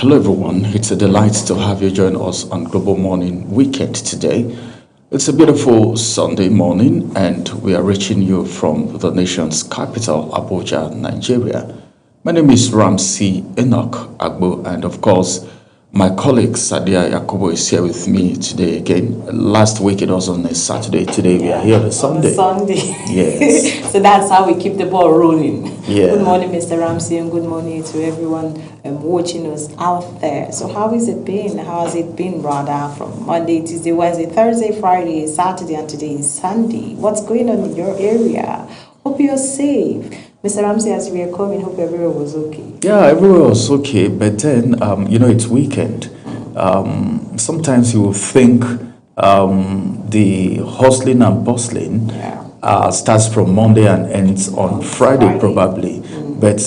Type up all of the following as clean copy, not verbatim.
Hello, everyone. It's a delight to have you join us on Global Morning Weekend today. It's a beautiful Sunday morning, and we are reaching you from the nation's capital, Abuja, Nigeria. My name is Ramsey Enoch Agbo, and of course, my colleague Sadia Yakubo is here with me today again. Last week it was on a Saturday. Today we are here on a Sunday. Yes. So that's how we keep the ball rolling. Yeah. Good morning, Mr. Ramsey, and good morning to everyone watching us out there. So how has it been? How has it been, rather, from Monday, Tuesday, Wednesday, Thursday, Friday, Saturday, and today is Sunday? What's going on in your area? Hope you're safe. Mr. Ramsey, as we are coming, hope everyone was okay. Yeah, everyone was okay, but then, it's weekend. Sometimes you will think the hustling and bustling starts from Monday and ends on Friday. Probably. But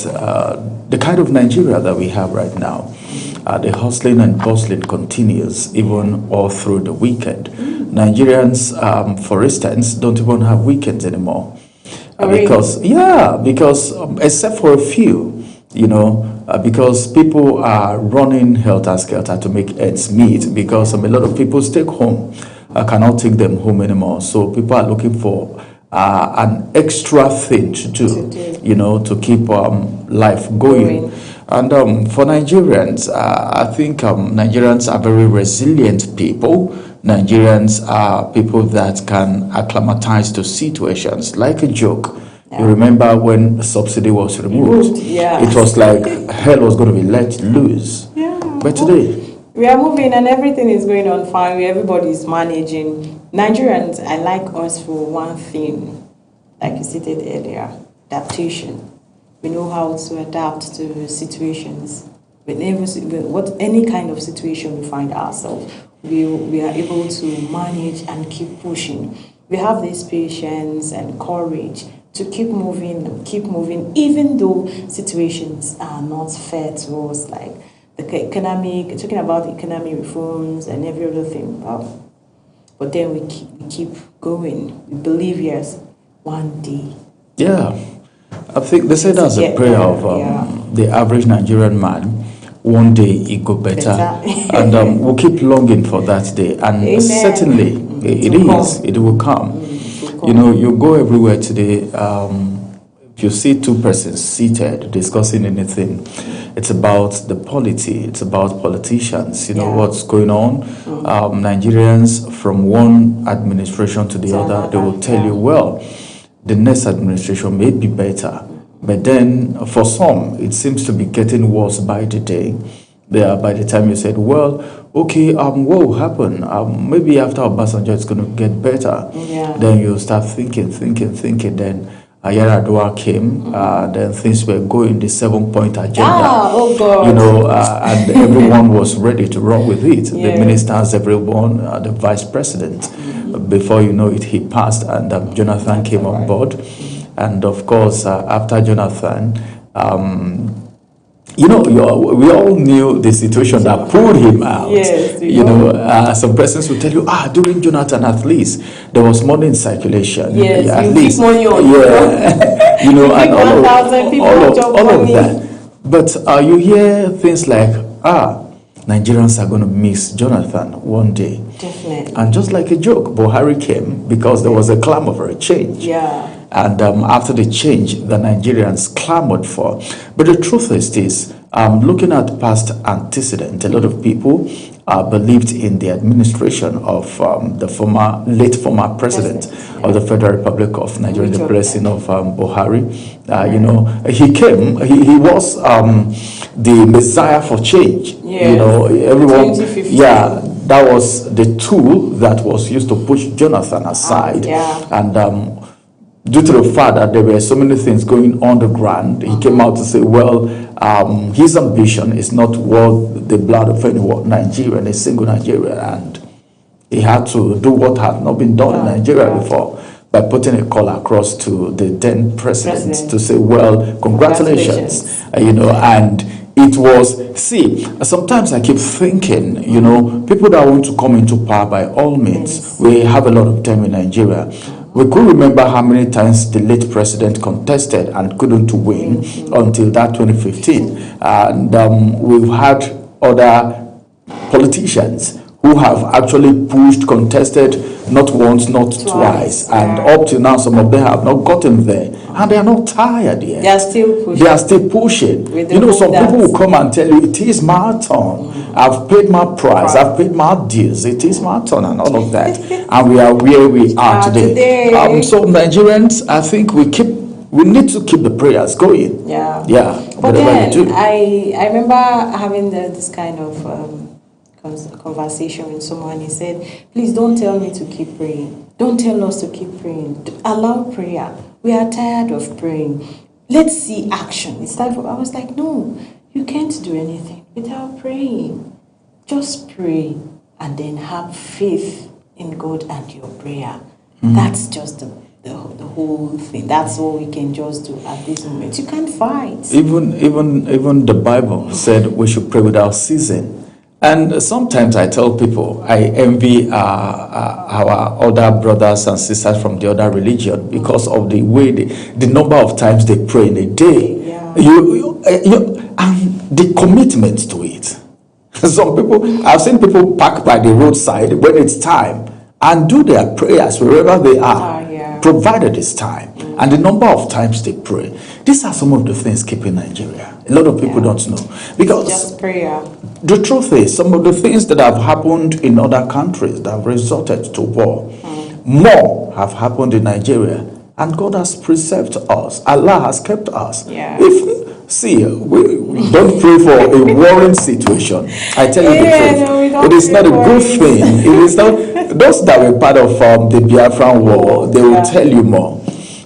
the kind of Nigeria that we have right now, the hustling and bustling continues even all through the weekend. Nigerians, for instance, don't even have weekends anymore. Because except for a few, because people are running helter-skelter to make ends meet, because a lot of people stay home, cannot take them home anymore. So people are looking for an extra thing to do, to keep life going. And for Nigerians, I think Nigerians are very resilient people. Nigerians are people that can acclimatize to situations. Like a joke, you remember when the subsidy was removed? It was like hell was going to be let loose. But today, we are moving and everything is going on fine. Everybody is managing. Nigerians, I like us for one thing, like you stated earlier, adaptation. We know how to adapt to situations. Any kind of situation we find ourselves, we are able to manage and keep pushing. We have this patience and courage to keep moving, even though situations are not fair to us, like talking about economic reforms and every other thing. But then we keep going. We believe, yes, one day. Yeah, I think they say that's a prayer of the average Nigerian man. One day it go better. And we'll keep longing for that day. And certainly it will come. You go everywhere today. If you see two persons seated discussing anything, it's about the polity, it's about politicians, what's going on. Nigerians, from one administration to the other, they will tell you, well, the next administration may be better. But then, for some, it seems to be getting worse by the day. By the time you said, well, okay, what will happen? Maybe after Obasanjo, it's going to get better. Then you start thinking. Then Yar'Adua came. Then things were going, the 7-point agenda. And everyone was ready to run with it. The ministers, everyone, the vice president. Before you know it, he passed, and Jonathan came on board. And of course, after Jonathan, we all knew the situation that pulled him out. Some persons will tell you, during Jonathan, at least there was money in circulation. Yes, at least money on and all of that. But you hear things like, Nigerians are going to miss Jonathan one day. Definitely. And just like a joke, Buhari came because there was a clamor for a change. And after the change, the Nigerians clamored for. But the truth is this, looking at past antecedent, a lot of people believed in the administration of the late former president of the Federal Republic of Nigeria, the blessing of Buhari. He came, he was the messiah for change. Everyone, that was the tool that was used to push Jonathan aside. And due to the fact that there were so many things going on the ground, he came out to say, well, his ambition is not worth the blood of any Nigerian, a single Nigerian, and he had to do what had not been done in Nigeria before by putting a call across to the then president to say, well, congratulations. And it was, sometimes I keep thinking, people that want to come into power, by all means, we have a lot of them in Nigeria. We could remember how many times the late president contested and couldn't win until that 2015. And we've had other politicians who have actually pushed, contested, not once, not twice. And up to now, some of them have not gotten there. And they are not tired yet. They are still pushing. They are still pushing. You know, some people will come and tell you, it is my turn. I've paid my price. I've paid my dues. It is my turn and all of that. And we are where we are today. So Nigerians, I think we need to keep the prayers going. Yeah. Yeah. But then, I remember having this kind of conversation with someone. He said, please don't tell me to keep praying. Don't tell us to keep praying. Allow prayer. We are tired of praying. Let's see action. It's time for. I was like, no, you can't do anything without praying. Just pray and then have faith in God and your prayer. That's just the whole thing. That's all we can just do at this moment. You can't fight. Even the Bible said we should pray without ceasing. And sometimes I tell people I envy our other brothers and sisters from the other religion because of the way the number of times they pray in a day. Yeah. And the commitment to it. Some people, I've seen people park by the roadside when it's time and do their prayers wherever they are, provided it's time. And the number of times they pray. These are some of the things keeping Nigeria. A lot of people don't know. Because just prayer. The truth is, some of the things that have happened in other countries that have resulted to war, more have happened in Nigeria. And God has preserved us. Allah has kept us. Yeah. We don't pray for a warring situation. I tell you the truth. It is not a good thing. It is not. Those that were part of the Biafran war, they will tell you more.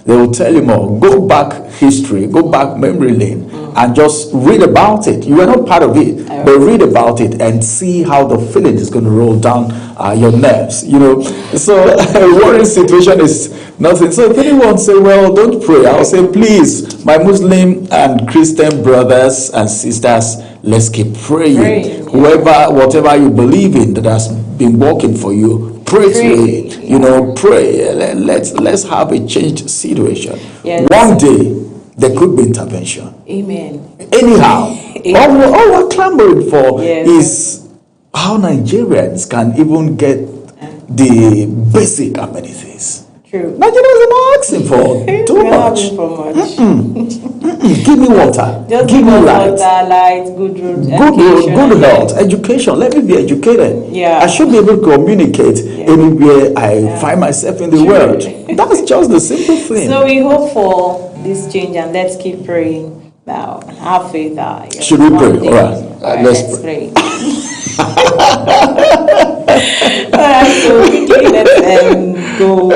They will tell you more. Go back history, go back memory lane, and just read about it. You are not part of it, but read about it and see how the feeling is going to roll down your nerves. You know, so a worrying situation is nothing. So if anyone say, "Well, don't pray," I'll say, "Please, my Muslim and Christian brothers and sisters, let's keep praying. Whatever you believe in that has been working for you." Pray to it, you know, pray. Let's have a changed situation. One day, there could be intervention. Amen. Anyhow, all we're clamoring for is how Nigerians can even get the basic amenities. True. Nigerians are not asking for too much. Give me water. Just give me light. Water, good road, good health, education. Let me be educated. Yeah. I should be able to communicate anywhere I find myself in the world. That's just the simple thing. So we hope for this change, and let's keep praying now. Have faith. Should we pray? All right. Let's pray. Alright, so quickly let's go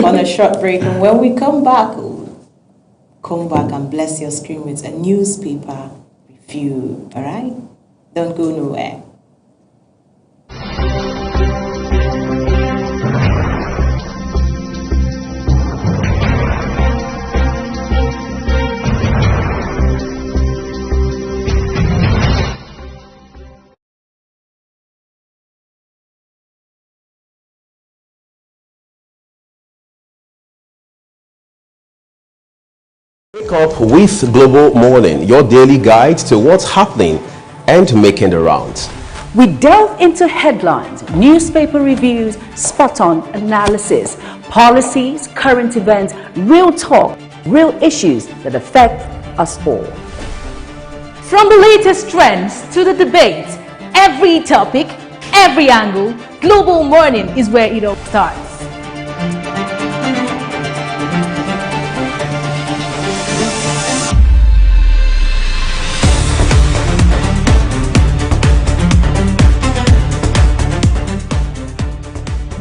on a short break, and when we come back and bless your screen with a newspaper review. Alright? Don't go nowhere. Wake up with Global Morning, your daily guide to what's happening and making the rounds. We delve into headlines, newspaper reviews, spot-on analysis, policies, current events, real talk, real issues that affect us all. From the latest trends to the debates, every topic, every angle, Global Morning is where it all starts.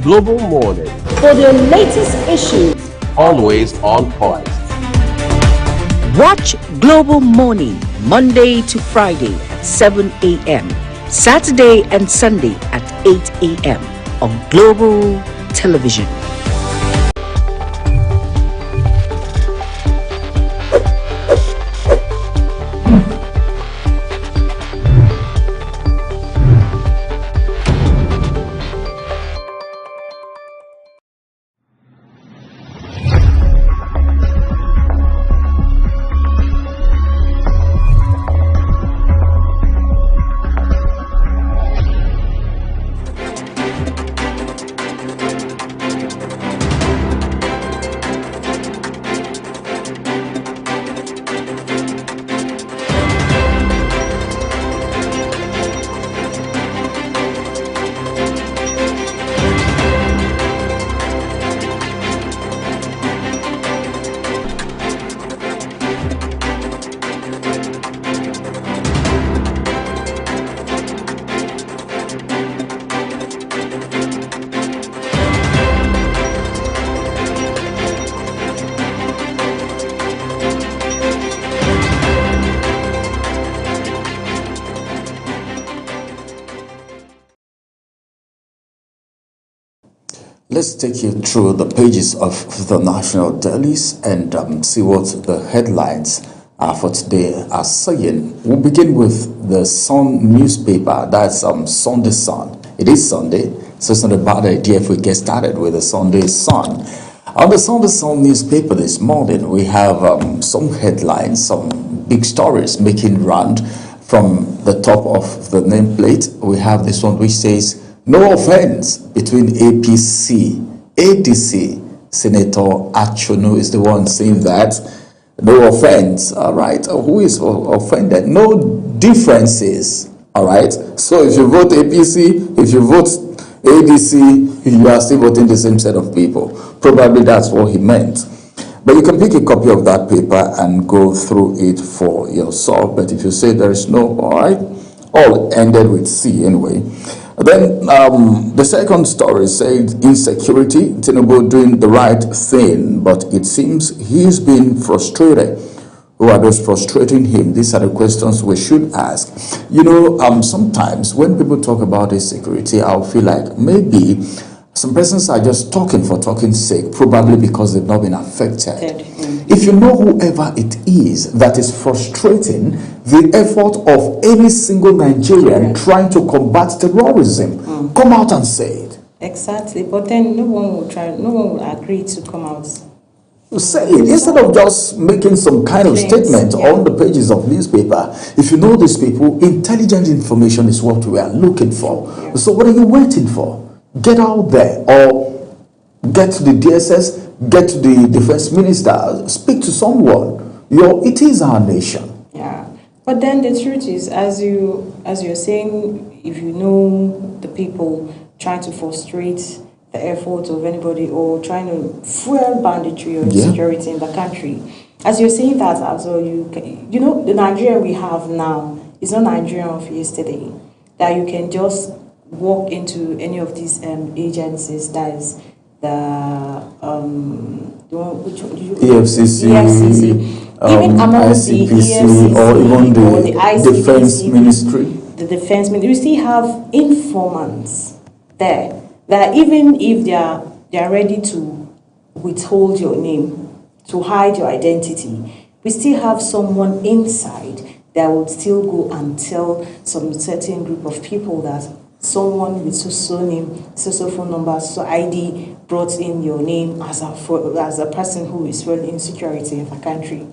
Global Morning, for the latest issues, always on point. Watch Global Morning Monday to Friday at 7 a.m., Saturday and Sunday at 8 a.m. on Global Television. Let's take you through the pages of the national dailies and see what the headlines for today are saying. We'll begin with the Sun newspaper. That's Sunday Sun. It is Sunday, so it's not a bad idea if we get started with the Sunday Sun. On the Sunday Sun newspaper this morning, we have some headlines, some big stories making round. From the top of the nameplate, we have this one which says, "No offense between APC, ADC." Senator Achonu is the one saying that. No offense, all right? Who is offended? No differences, all right? So if you vote APC, if you vote ADC, you are still voting the same set of people. Probably that's what he meant. But you can pick a copy of that paper and go through it for yourself. But if you say there is no, all right, all ended with C anyway. Then the second story said insecurity, Tinubu doing the right thing, but it seems he's been frustrated. Who are those frustrating him? These are the questions we should ask. Sometimes when people talk about insecurity, I'll feel like maybe some persons are just talking for talking's sake, probably because they've not been affected. If you know whoever it is that is frustrating the effort of any single Nigerian trying to combat terrorism, come out and say it. Exactly, but then no one will agree to come out. Say it instead of just making some kind of statement on the pages of newspaper. If you know these people, intelligent information is what we are looking for. So what are you waiting for? Get out there or get to the DSS, get to the defense minister, speak to someone. It is our nation. Yeah, but then the truth is, as you're saying, if you know the people trying to frustrate the effort of anybody or trying to fuel banditry or insecurity in the country, as you're saying that as well, the Nigerian we have now is not Nigerian of yesterday. That you can just walk into any of these agencies, that is the EFCC, even amongst the EFCC or even the ICPC, defense ministry. The defense ministry, you still have informants there that even if they are ready to withhold your name, to hide your identity, we still have someone inside that would still go and tell some certain group of people that someone with so name, so phone number, so ID brought in your name as a person who is fueling insecurity in the country.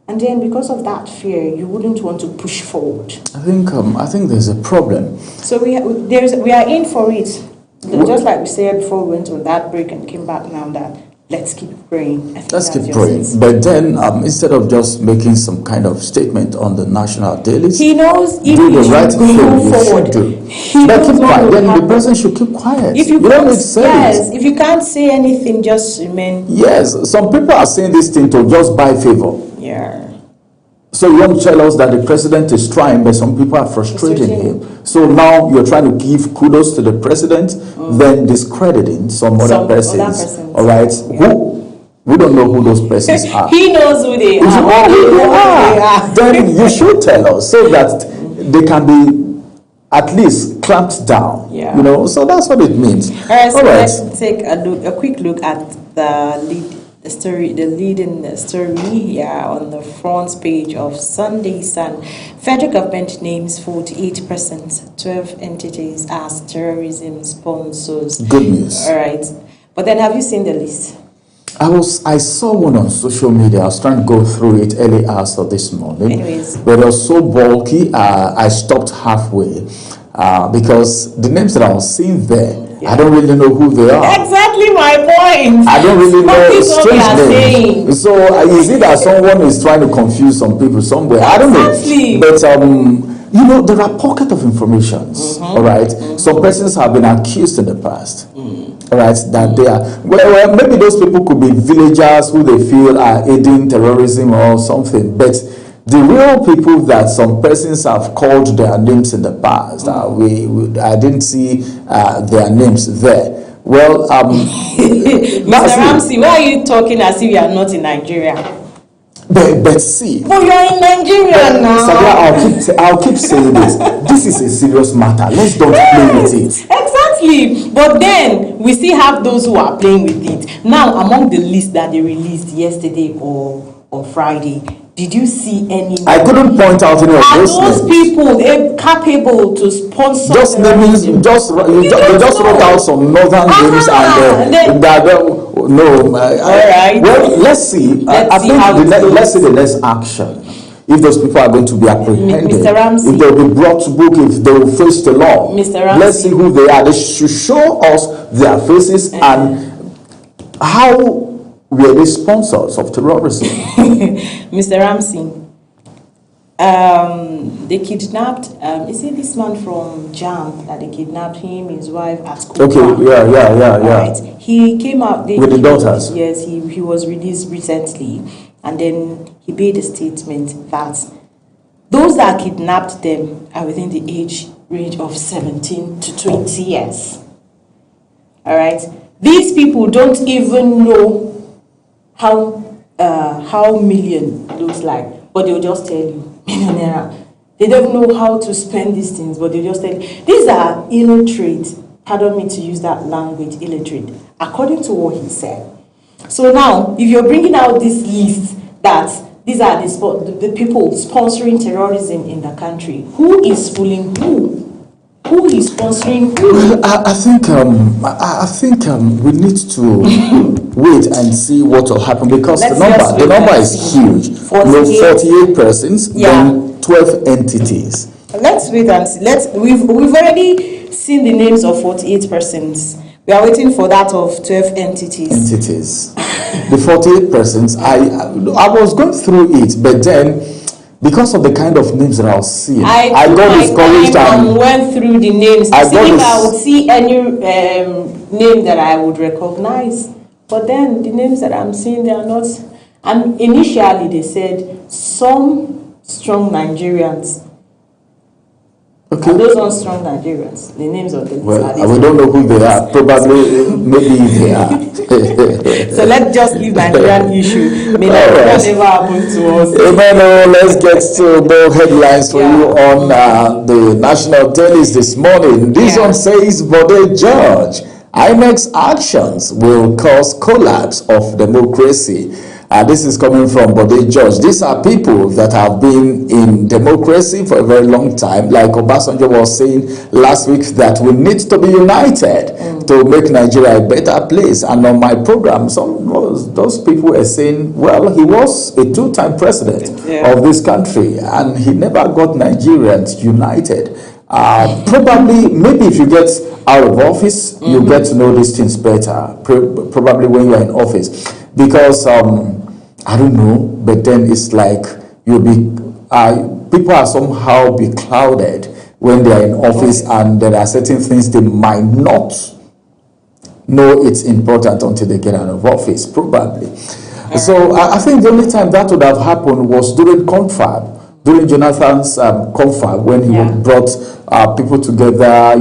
And then because of that fear, you wouldn't want to push forward. I think there's a problem. So we are in for it. Just like we said before we went on that break and came back now, that let's keep praying. Let's keep praying. But then instead of just making some kind of statement on the national dailies, he knows if do the right thing you forward. should do. But keep quiet. Then the person should keep quiet. If you don't need to say it. If you can't say anything, just remain. Yes, some people are saying this thing to just buy favor. Yeah. So you want to tell us that the president is trying, but some people are frustrating him. So now you're trying to give kudos to the president, then discrediting some other persons. All right, we don't know who those persons are. He knows who they are. Then you should tell us so that they can be at least clamped down. Yeah. So that's what it means. All right. So let's take a quick look at the leading story here on the front page of Sunday Sun. Federal government names 48%, 12 entities as terrorism sponsors. Good news. All right. But then have you seen the list? I saw one on social media. I was trying to go through it early hours of this morning. Anyways. But it was so bulky, I stopped halfway because the names that I was seeing there, I don't really know who they are. Exactly my point. I don't really know strange names. So is it that someone is trying to confuse some people somewhere? I don't know. But there are pockets of information. All right. Some persons have been accused in the past. All right, that they are well, maybe those people could be villagers who they feel are aiding terrorism or something. But the real people that some persons have called their names in the past, I didn't see their names there. Well, Mr. Ramsey, why are you talking as if you are not in Nigeria? But see. But you're in Nigeria now. Sabia, I'll keep saying this. This is a serious matter. Let's don't play with it. Exactly. Honestly, but then we still have those who are playing with it. Now, among the list that they released yesterday or on Friday, did you see any? I couldn't point out any of are those those names. people capable to sponsor? Just naming, they just wrote out some northern names Alright. Well, let's see. Let's see the next action. If those people are going to be apprehended, Mr. Ramsey, if they'll be brought to book, if they will face the law, Mr. Ramsey, let's see who they are. They should show us their faces and how were they sponsors of terrorism. Mr. Ramsey, they kidnapped, is it this man from JAMB that they kidnapped him, his wife at school? Okay, yeah. Right. He came out with the daughters. Yes, he was released recently, and then he made a statement that those that kidnapped them are within the age range of 17 to 20 years. All right. These people don't even know how million looks like, but they'll just tell you millionaire. They don't know how to spend these things, but they'll just tell you. These are illiterate. Pardon me to use that language, illiterate, according to what he said. So now, if you're bringing out this list that these are the people sponsoring terrorism in the country, who is fooling who? Who is sponsoring who? I think we need to wait and see what will happen, because the number is huge. 48 persons, then 12 entities. Let's wait and see. We've already seen the names of 48 persons. We are waiting for that of 12 entities. The 48 persons, I was going through it, but then because of the kind of names that I was seeing, I got discouraged and went through the names to see if I would see any name that I would recognize. But then the names that I'm seeing, they are not. And initially they said some strong Nigerians. Okay. And those unstrong Nigerians, the names of them. Well, we don't know who they are. Probably, maybe they are. So let's just leave Nigerian issue. May that never happen to us. Emmanuel, let's get to more headlines for you on the national tennis this morning. This one says, Bode George, INEC's actions will cause collapse of democracy. This is coming from Bode George. These are people that have been in democracy for a very long time. Like Obasanjo was saying last week, that we need to be united to make Nigeria a better place. And on my program, those people were saying, well, he was a two-time president of this country, and he never got Nigerians united. Probably, maybe if you get out of office, you get to know these things better. Probably when you're in office. Because I don't know, but then it's like people are somehow beclouded when they are in office, and there are certain things they might not know it's important until they get out of office, probably. So I think the only time that would have happened was during confab. During Jonathan's confab, when he brought people together,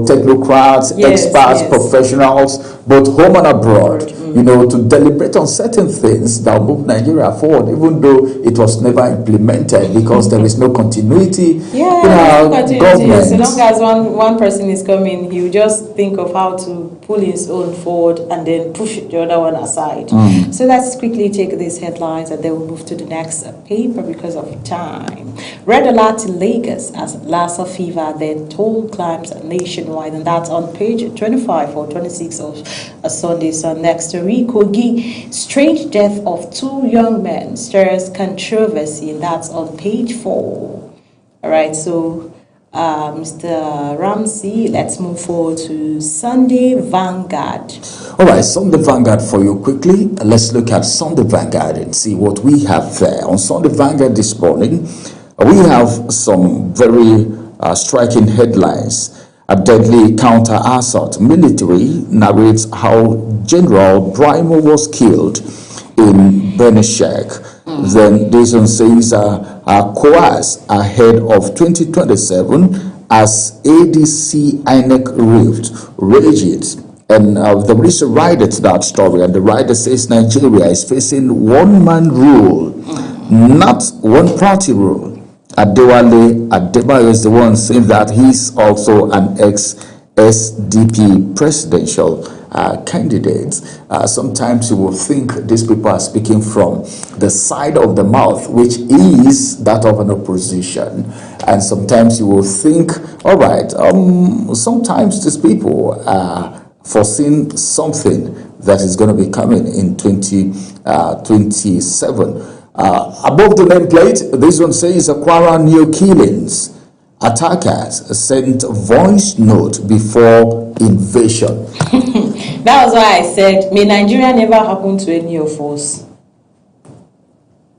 technocrats, experts, professionals, both home and abroad, to deliberate on certain things that will move Nigeria forward, even though it was never implemented because there is no continuity in our government. So long as one person is coming, he will just think of how to pull his own forward and then push the other one aside. So let's quickly take these headlines and then we'll move to the next paper because of time. Red alert in Lagos as Lassa fever then toll climbs nationwide, and that's on page 25 or 26 of Sunday. So next to Kogi, strange death of two young men stirs controversy, and that's on page 4. All right, so Mr. Ramsey, let's move forward to Sunday Vanguard. All right, Sunday Vanguard for you quickly. Let's look at Sunday Vanguard and see what we have there. On Sunday Vanguard this morning, we have some very striking headlines. A deadly counter-assault. Military narrates how General Brimo was killed in Benishek. Then this one says coerce ahead of 2027 as ADC INEC rift rages. And there is a rider to that story, and the rider says Nigeria is facing one-man rule, not one-party rule. Adewale Adebayo is the one saying that he's also an ex-ADC SDP presidential candidates, sometimes you will think these people are speaking from the side of the mouth, which is that of an opposition. And sometimes you will think, all right, sometimes these people are foreseeing something that is going to be coming in 2027. Above the nameplate, this one says Akwara Neo killings. Attackers sent voice note before invasion. That was why I said, may Nigeria never happen to any of us.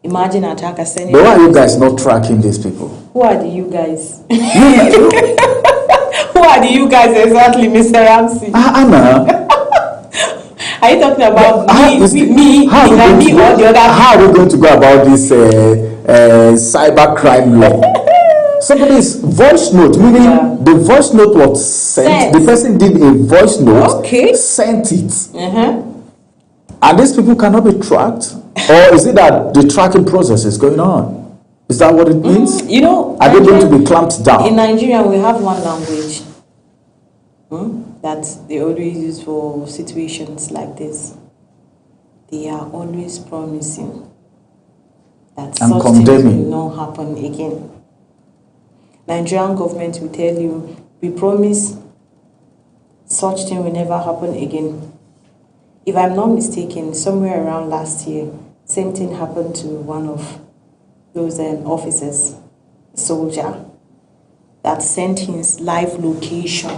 Imagine attackers sending. But why are you guys not tracking these people? Who are the you guys? Who are the you guys exactly, Mr. Ramsey? Anna. Are you talking about me or the other? How are we going to go about this cyber crime law? Somebody's voice note, meaning the voice note was sent. The person did a voice note, sent it. And these people cannot be tracked? Or is it that the tracking process is going on? Is that what it means? You know, are they going to be clamped down? In Nigeria, we have one language that they always use for situations like this. They are always promising that such things will not happen again. Nigerian government will tell you, we promise such thing will never happen again. If I'm not mistaken, somewhere around last year, same thing happened to one of those officers, soldier, that sent his live location.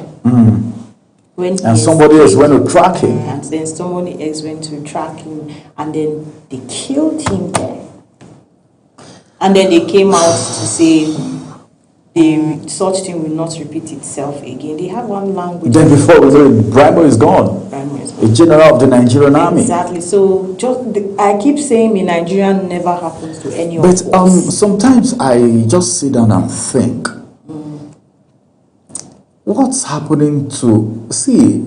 When and somebody else went to track him. And then somebody else went to track him, and then they killed him there. And then they came out to say, such thing will not repeat itself again. They have one language. Then before Brimo is gone. A general of the Nigerian army. Exactly. So I keep saying in Nigeria never happens to any of us. But sometimes I just sit down and think, what's happening to... See,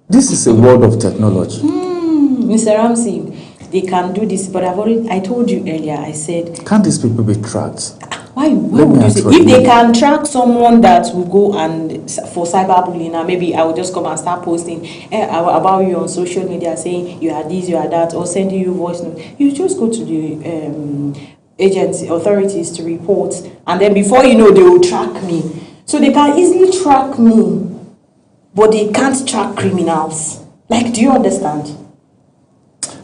this is a world of technology. Mr. Ramsey, they can do this, but I told you earlier, I said... Can't these people be tracked? Why would you say? If they can track someone that will go and for cyberbullying, and maybe I will just come and start posting about you on social media, saying you are this, you are that, or sending you voice notes. You just go to the authorities to report, and then before you know, they will track me. So they can easily track me, but they can't track criminals. Like, do you understand?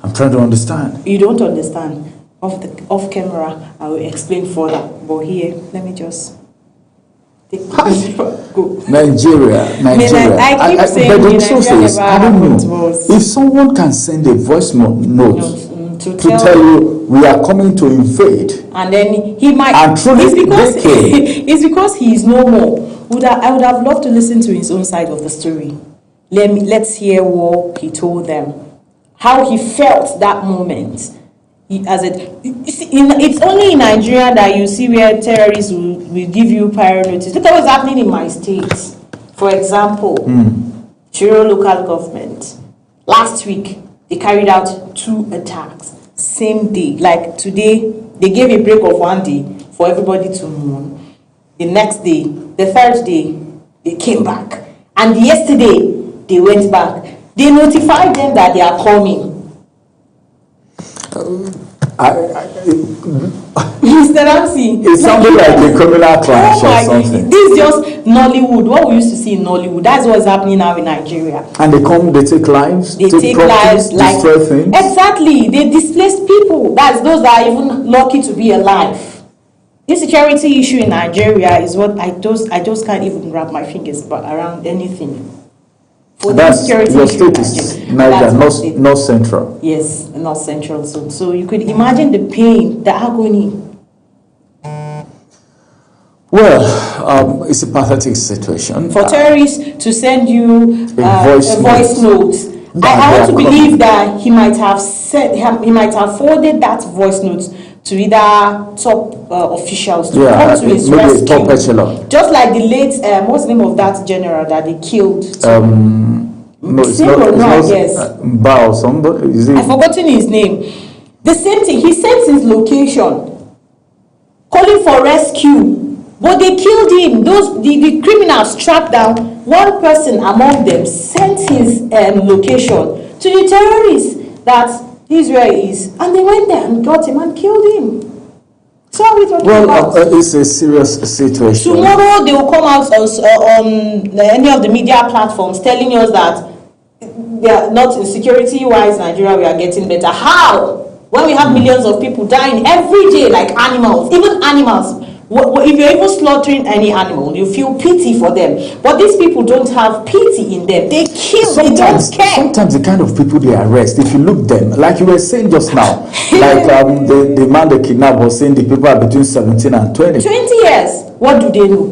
I'm trying to understand. You don't understand. Off camera, I will explain further. But here, let me just take go. Nigeria. I keep saying but the truth is, I don't know. If someone can send a voice note to tell you we are coming to invade, and then he might. And truly, it's because he is no more. I would have loved to listen to his own side of the story. Let's hear what he told them, how he felt that moment. It's only in Nigeria that you see where terrorists will give you prior notice. Look at what's happening in my state. For example, Shiro local government. Last week, they carried out 2 attacks. Same day. Like today, they gave a break of 1 day for everybody to mourn. The next day, the third day, they came back. And yesterday, they went back. They notified them that they are coming. Mr. Ramsey, it sounded like a criminal clash or something. This is just Nollywood. What we used to see in Nollywood. That's what's happening now in Nigeria. And they take lives. They take lives, destroy things. Exactly. They displace people. That's those that are even lucky to be alive. This security issue in Nigeria is what I just can't even wrap my fingers around anything. That's your state is Niger, not central. Yes, not central. So you could imagine the pain, the agony. Well, it's a pathetic situation. For terrorists to send you a voice note. I want to believe that he might have forwarded that voice note to either top officials to come to his rescue. Top echelon. Just like the late, what's the name of that general that they killed? No, it's not. Bao somebody. Is it? I've forgotten his name. The same thing. He sent his location, calling for rescue. But they killed him. The criminals tracked down one person among them, sent his location to the terrorists that Israel is, and they went there and got him and killed him. So what are we talking about? It's a serious situation. Tomorrow they will come out on any of the media platforms telling us that they are not security-wise. Nigeria, we are getting better. How? When we have millions of people dying every day like animals, even animals. If you're even slaughtering any animal, you feel pity for them. But these people don't have pity in them. They kill, they don't care. Sometimes the kind of people they arrest, if you look them, like you were saying just now, like the man they kidnapped was saying the people are between 17 and 20. 20 years. What do they know?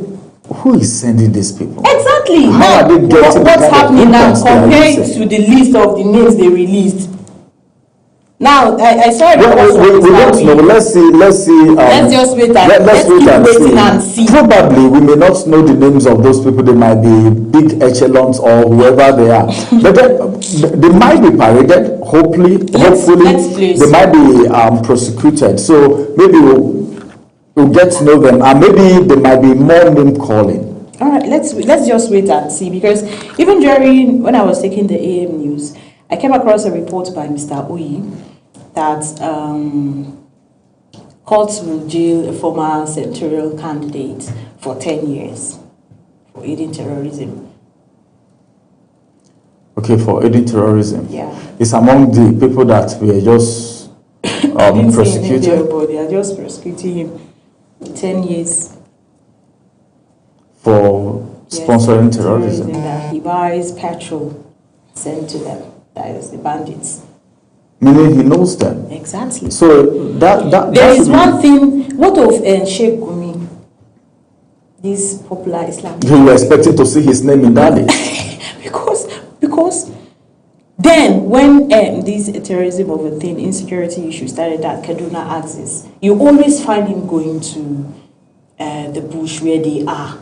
Who is sending these people? Exactly. How are they getting what's happening now compared to the list of the names they released? Now, I saw it. We don't know. Let's see. Let's just wait and see. Probably we may not know the names of those people. They might be big echelons or whoever they are. But then they might be paraded. Hopefully, they might be prosecuted. So maybe we'll get to know them, and maybe there might be more name calling. All right, let's just wait and see, because even when I was taking the AM news, I came across a report by Mr. Oyi that courts will jail a former senatorial candidate for 10 years for aiding terrorism. Okay, for aiding terrorism. Yeah. It's among the people that we are just prosecuted. But they are just prosecuting him 10 years. For sponsoring terrorism. That he buys petrol sent to them. That is the bandits. Meaning he knows them. Exactly. So there is one thing. What of Sheikh Gumi, this popular Islamic? You were expecting to see his name in that list. because then when this terrorism of a thing, insecurity issue started at Kaduna axis, you always find him going to the bush where they are,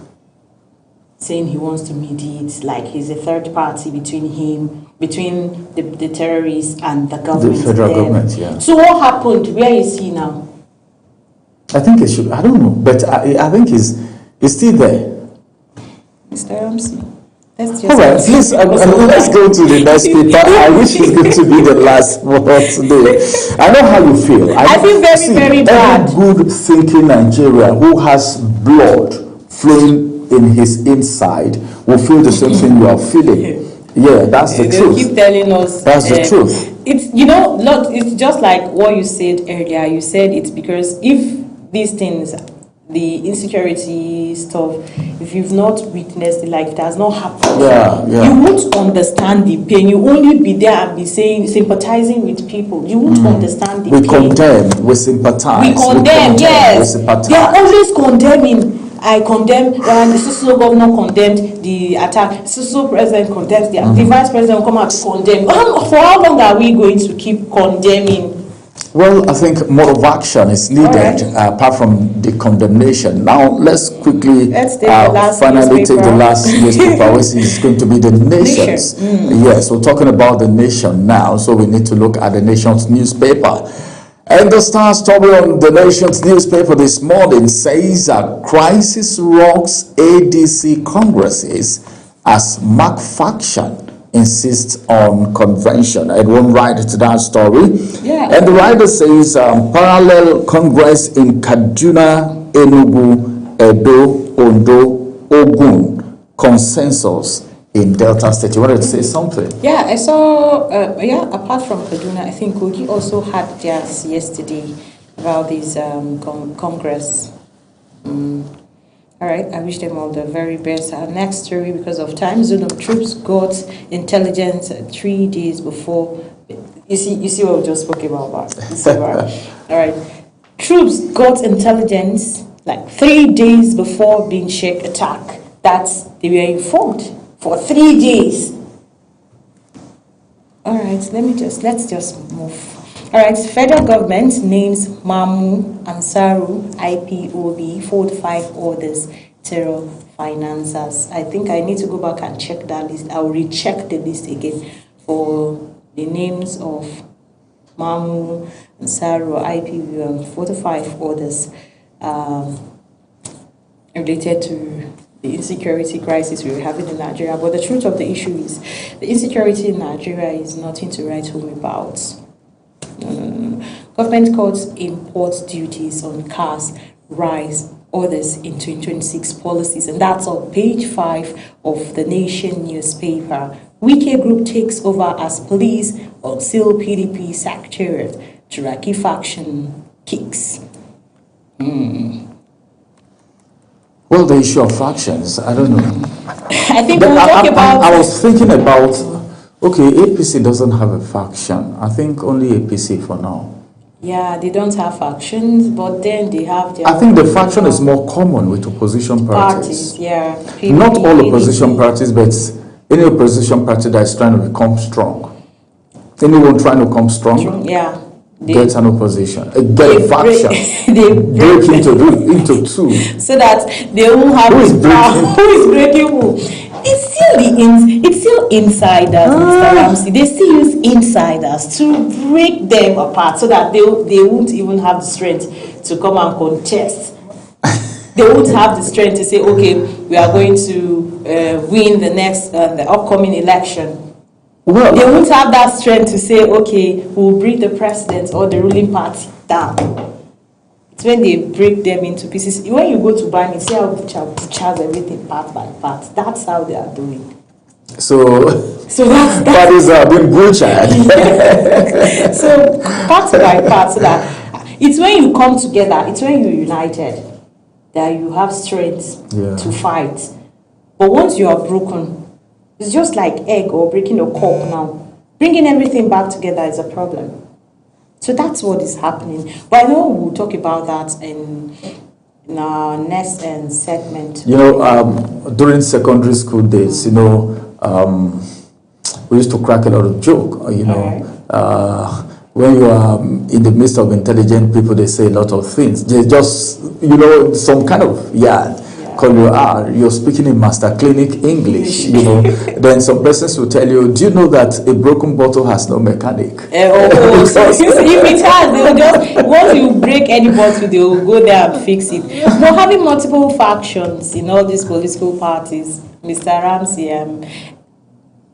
saying he wants to mediate, like he's a third party between the terrorists and the government. The federal government, yeah. So what happened? Where is he now? I think it should, I don't know, but I think he's still there. Mr. Ramsey, let's just... All right, please, let's go to the next paper. I wish it's going to be the last one today. I know how you feel. I feel very bad. Every good thinking Nigeria who has blood flowing in his inside will feel the same thing you are feeling. Yeah, that's the truth. Keep telling us. That's the truth. It's it's just like what you said earlier. You said it's because if these things, the insecurity stuff, if you've not witnessed it, like it has not happened, you won't understand the pain. You only be there and be sympathizing with people. You won't understand the pain. We condemn, we sympathize. We condemn, yes. We sympathize. They are always condemning. I condemn, the Susu governor condemned the attack, Susu president condemns the attack, the vice president will come out to condemn. For how long are we going to keep condemning? Well, I think more of action is needed, apart from the condemnation. Now, let's quickly finally take the last newspaper, which is going to be the Nations. Yes, we're talking about the Nation now, so we need to look at the Nation's newspaper. And the star story on the Nation's newspaper this morning says a crisis rocks ADC congresses as MAC faction insists on convention. I won't write to that story. Yeah. And the writer says parallel congress in Kaduna, Enugu, Edo, Ondo, Ogun, consensus in Delta State. You wanted to say something? Yeah, I saw, apart from Kaduna, I think Kogi also had theirs yesterday about this Congress. All right, I wish them all the very best. Our next story, because of time zone, of troops got intelligence 3 days before. You see what we just spoke about. All right, troops got intelligence like 3 days before being Sheikh attack. They were informed. For 3 days. All right, let's just move. All right, federal government names Mamu Ansaru IPOB 45 others terror financiers. I think I need to go back and check that list. I'll recheck the list again for the names of Mamu Ansaru IPOB and 45 others. related to the insecurity crisis we're having in Nigeria. But the truth of the issue is the insecurity in Nigeria is nothing to write home about. No. Government cuts import duties on cars, rise others in 2026 policies, and that's on page 5 of the Nation newspaper. Wike Group takes over as police until PDP secretariat. Turaki faction kicks. Well, the issue of factions, I don't know. I think we'll talk about... I was thinking about, okay, APC doesn't have a faction. I think only APC for now. Yeah, they don't have factions, but then they have their... I think the faction is more common with opposition parties. Yeah. Not all opposition parties, but any opposition party that is trying to become strong. Anyone trying to become strong, yeah, gets an opposition, a faction. They break into two. So that they won't have... Who is breaking who? It's still insiders, Mr. Ramsey. They still use insiders to break them apart so that they won't even have the strength to come and contest. They won't have the strength to say, okay, we are going to win the upcoming election. Well, they won't have that strength to say, okay, we'll bring the president or the ruling party down. It's when they break them into pieces. When you go to Bani, see how butchers everything part by part. That's how they are doing. So that's parties are being butchered. So part by part, so that it's when you come together, it's when you're united that you have strength to fight. But once you are broken, it's just like egg or breaking a cup now. Bringing everything back together is a problem. So that's what is happening. But I know we'll talk about that in our next segment. You know, during secondary school days, you know, we used to crack a lot of joke. You know, when you are in the midst of intelligent people, they say a lot of things. They just, you know, some kind of call you out. You're speaking in master clinic English, you know. Then some persons will tell you, do you know that a broken bottle has no mechanic? So if it has, they'll just, once you break any bottle, they'll go there and fix it. But having multiple factions in all these political parties, Mr. Ramsey,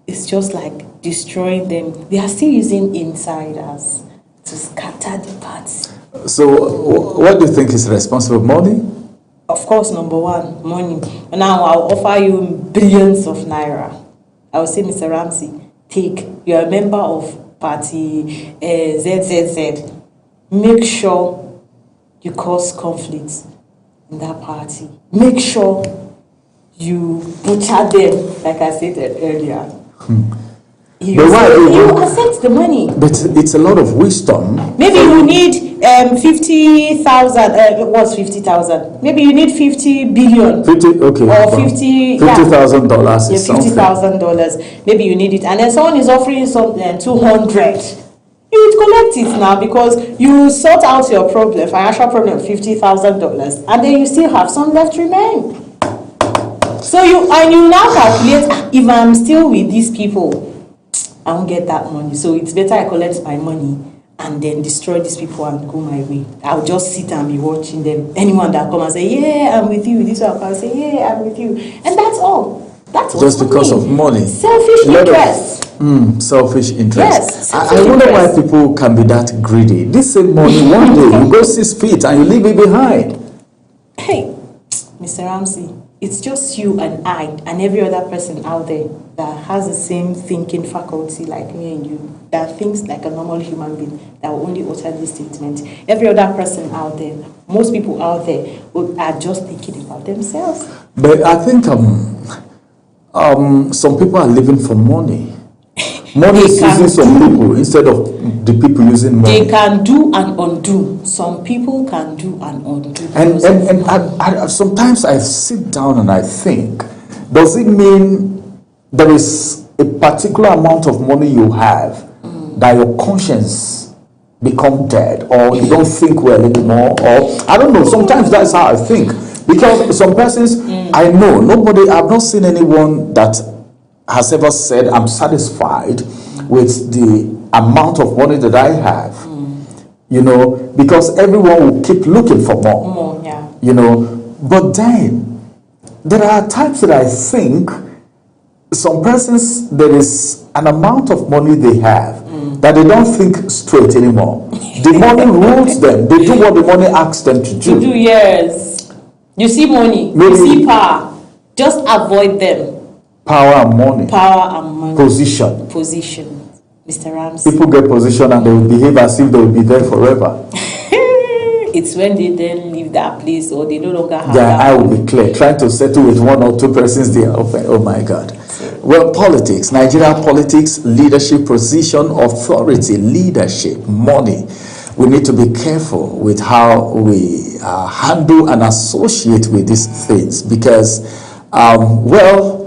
it's just like destroying them. They are still using insiders to scatter the party. So what do you think is responsible? Money? Of course, number one, money. Now I'll offer you billions of naira. I will say, Mr. Ramsey, take. You're a member of party ZZZ. Make sure you cause conflict in that party. Make sure you butcher them, like I said earlier. You accept the money. But it's a lot of wisdom. Maybe you need 50,000. What's 50,000? Maybe you need 50 billion. 50, okay. Or 50. $50,000 is something. $50,000. Maybe you need it, and then someone is offering something 200. You would collect it now because you sort out your problem, financial problem, $50,000, and then you still have some left remain. So you now calculate, if I'm still with these people, I won't get that money. So it's better I collect my money and then destroy these people and go my way. I'll just sit and be watching them. Anyone that come and say, yeah, I'm with you. This one can say, yeah, I'm with you. And that's all. That's what's just because of money. Selfish interest. Selfish interest. Yes. I wonder why people can be that greedy. This same money, one day you go 6 feet and you leave it behind. Hey, Mr. Ramsey, it's just you and I and every other person out there that has the same thinking faculty like me and you, that thinks like a normal human being, that will only utter this statement. Every other person out there, most people out there are just thinking about themselves. But I think some people are living for money. Money is using some people instead of the people using money. They can do and undo. Some people can do and undo. And I sometimes I sit down and I think, does it mean there is a particular amount of money you have that your conscience become dead, or you don't think well anymore, or I don't know, sometimes that's how I think. Because some persons, I know, I've not seen anyone that has ever said, I'm satisfied with the amount of money that I have. You know, because everyone will keep looking for more. Yeah. You know, but then there are times that I think some persons, there is an amount of money they have that they don't think straight anymore. The money rules them. They do what the money asks them to do. Yes. You see money, you see power. Just avoid them. Power and money. Power and money. Position. Position. Mr. Ramsey. People get position and they will behave as if they will be there forever. It's when they then leave that place or they no longer have their that. eye will be clear, trying to settle with one or two persons there. Oh my God. Well, politics, Nigeria politics, leadership, position, authority, leadership, money. We need to be careful with how we handle and associate with these things because, well,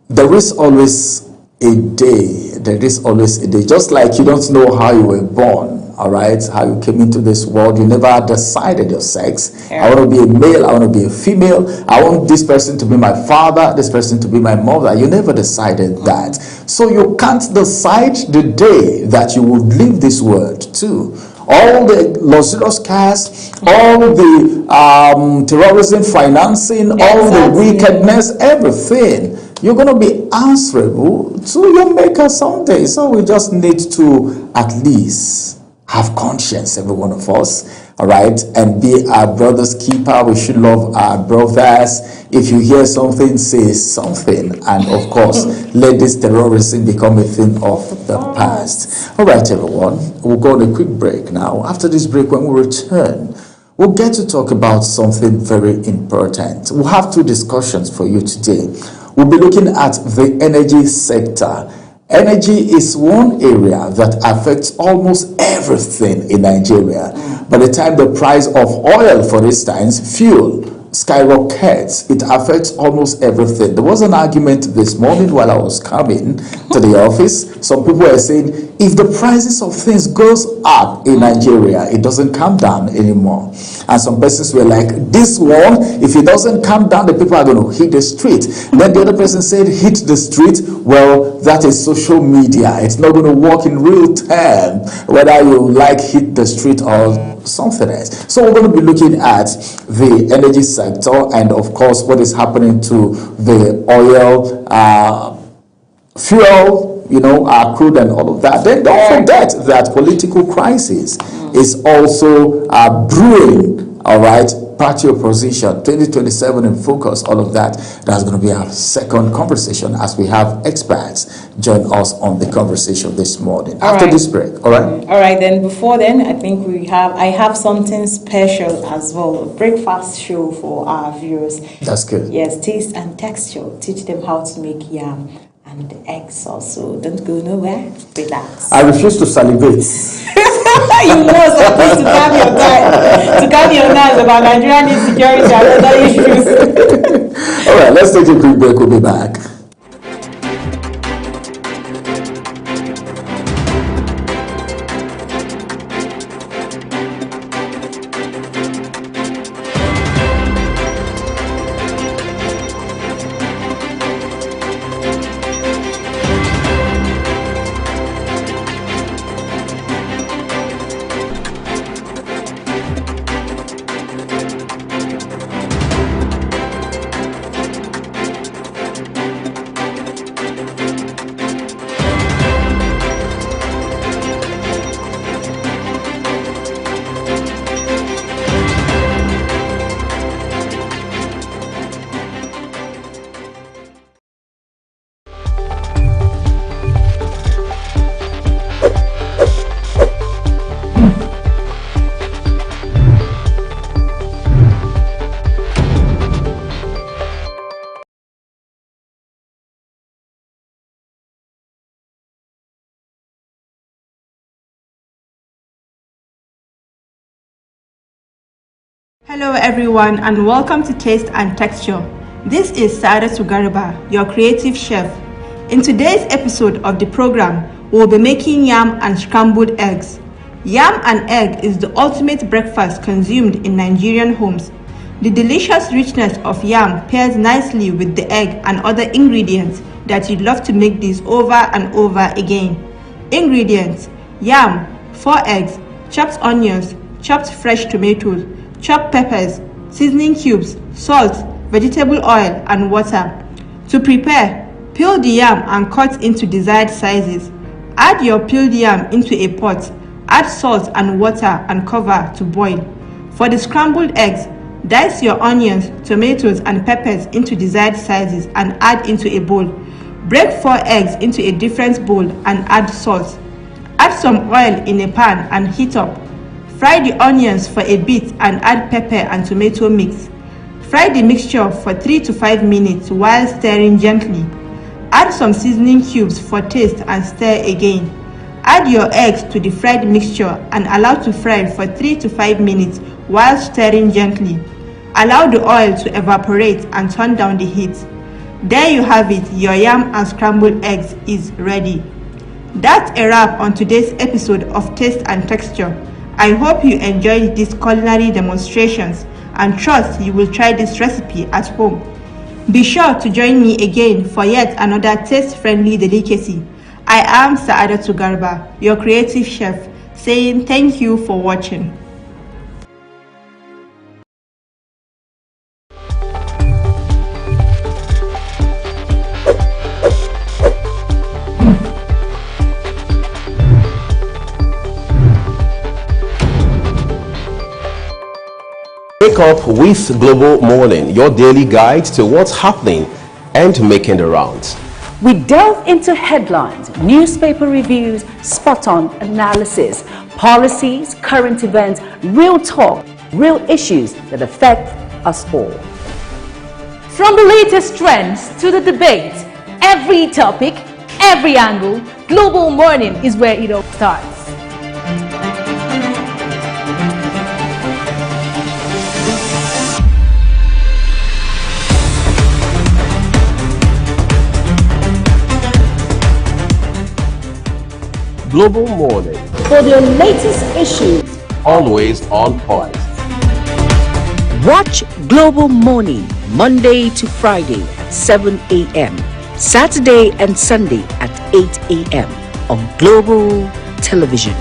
there is always a day. There is always a day. Just like you don't know how you were born. All right, how you came into this world, you never decided your sex. I want to be a male, I want to be a female, I want this person to be my father, this person to be my mother. You never decided that. So you can't decide the day that you would leave this world too. All the luxurious cars, all the terrorism financing, all the wickedness, everything. You're going to be answerable to your maker someday. So we just need to at least have conscience, every one of us, all right, and be our brother's keeper. We should love our brothers. If you hear something, say something, and of course, let this terrorism become a thing of the past. All right, everyone, we'll go on a quick break now. After this break, when we return, we'll get to talk about something very important. We'll have two discussions for you today. We'll be looking at the energy sector. Energy is one area that affects almost everything in Nigeria. By the time the price of oil, for instance, fuel, skyrockets, it affects almost everything. There was an argument this morning while I was coming to the office. Some people were saying, if the prices of things goes up in Nigeria, it doesn't come down anymore. And some persons were like, this one, if it doesn't come down, the people are going to hit the street. Then the other person said, hit the street. Well, that is social media. It's not going to work in real time, whether you like hit the street or something else. So we're going to be looking at the energy sector and of course what is happening to the oil, fuel, you know, crude and all of that. Then don't forget that political crisis is also brewing, all right? Party opposition, 2027 in focus, all of that. That's going to be our second conversation as we have experts join us on the conversation this morning. After this break, all right? All right, then before then, I think I have something special as well, a breakfast show for our viewers. That's good. Yes, taste and texture. Teach them how to make yam and the eggs also. Don't go nowhere. Relax. I refuse to salivate. You must at least to calm your nerves about Nigerian insecurity and other issues. All right, let's take a quick break. We'll be back. Hello everyone and welcome to Taste and Texture. This is Saadatu Garba, your creative chef. In today's episode of the program, we'll be making yam and scrambled eggs. Yam and egg is the ultimate breakfast consumed in Nigerian homes. The delicious richness of yam pairs nicely with the egg and other ingredients that you'd love to make this over and over again. Ingredients: yam, 4 eggs, chopped onions, chopped fresh tomatoes, chopped peppers, seasoning cubes, salt, vegetable oil, and water. To prepare, peel the yam and cut into desired sizes. Add your peeled yam into a pot. Add salt and water and cover to boil. For the scrambled eggs, dice your onions, tomatoes, and peppers into desired sizes and add into a bowl. Break 4 eggs into a different bowl and add salt. Add some oil in a pan and heat up. Fry the onions for a bit and add pepper and tomato mix. Fry the mixture for 3 to 5 minutes while stirring gently. Add some seasoning cubes for taste and stir again. Add your eggs to the fried mixture and allow to fry for 3 to 5 minutes while stirring gently. Allow the oil to evaporate and turn down the heat. There you have it, your yam and scrambled eggs is ready. That's a wrap on today's episode of Taste and Texture. I hope you enjoyed these culinary demonstrations and trust you will try this recipe at home. Be sure to join me again for yet another taste-friendly delicacy. I am Saadatu Garba, your creative chef, saying thank you for watching. Wake up with Global Morning, your daily guide to what's happening and making the rounds. We delve into headlines, newspaper reviews, spot-on analysis, policies, current events, real talk, real issues that affect us all. From the latest trends to the debate, every topic, every angle, Global Morning is where it all starts. Global Morning, For the latest issues, always on point. watch Global Morning Monday to Friday at 7 a.m., Saturday and Sunday at 8 a.m. on Global Television.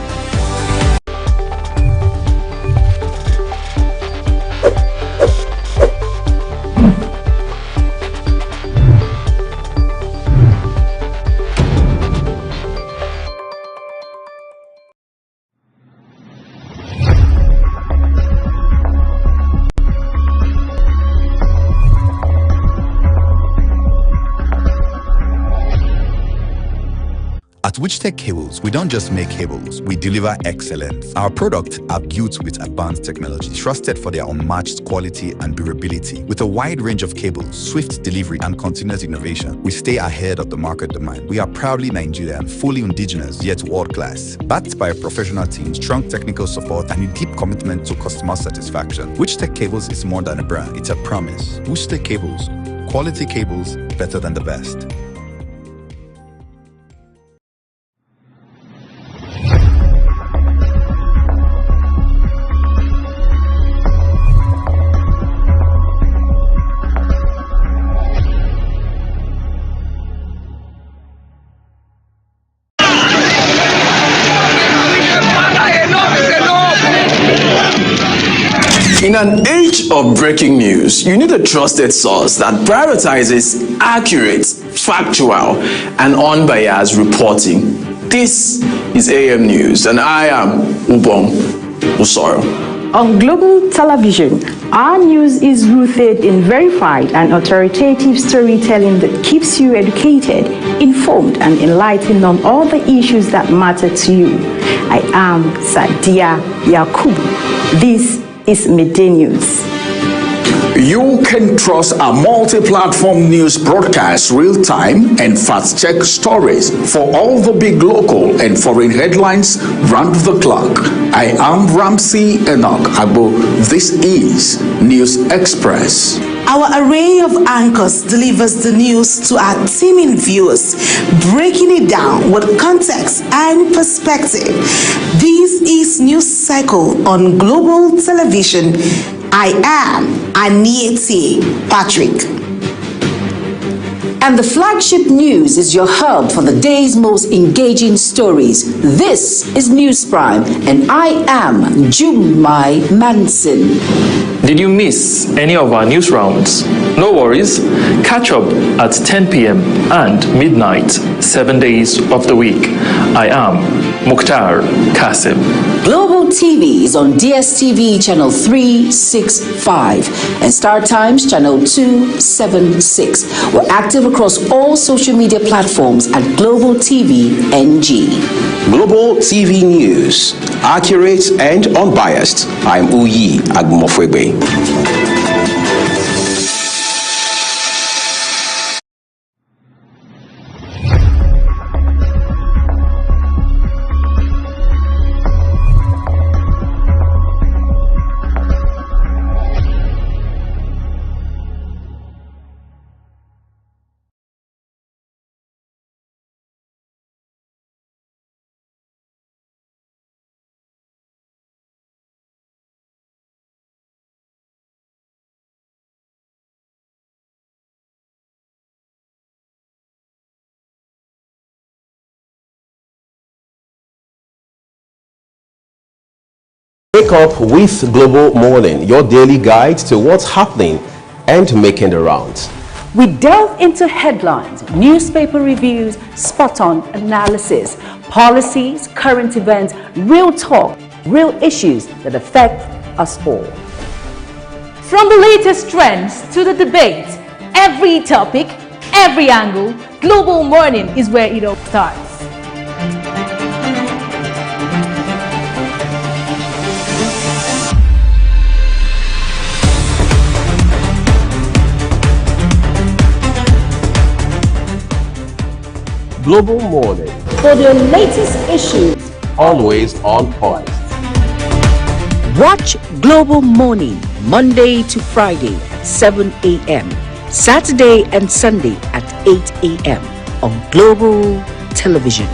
At Witchtech Cables, we don't just make cables, we deliver excellence. Our products are built with advanced technology, trusted for their unmatched quality and durability. With a wide range of cables, swift delivery, and continuous innovation, we stay ahead of the market demand. We are proudly Nigerian, fully indigenous, yet world-class. Backed by a professional team, strong technical support, and a deep commitment to customer satisfaction. Witchtech Cables is more than a brand, it's a promise. Witchtech Cables, quality cables, better than the best. In an age of breaking news, you need a trusted source that prioritizes accurate, factual, and unbiased reporting. This is AM News, and I am Ubong Usoro. On Global Television, our news is rooted in verified and authoritative storytelling that keeps you educated, informed, and enlightened on all the issues that matter to you. I am Sadia Yakubu. This is Midday News. You can trust a multi-platform news broadcast, real-time and fast-check stories for all the big local and foreign headlines round the clock. I am Ramsey Enoch Agbo. This is News Express. Our array of anchors delivers the news to our teeming viewers, breaking it down with context and perspective. This is News Cycle on Global Television. I am Anieti Patrick. And the flagship news is your hub for the day's most engaging stories. This is News Prime, and I am Jumai Manson. Did you miss any of our news rounds? No worries. Catch up at 10 p.m. and midnight, 7 days of the week. I am Mukhtar Kasim. Global TV is on DSTV channel 365 and Star Times channel 276. We're active across all social media platforms at Global TV NG. Global TV News, accurate and unbiased. I'm Uyi Agmofwebe. Wake up with Global Morning, your daily guide to what's happening and making the rounds. We delve into headlines, newspaper reviews, spot-on analysis, policies, current events, real talk, real issues that affect us all. From the latest trends to the debate, every topic, every angle, Global Morning is where it all starts. Global Morning, For the latest issues, always on point. watch Global Morning Monday to Friday at 7 a.m., Saturday and Sunday at 8 a.m. on Global Television.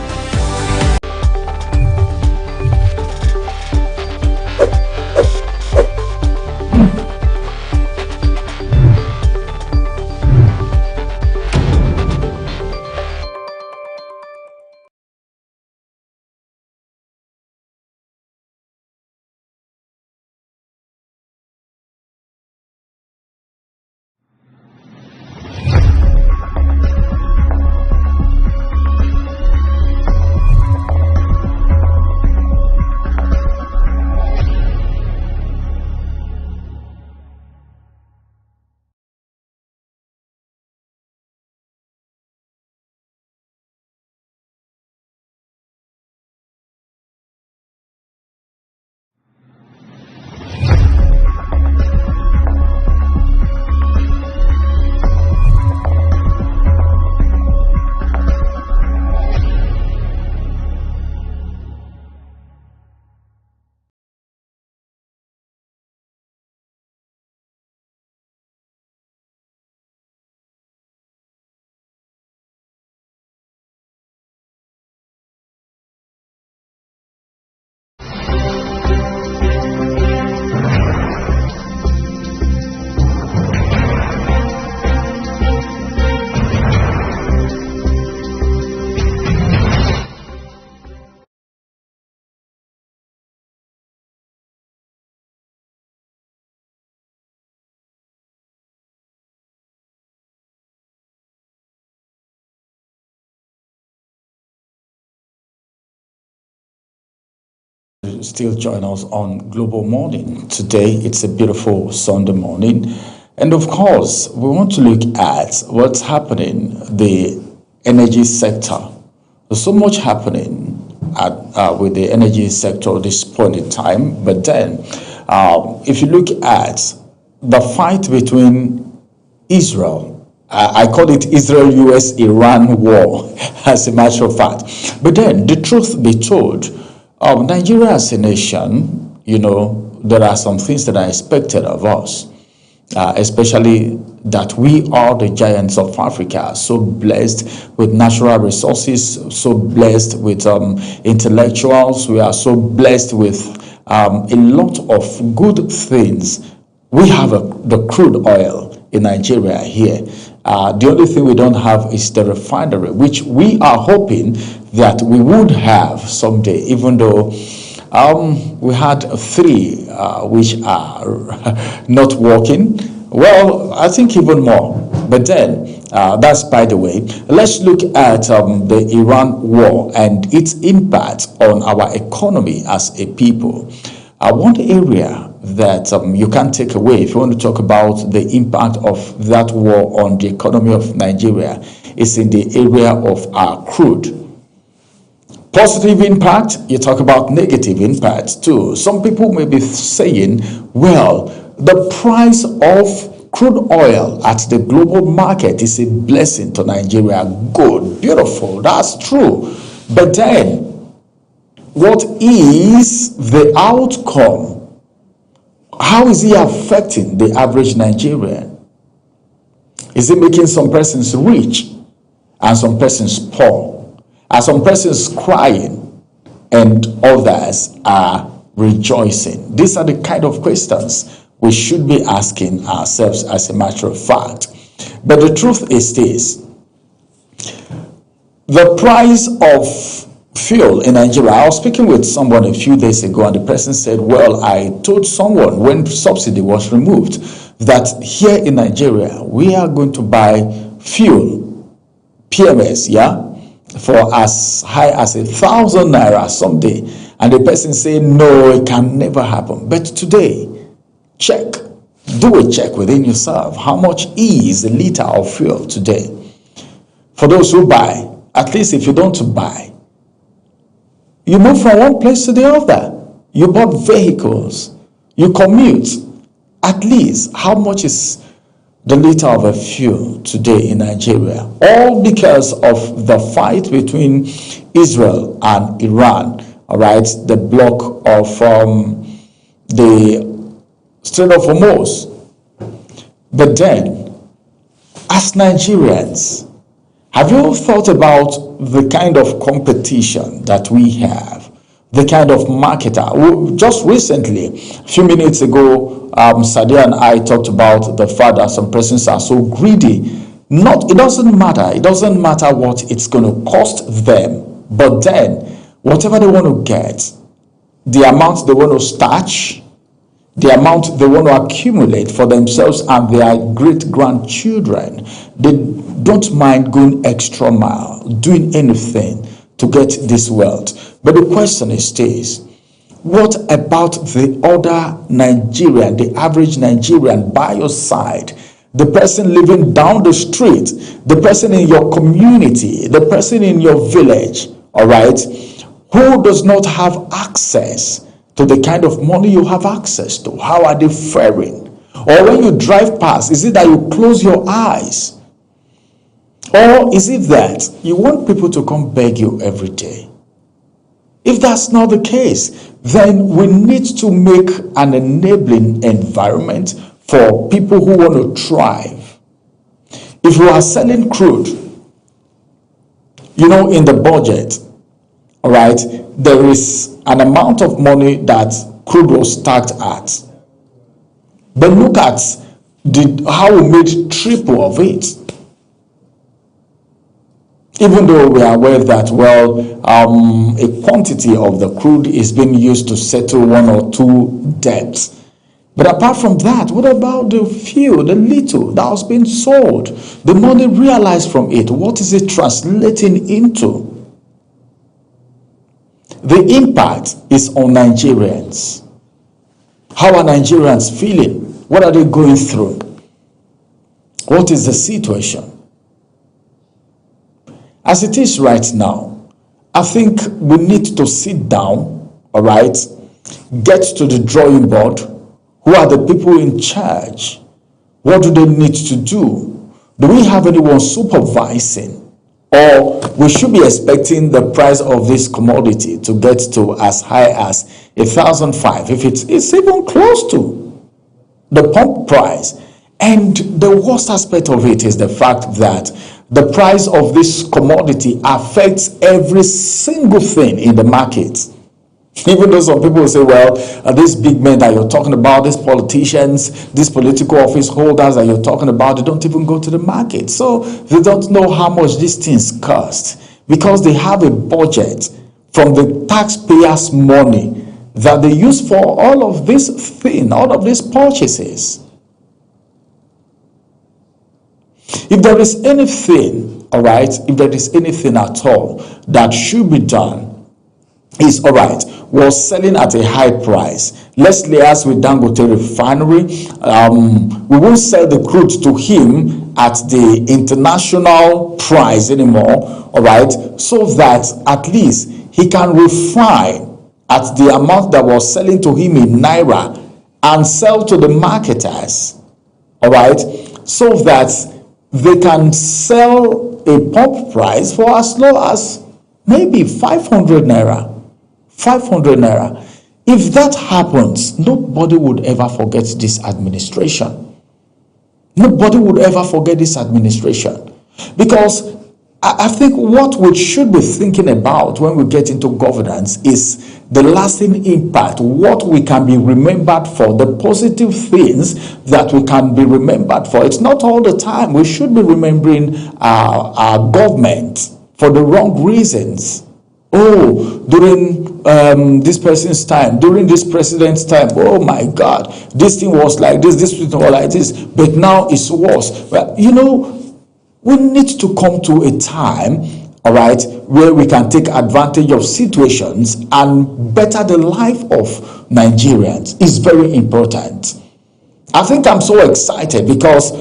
Still join us on Global Morning. Today, it's a beautiful Sunday morning. And of course, we want to look at what's happening the energy sector. There's so much happening with the energy sector at this point in time. But then, if you look at the fight between Israel, I call it Israel-US-Iran war, as a matter of fact. But then, the truth be told, Nigeria as a nation, there are some things that are expected of us, especially that we are the giants of Africa, so blessed with natural resources, so blessed with intellectuals. We are so blessed with a lot of good things. We have the crude oil in Nigeria here. The only thing we don't have is the refinery, which we are hoping that we would have someday, even though We had 3 which are not working. Well, I think even more. But then, that's by the way. Let's look at the Iran war and its impact on our economy as a people. One area that you can't take away if you want to talk about the impact of that war on the economy of Nigeria is in the area of our crude. Positive impact, you talk about negative impact too. Some people may be saying, well, the price of crude oil at the global market is a blessing to Nigeria. Good, beautiful, that's true. But then, what is the outcome? How is it affecting the average Nigerian? Is it making some persons rich and some persons poor? Are some persons crying and others are rejoicing? These are the kind of questions we should be asking ourselves as a matter of fact. But the truth is this. The price of fuel in Nigeria, I was speaking with someone a few days ago and the person said, well, I told someone when subsidy was removed that here in Nigeria, we are going to buy fuel, PMS, for as high as 1,000 naira someday. And the person said, no, it can never happen. But today, do a check within yourself. How much is a liter of fuel today? For those who buy, at least if you don't buy, you move from one place to the other. You bought vehicles. You commute. At least, how much is the liter of a fuel today in Nigeria? All because of the fight between Israel and Iran. All right, the block of the Strait of Hormuz. But then, as Nigerians, have you thought about the kind of competition that we have? The kind of marketer? Just recently, a few minutes ago, Sadia and I talked about the fact that some persons are so greedy. It doesn't matter. It doesn't matter what it's going to cost them. But then, whatever they want to get, the amount they want to starch, the amount they want to accumulate for themselves and their great-grandchildren, they don't mind going extra mile, doing anything to get this wealth. But the question is this: what about the other Nigerian, the average Nigerian by your side, the person living down the street, the person in your community, the person in your village, all right, who does not have access to the kind of money you have access to? How are they faring? Or when you drive past, is it that you close your eyes? Or is it that you want people to come beg you every day? If that's not the case, then we need to make an enabling environment for people who want to thrive. If you are selling crude, in the budget, all right, there is an amount of money that crude was taxed at. But look at how we made triple of it. Even though we are aware that, a quantity of the crude is being used to settle one or two debts. But apart from that, what about the few, the little that has been sold? The money realized from it, what is it translating into? The impact is on Nigerians. How are Nigerians feeling? What are they going through? What is the situation? As it is right now, I think we need to sit down, all right, get to the drawing board. Who are the people in charge? What do they need to do? Do we have anyone supervising? Or we should be expecting the price of this commodity to get to as high as 1,005, if it's even close to the pump price. And the worst aspect of it is the fact that the price of this commodity affects every single thing in the market. Even though some people will say, these big men that you're talking about, these politicians, these political office holders that you're talking about, they don't even go to the market. So they don't know how much these things cost because they have a budget from the taxpayers' money that they use for all of these things, all of these purchases. If there is anything, all right, if there is anything at all that should be done, is all right, was selling at a high price. Let's liaise with Dangote Refinery. We won't sell the crude to him at the international price anymore, all right, so that at least he can refine at the amount that was selling to him in Naira and sell to the marketers, all right, so that they can sell a pump price for as low as maybe 500 Naira. 500 Naira. If that happens, nobody would ever forget this administration. Nobody would ever forget this administration. Because I think what we should be thinking about when we get into governance is the lasting impact, what we can be remembered for, the positive things that we can be remembered for. It's not all the time we should be remembering our government for the wrong reasons. Oh, during this person's time, during this president's time, oh my God, this thing was like this thing was like this, but now it's worse. Well, you know, we need to come to a time, all right, where we can take advantage of situations and better the life of Nigerians. It's very important. I think I'm so excited because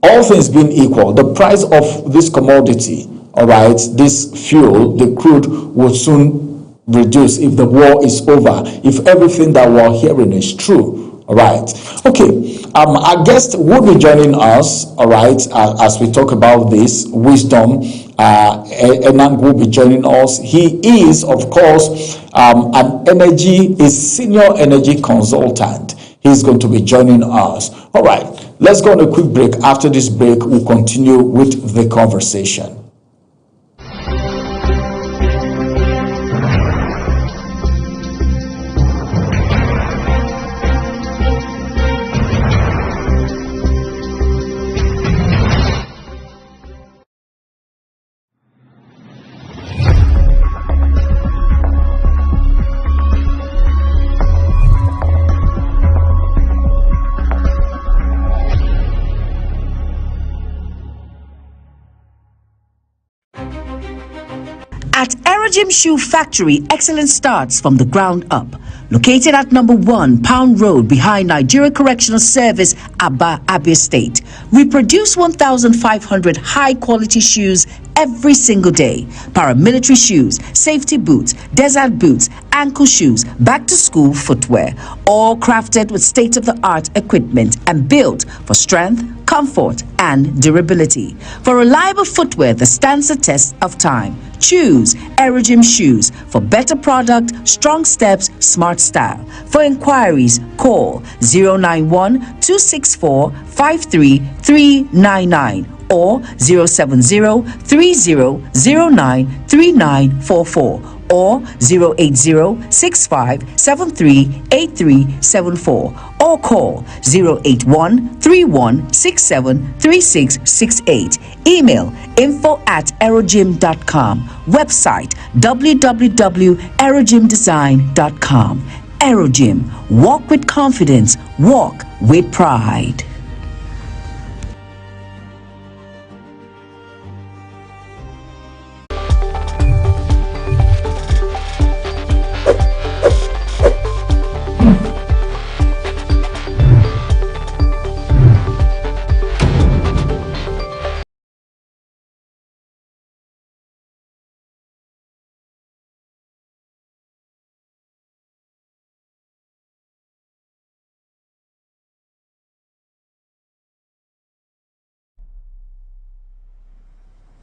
all things being equal, the price of this commodity, all right, this fuel, the crude, will soon reduce if the war is over, if everything that we're hearing is true. All right. Okay. Our guest will be joining us, all right, as we talk about this wisdom. Enang will be joining us. He is, of course, a senior energy consultant. He's going to be joining us. All right. Let's go on a quick break. After this break, we'll continue with the conversation. At Erojim Shoe Factory, excellence starts from the ground up. Located at number 1 Pound Road behind Nigeria Correctional Service, Aba, Abia State. We produce 1,500 high-quality shoes every single day. Paramilitary shoes, safety boots, desert boots, ankle shoes, back-to-school footwear. All crafted with state-of-the-art equipment and built for strength, comfort, and durability. For reliable footwear that stands the test of time, choose Erojim Shoes for better product, strong steps, smart style. For inquiries, call 091-264-53399 or 070-3009-3944 or 080-6573-8374 or call 081-3167-3668. Email info@erojim.com. Website www.erojimdesign.com. Erojim. Walk with confidence. Walk with pride.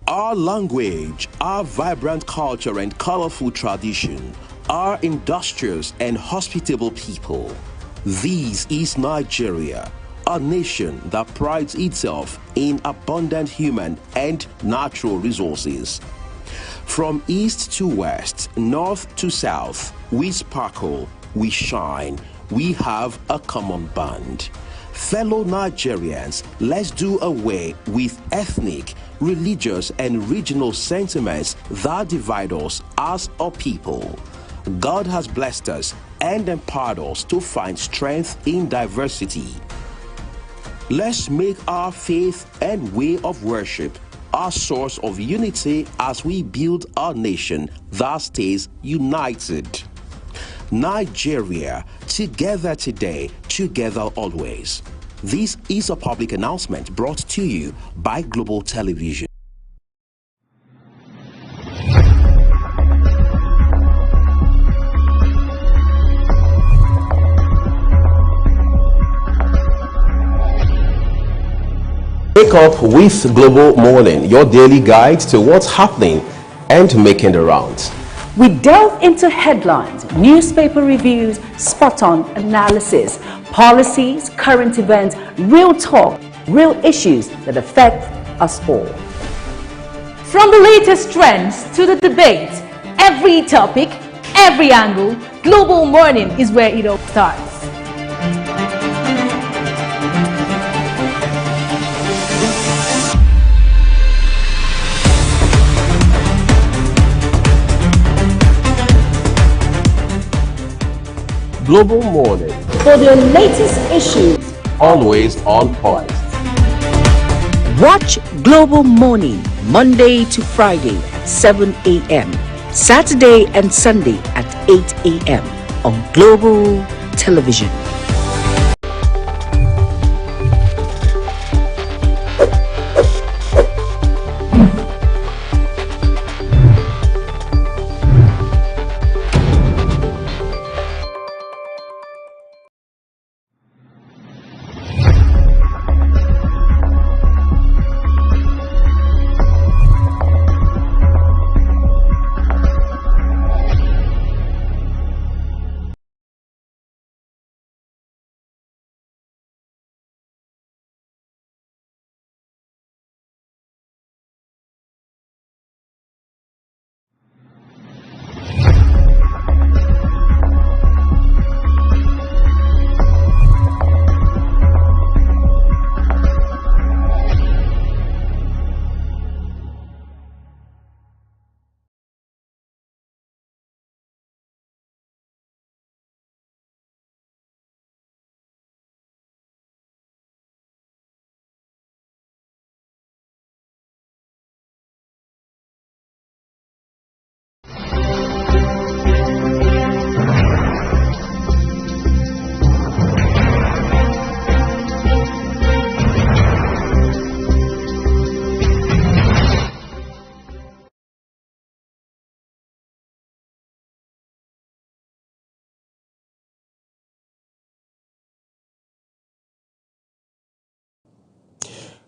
Our language, our vibrant culture and colorful tradition, our industrious and hospitable people. This is Nigeria, a nation that prides itself in abundant human and natural resources. From east to west, north to south, we sparkle, we shine, we have a common bond. Fellow Nigerians, let's do away with ethnic, religious and regional sentiments that divide us as a people. God has blessed us and empowered us to find strength in diversity. Let's make our faith and way of worship our source of unity as we build our nation that stays united. Nigeria, together today, together always. This is a public announcement brought to you by Global Television. Wake up with Global Morning, your daily guide to what's happening and making the rounds. We delve into headlines, newspaper reviews, spot-on analysis, policies, current events, real talk, real issues that affect us all. From the latest trends to the debate, every topic, every angle, Global Morning is where it all starts. Global Morning, For the latest issues, always on point. watch Global Morning Monday to Friday at 7 a.m., Saturday and Sunday at 8 a.m. on Global Television.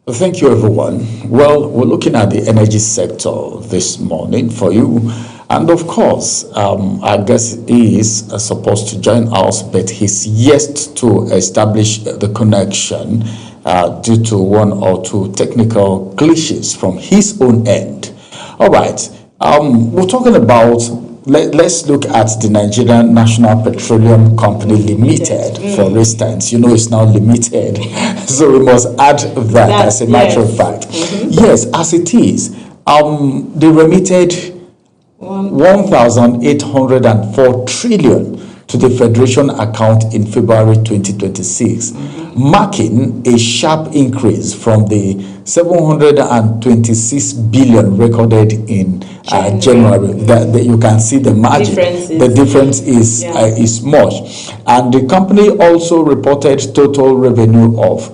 Thank you, everyone. Well, we're looking at the energy sector this morning for you. And of course, our guest is supposed to join us, but he's yet to establish the connection due to one or two technical glitches from his own end. All right, we're talking about, let's look at the Nigerian National Petroleum Company Limited, for instance. You know, it's now limited, so we must add that as a matter of fact. Yes, as it is, they remitted 1,804 trillion to the Federation account in February 2026, marking a sharp increase from the 726 billion recorded in January. That you can see the margin. The difference is much. And the company also reported total revenue of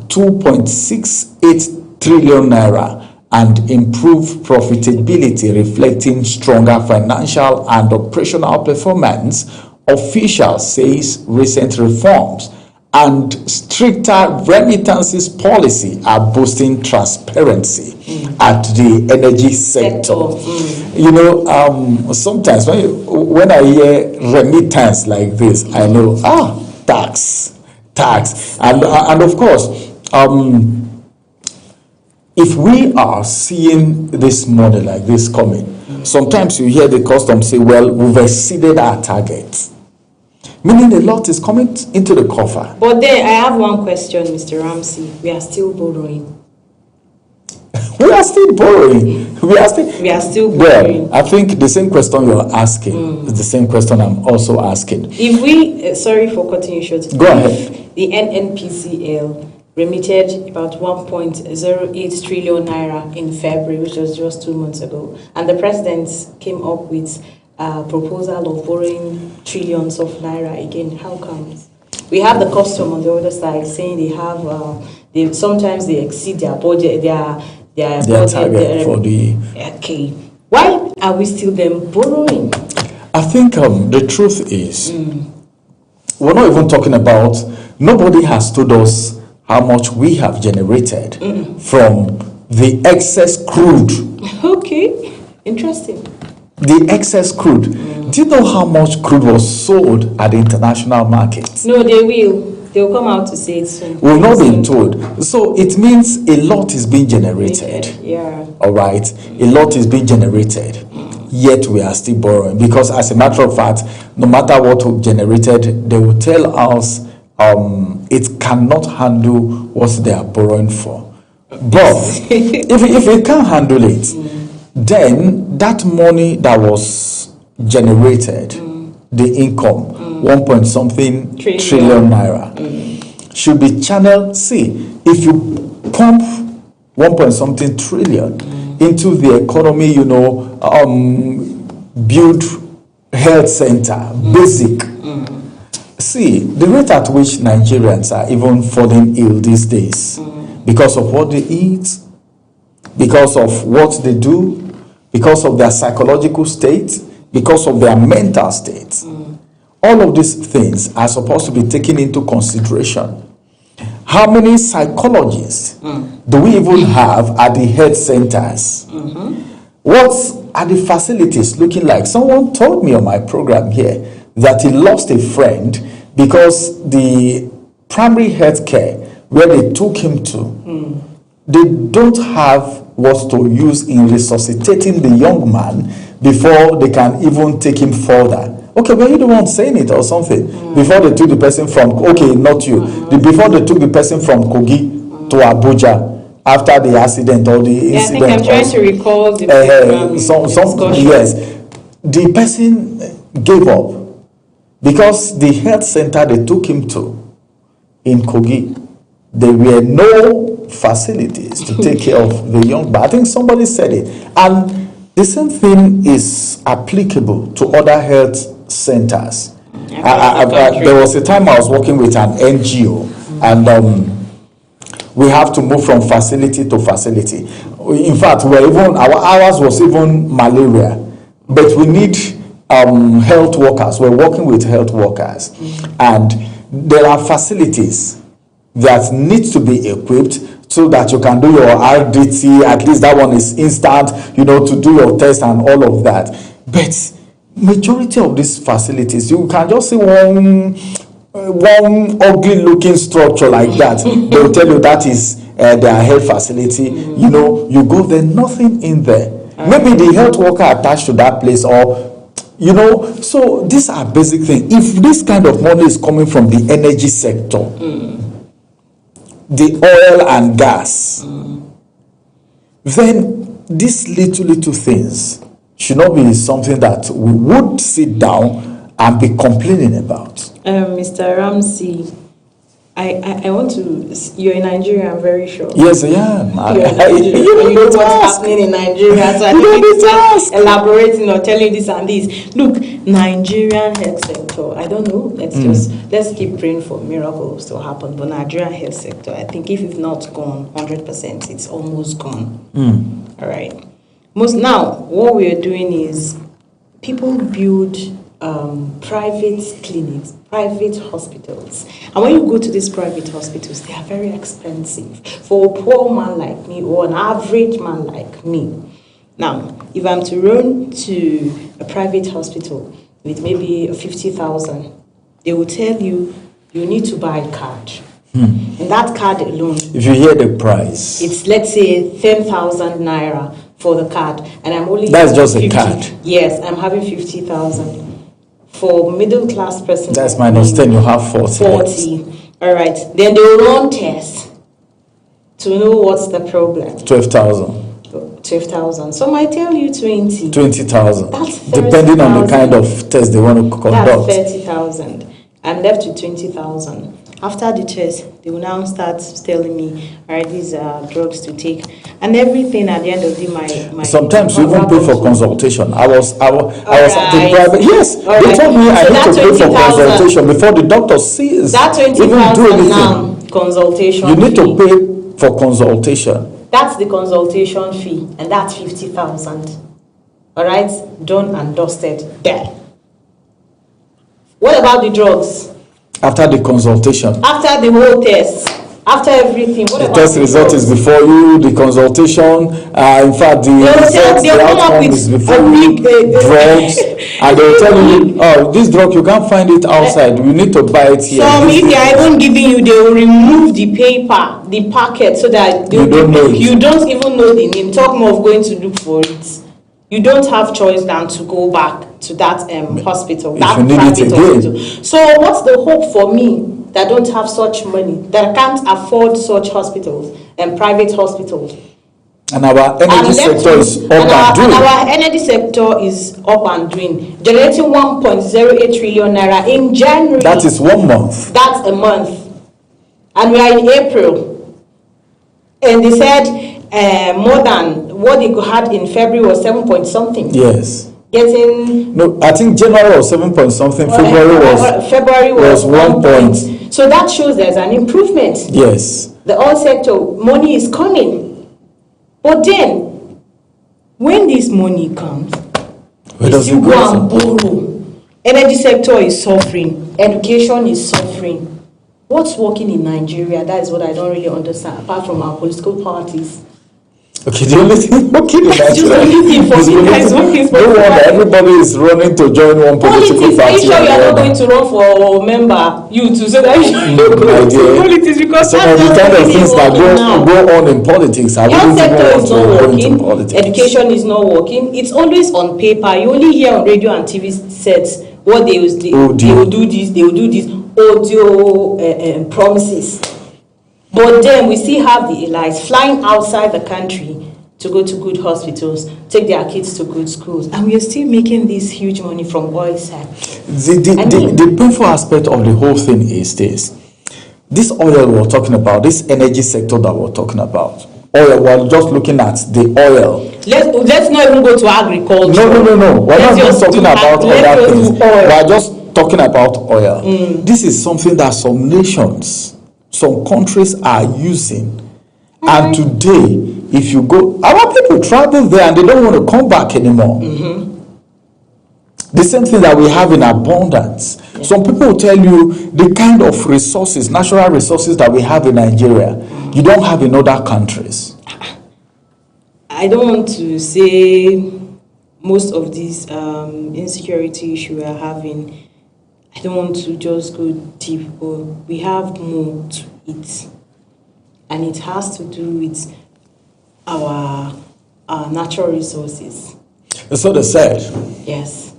2.68 trillion naira and improved profitability, reflecting stronger financial and operational performance. Officials says recent reforms and stricter remittances policy are boosting transparency at the energy sector. You know, sometimes when I hear remittance like this, I know, tax. And of course, if we are seeing this money like this coming, sometimes you hear the customs say, well, we've exceeded our target. Meaning a lot is coming into the coffer. But then I have one question, Mr. Ramsey. We are still borrowing. We are still borrowing. We are still borrowing. Well, I think the same question you're asking is the same question I'm also asking. If we, sorry for cutting you short. Go ahead. The NNPCL remitted about 1.08 trillion naira in February, which was just 2 months ago, and the president came up with a proposal of borrowing trillions of naira again. How comes? We have the custom on the other side saying they have, sometimes they exceed their budget, their target for the. Okay, why are we still then borrowing? I think the truth is, we're not even talking about. Nobody has told us how much we have generated from the excess crude. Okay, interesting. The excess crude. Do you know how much crude was sold at the international market? No, they will. They'll come out to say it soon. We've not been told. So it means a lot is being generated. Yeah. All right. A lot is being generated. Yet we are still borrowing. Because as a matter of fact, no matter what we've generated, they will tell us it cannot handle what they are borrowing for. But if it can't handle it, then that money that was generated, the income, 1 point something trillion naira, should be channeled. See, if you pump 1 point something trillion into the economy, build health center, basic. See, the rate at which Nigerians are even falling ill these days because of what they eat, because of what they do, because of their psychological state, because of their mental state. All of these things are supposed to be taken into consideration. How many psychologists do we even have at the health centers? What are the facilities looking like? Someone told me on my program here that he lost a friend because the primary health care where they took him to, they don't have what to use in resuscitating the young man before they can even take him further. Okay, were you the one saying it or something? Before they took the person from, okay, not you. Before they took the person from Kogi to Abuja after the accident or the incident. I think I'm trying to recall the discussion. Yes, the person gave up because the health center they took him to in Kogi, there were no facilities to take care of the young man. I think somebody said it. And the same thing is applicable to other health centers. There was a time I was working with an NGO, and we have to move from facility to facility. In fact, our hours was even malaria, but we need health workers. We're working with health workers, and there are facilities that need to be equipped so that you can do your RDT. At least that one is instant, to do your test and all of that. But majority of these facilities, you can just see one ugly looking structure like that. They will tell you that is their health facility. You go there, nothing in there. Maybe the health worker attached to that place, or so these are basic things. If this kind of money is coming from the energy sector, the oil and gas, then these little things should not be something that we would sit down and be complaining about. Mr. Ramsey, I want to. You're in Nigeria, I'm very sure. Yes, I am. You know what's happening in Nigeria, so I think it's elaborating or telling this and this. Look, Nigerian health sector, I don't know. Let's keep praying for miracles to happen. But Nigerian health sector, I think if it's not gone 100%, it's almost gone. All right. Now, what we are doing is people build private clinics, private hospitals. And when you go to these private hospitals, they are very expensive for a poor man like me or an average man like me. Now, if I'm to run to a private hospital with maybe 50,000, they will tell you, you need to buy a card. And that card alone, if you hear the price, it's, let's say, 10,000 naira for the card. And I'm only... That's just 50. A card? Yes, I'm having 50,000. For middle class person, that's minus 10, you have 40. 40. All right. Then they will run tests to know what's the problem. 12,000. 12,000. Some might tell you 20. 20,000. That's 30,000. Depending on the kind of test they want to conduct. That's 30,000. I'm left with 20,000. After the test, they will now start telling me, all right, these are drugs to take, and everything. At the end of the day, my sometimes you even pay for consultation. I was at the private. Yes, all they right. told me I need to pay for 20,000. consultation before the doctor sees. That 20,000 now consultation. You need to pay for consultation. That's the consultation fee, and that's 50,000. All right, done and dusted there. What about the drugs? After the consultation. After the whole test. After everything. What the about test the result drugs? is before you, the consultation, in fact, the outcome is before you, drugs, and they'll tell you, oh, this drug, you can't find it outside, you need to buy it here. So if they are even giving you, they will remove the paper, the packet, so that you don't know it. You don't even know the name. Talk more of going to look for it. You don't have choice than to go back to that hospital, that private hospital. So what's the hope for me that don't have such money, that can't afford such hospitals and private hospitals? And our energy sector is up and doing. And our energy sector is up and doing, generating 1.08 trillion naira in January. That is 1 month. That's a month. And we are in April. And they said more than what they had in February was 7 point something. Yes. Getting no, I think January was 7 point something. February was 1 point. So that shows there's an improvement. Yes. The oil sector money is coming, but then when this money comes, where does it go and borrow. Energy sector is suffering. Education is suffering. What's working in Nigeria? That is what I don't really understand. Apart from our political parties. Okay, the only thing working in Nigeria is no wonder everybody is running to join one political party. Are you sure you are not going to run for member? You too, so that you go to politics, because some of the kind of things that go on in politics. Health sector is not working. Education is not working. It's always on paper. You only hear on radio and TV sets what they will do this, they will do this audio promises. But then we still have the elites flying outside the country to go to good hospitals, take their kids to good schools, and we are still making this huge money from oil side. The painful aspect of the whole thing is this oil we're talking about, this energy sector that we're talking about. Oil, we're just looking at the oil. Let's not even go to agriculture. No. We're not just talking about other things. We're just talking about oil. This is something that some nations, some countries are using. And today, if you go, our people travel there and they don't want to come back anymore. The same thing that we have in abundance. Yeah. Some people will tell you the kind of resources, natural resources that we have in Nigeria, you don't have in other countries. I don't want to say most of these insecurity issues we are having, I don't want to just go deep, but we have more to it. And it has to do with our natural resources. So they said. Yes.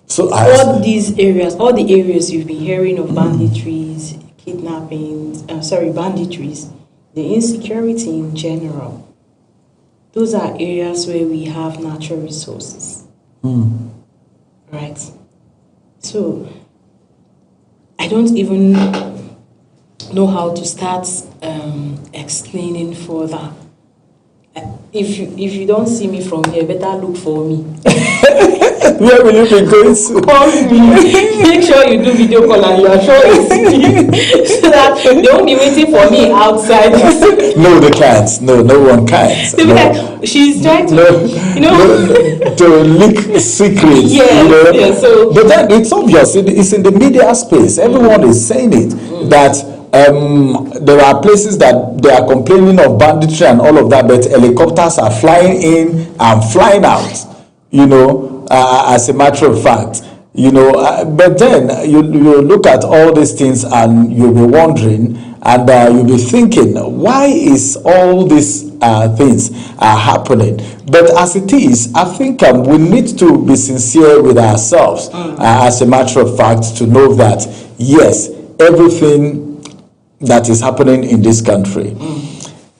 So all the areas you've been hearing of banditries, kidnappings, banditries, the insecurity in general, those are areas where we have natural resources. Right? So, I don't even know how to start explaining further. If you don't see me from here, better look for me. Where will you be going to? Call me. Make sure you do video call and you are sure it's me. So that they won't be waiting for me outside. No, they can't. No one can. They'll be like, she's trying to, to leak secrets. Yes, so. But then it's obvious. It's in the media space. Everyone is saying it. That there are places that they are complaining of banditry and all of that, but helicopters are flying in and flying out, as a matter of fact, but then you look at all these things and you'll be wondering and you'll be thinking, why is all these things happening? But as it is, I think we need to be sincere with ourselves, as a matter of fact, to know that, yes, everything that is happening in this country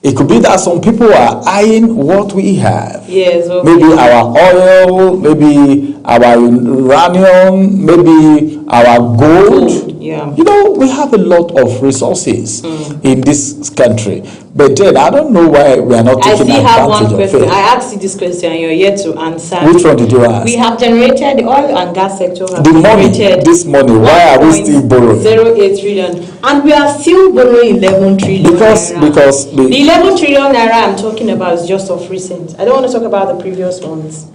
It could be that some people are eyeing what we have. Yes. Okay. Maybe our oil, maybe our uranium, maybe our gold. Yeah. You know, we have a lot of resources in this country. But then I don't know why we are not taking advantage of it. I still have one question. It. I asked you this question and you're yet to answer. Which one did you ask? We have generated, the oil and gas sector have generated this money. Why are we still borrowing? 0.08 trillion. And we are still borrowing 11 trillion because the 11 trillion naira I'm talking about is just of recent. I don't want to talk about the previous ones.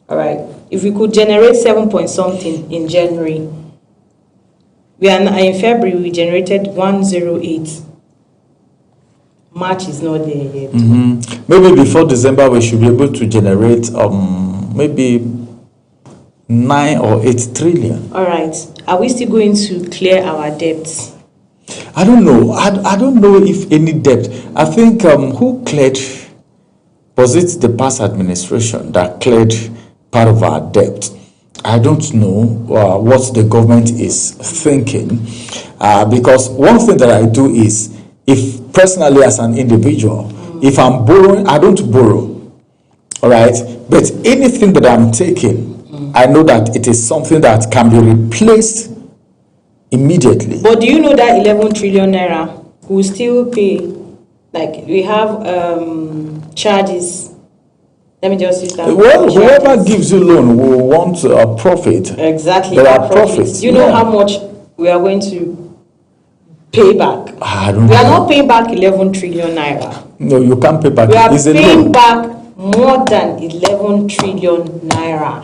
All right. If we could generate 7 point something in January, we are in February we generated 108. March is not there yet. Maybe before December we should be able to generate maybe 9 or 8 trillion. All right. Are we still going to clear our debts? I don't know. I don't know if any debt. I think who cleared? Was it the past administration that cleared part of our debt? I don't know what the government is thinking, because one thing that I do is, if personally as an individual, if I'm borrowing, I don't borrow, all right? But anything that I'm taking, I know that it is something that can be replaced immediately. But do you know that 11 trillion naira will still pay? Like, we have charges. Let me just use that. Well, whoever gives you loan will want a profit. Exactly. There are profits. Do you know how much we are going to pay back? I don't know. We are not paying back 11 trillion naira. No, you can't pay back. We are It's a paying loan. back more than 11 trillion naira.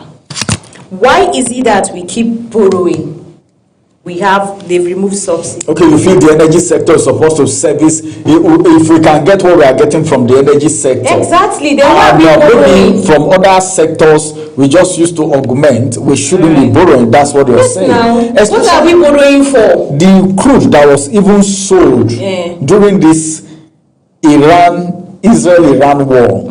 Why is it that we keep borrowing? They've removed subsidy. Okay, you feel the energy sector is supposed to service, if we can get what we are getting from the energy sector. Exactly, they are borrowing. Maybe from other sectors, we just used to augment, we shouldn't be borrowing, that's what you're saying. Now, what are we borrowing for? The crude that was even sold during this Israel-Iran war,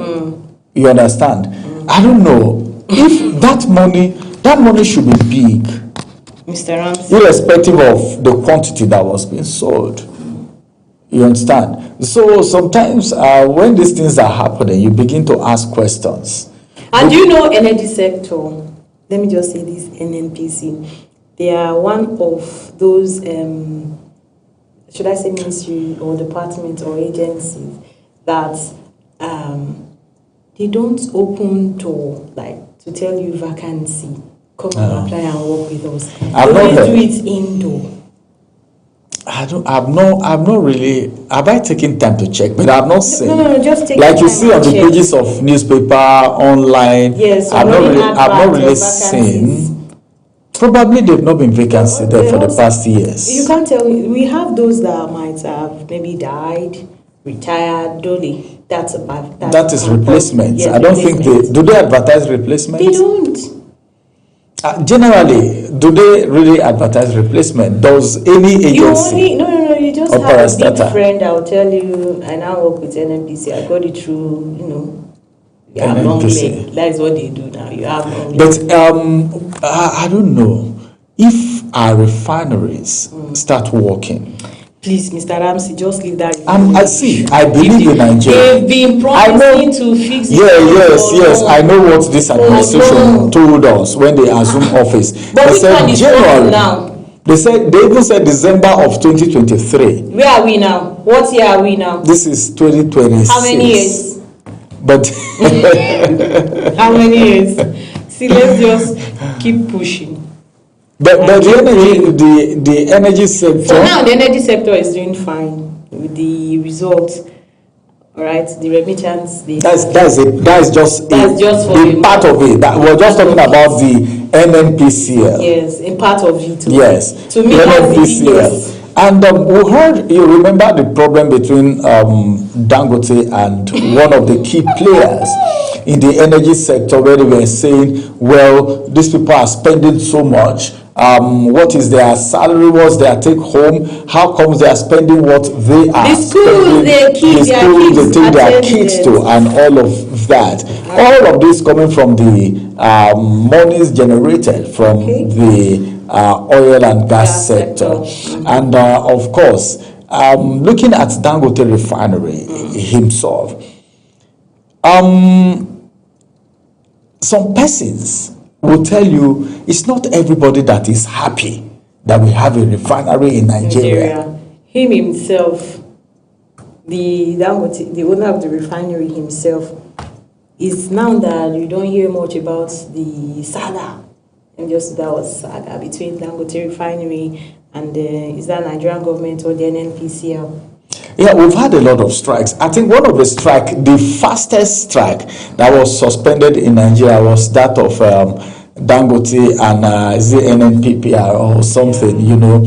you understand? I don't know, if that money should be big. Mr. Ramsey. Irrespective of the quantity that was being sold. You understand? So sometimes when these things are happening, you begin to ask questions. And you know, energy sector, let me just say this, NNPC, they are one of those, should I say ministry or department or agencies that they don't open to tell you vacancy. Come and apply and work with us. I've not not do it indoor. I've not really. Have I taken time to check? But I've not seen. No, just take like time you see on the check. pages of newspaper online. Yes, I've not really seen. Probably they've not been vacancy there for the past years. You can't tell me. We have those that might have maybe died, retired, dolly. That is replacement. Yes, I don't think they advertise replacement. They don't. Generally, do they really advertise replacement? Does any agency? You just have a big friend that will tell you, I now work with NNPC, I got it through, you have long leg. That is what they do now. You have long leg. But I don't know if our refineries start working. Please, Mr. Ramsey, just leave that. I believe in Nigeria. They've been promising to fix it. Yes. I know what this administration told us when they assumed office. But they said January now. They even said December of 2023. Where are we now? What year are we now? This is 2026. How many years? But how many years? See, let's just keep pushing. But the energy sector. For now, the energy sector is doing fine with the results. All right, the remittance. That's just a part of it. We're just talking about the NNPCL. Yes, a part of it. Yes, to me, NNPCL. And we heard, you remember the problem between Dangote and one of the key players in the energy sector, where they were saying, well, these people are spending so much. What is their salary? What's their take home? How comes they are spending what they are spending? They take their kids to, and all of that. All of this coming from the monies generated from the oil and gas sector. And of course, looking at Dangote Refinery himself, some persons will tell you it's not everybody that is happy that we have a refinery in Nigeria. Him himself, the Dangote, the owner of the refinery himself, is now that you don't hear much about the saga. And just that was saga between Dangote Refinery and is that Nigerian government or the NNPCL? Yeah, we've had a lot of strikes. I think one of the strike, the fastest strike that was suspended in Nigeria was that of Dangote and is it NNPPR or something, you know,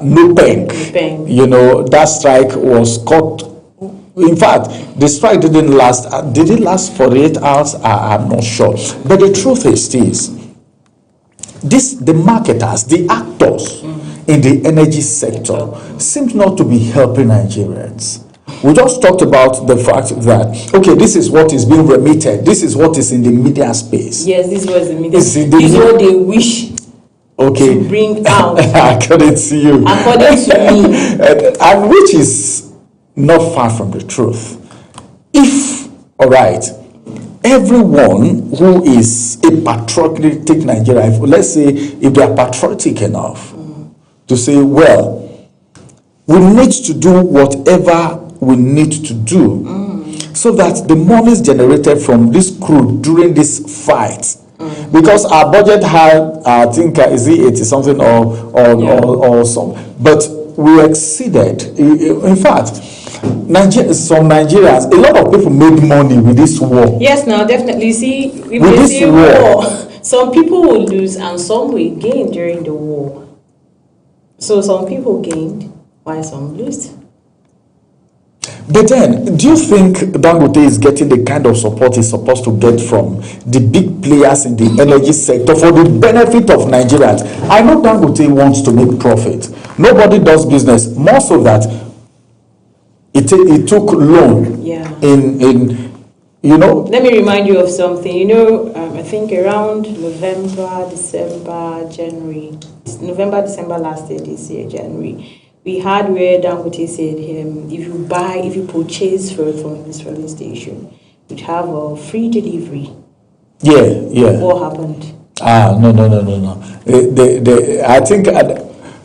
NUPENG. You know, that strike was caught. In fact, the strike didn't last. Did it last 48 hours? I'm not sure. But the truth is this: the marketers, the actors in the energy sector seem not to be helping Nigerians. We just talked about the fact that, okay, this is what is being remitted. This is what is in the media space. Yes, this was the media. This is what they wish to bring out. According to you. According to me. And which is not far from the truth. If, all right, everyone who is a patriotic Nigerian, let's say if they are patriotic enough to say, well, we need to do whatever we need to do so that the monies generated from this crude during this fight, because our budget had, I think, is it 80 something or some, but we exceeded. In fact, some Nigerians, a lot of people made money with this war. Yes, now definitely. See, if with they this say war, some people will lose and some will gain during the war. So some people gained while some lost. But then, do you think Dangote is getting the kind of support he's supposed to get from the big players in the energy sector for the benefit of Nigerians? I know Dangote wants to make profit. Nobody does business more so that it took loan in you know. Let me remind you of something. You know, I think around November, December last year, this year, January, we had where Dangote said if you purchase fuel from this filling station, you'd have a free delivery. Yeah. What happened? No. I think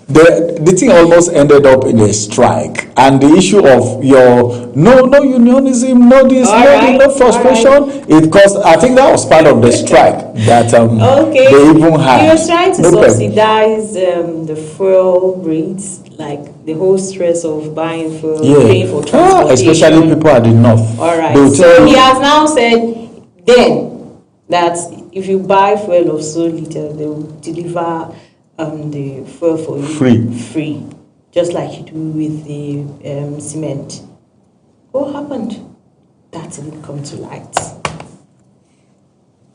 the thing almost ended up in a strike, and the issue of your no unionism, no this, no frustration. It caused. I think that was part of the strike that they even had. He was trying to subsidize the fuel rates, like the whole stress of buying fuel, paying for transportation. Especially people at the north. All right. So he has now said then that if you buy fuel of so little, they will deliver the fuel for you free, just like you do with the cement. What happened? That didn't come to light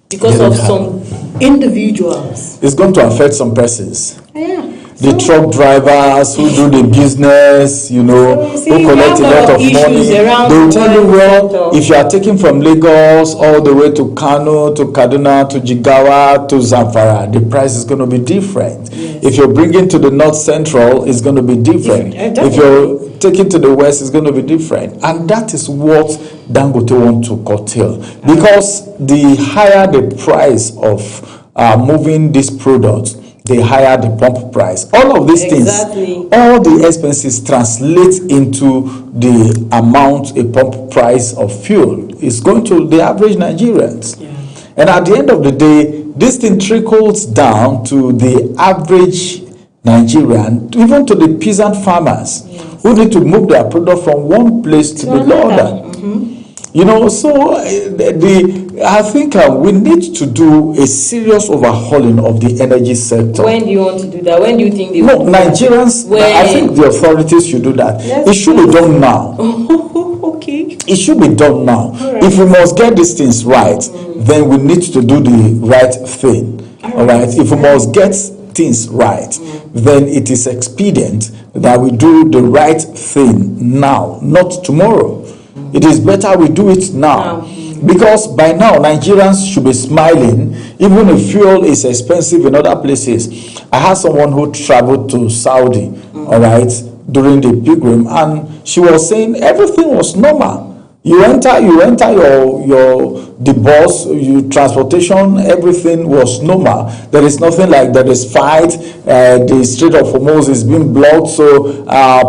because of some individuals. It's going to affect some persons. Yeah. The truck drivers who do the business, you know, who collect a lot of money. They will tell you, well, if you are taking from Lagos all the way to Kano, to Kaduna, to Jigawa, to Zamfara, the price is going to be different. Yes. If you're bringing to the North Central, it's going to be different. If you're taking to the West, it's going to be different. And that is what Dangote want to curtail. Because the higher the price of moving this product, the higher the pump price. All of these things, all the expenses translate into the amount a pump price of fuel is going to the average Nigerians. Yeah. And at the end of the day, this thing trickles down to the average Nigerian, even to the peasant farmers who need to move their product from one place to the other. You know, so I think we need to do a serious overhauling of the energy sector. When do you want to do that? When do you think they will? No, Nigerians, I think the authorities should do that. It should be done now. Okay. It should be done now. Right. If we must get these things right, then we need to do the right thing. All right. If we must get things right, then it is expedient that we do the right thing now, not tomorrow. It is better we do it now. Because by now, Nigerians should be smiling, even if fuel is expensive in other places. I had someone who traveled to Saudi, all right, during the pilgrim, and she was saying everything was normal. You enter the bus, transportation, everything was normal. There is nothing like there is fight. The Strait of Hormuz is being blocked, so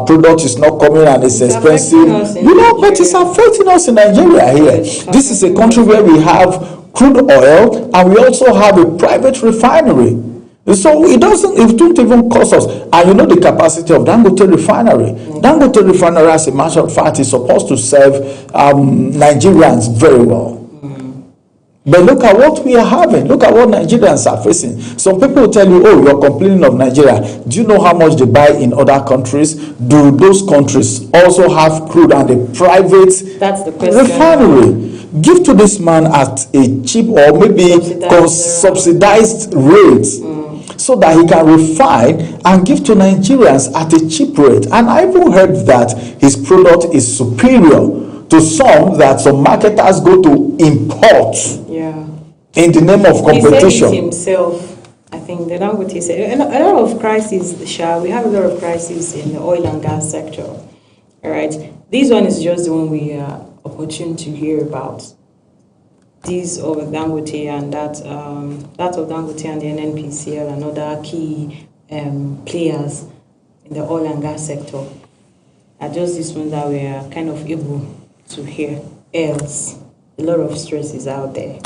product is not coming and it's expensive. But it's affecting us in Nigeria here. This is a country where we have crude oil and we also have a private refinery. So it don't even cost us. And you know the capacity of Dangote refinery. Dangote refinery, as a matter of fact, is supposed to serve Nigerians very well. But look at what we are having. Look at what Nigerians are facing. Some people will tell you, oh, you're complaining of Nigeria. Do you know how much they buy in other countries? Do those countries also have crude and a private refinery? Give to this man at a cheap or maybe subsidized rate. So that he can refine and give to Nigerians at a cheap rate. And I even heard that his product is superior to some that some marketers go to import in the name of competition. He said it himself. I think the Dangote said a lot of crises, we have a lot of crises in the oil and gas sector. All right. This one is just the one we are opportune to hear about. These of Dangote and that of Dangote and the NNPCL and other key players in the oil and gas sector are just this one that we are kind of able to hear. Else, a lot of stress is out there.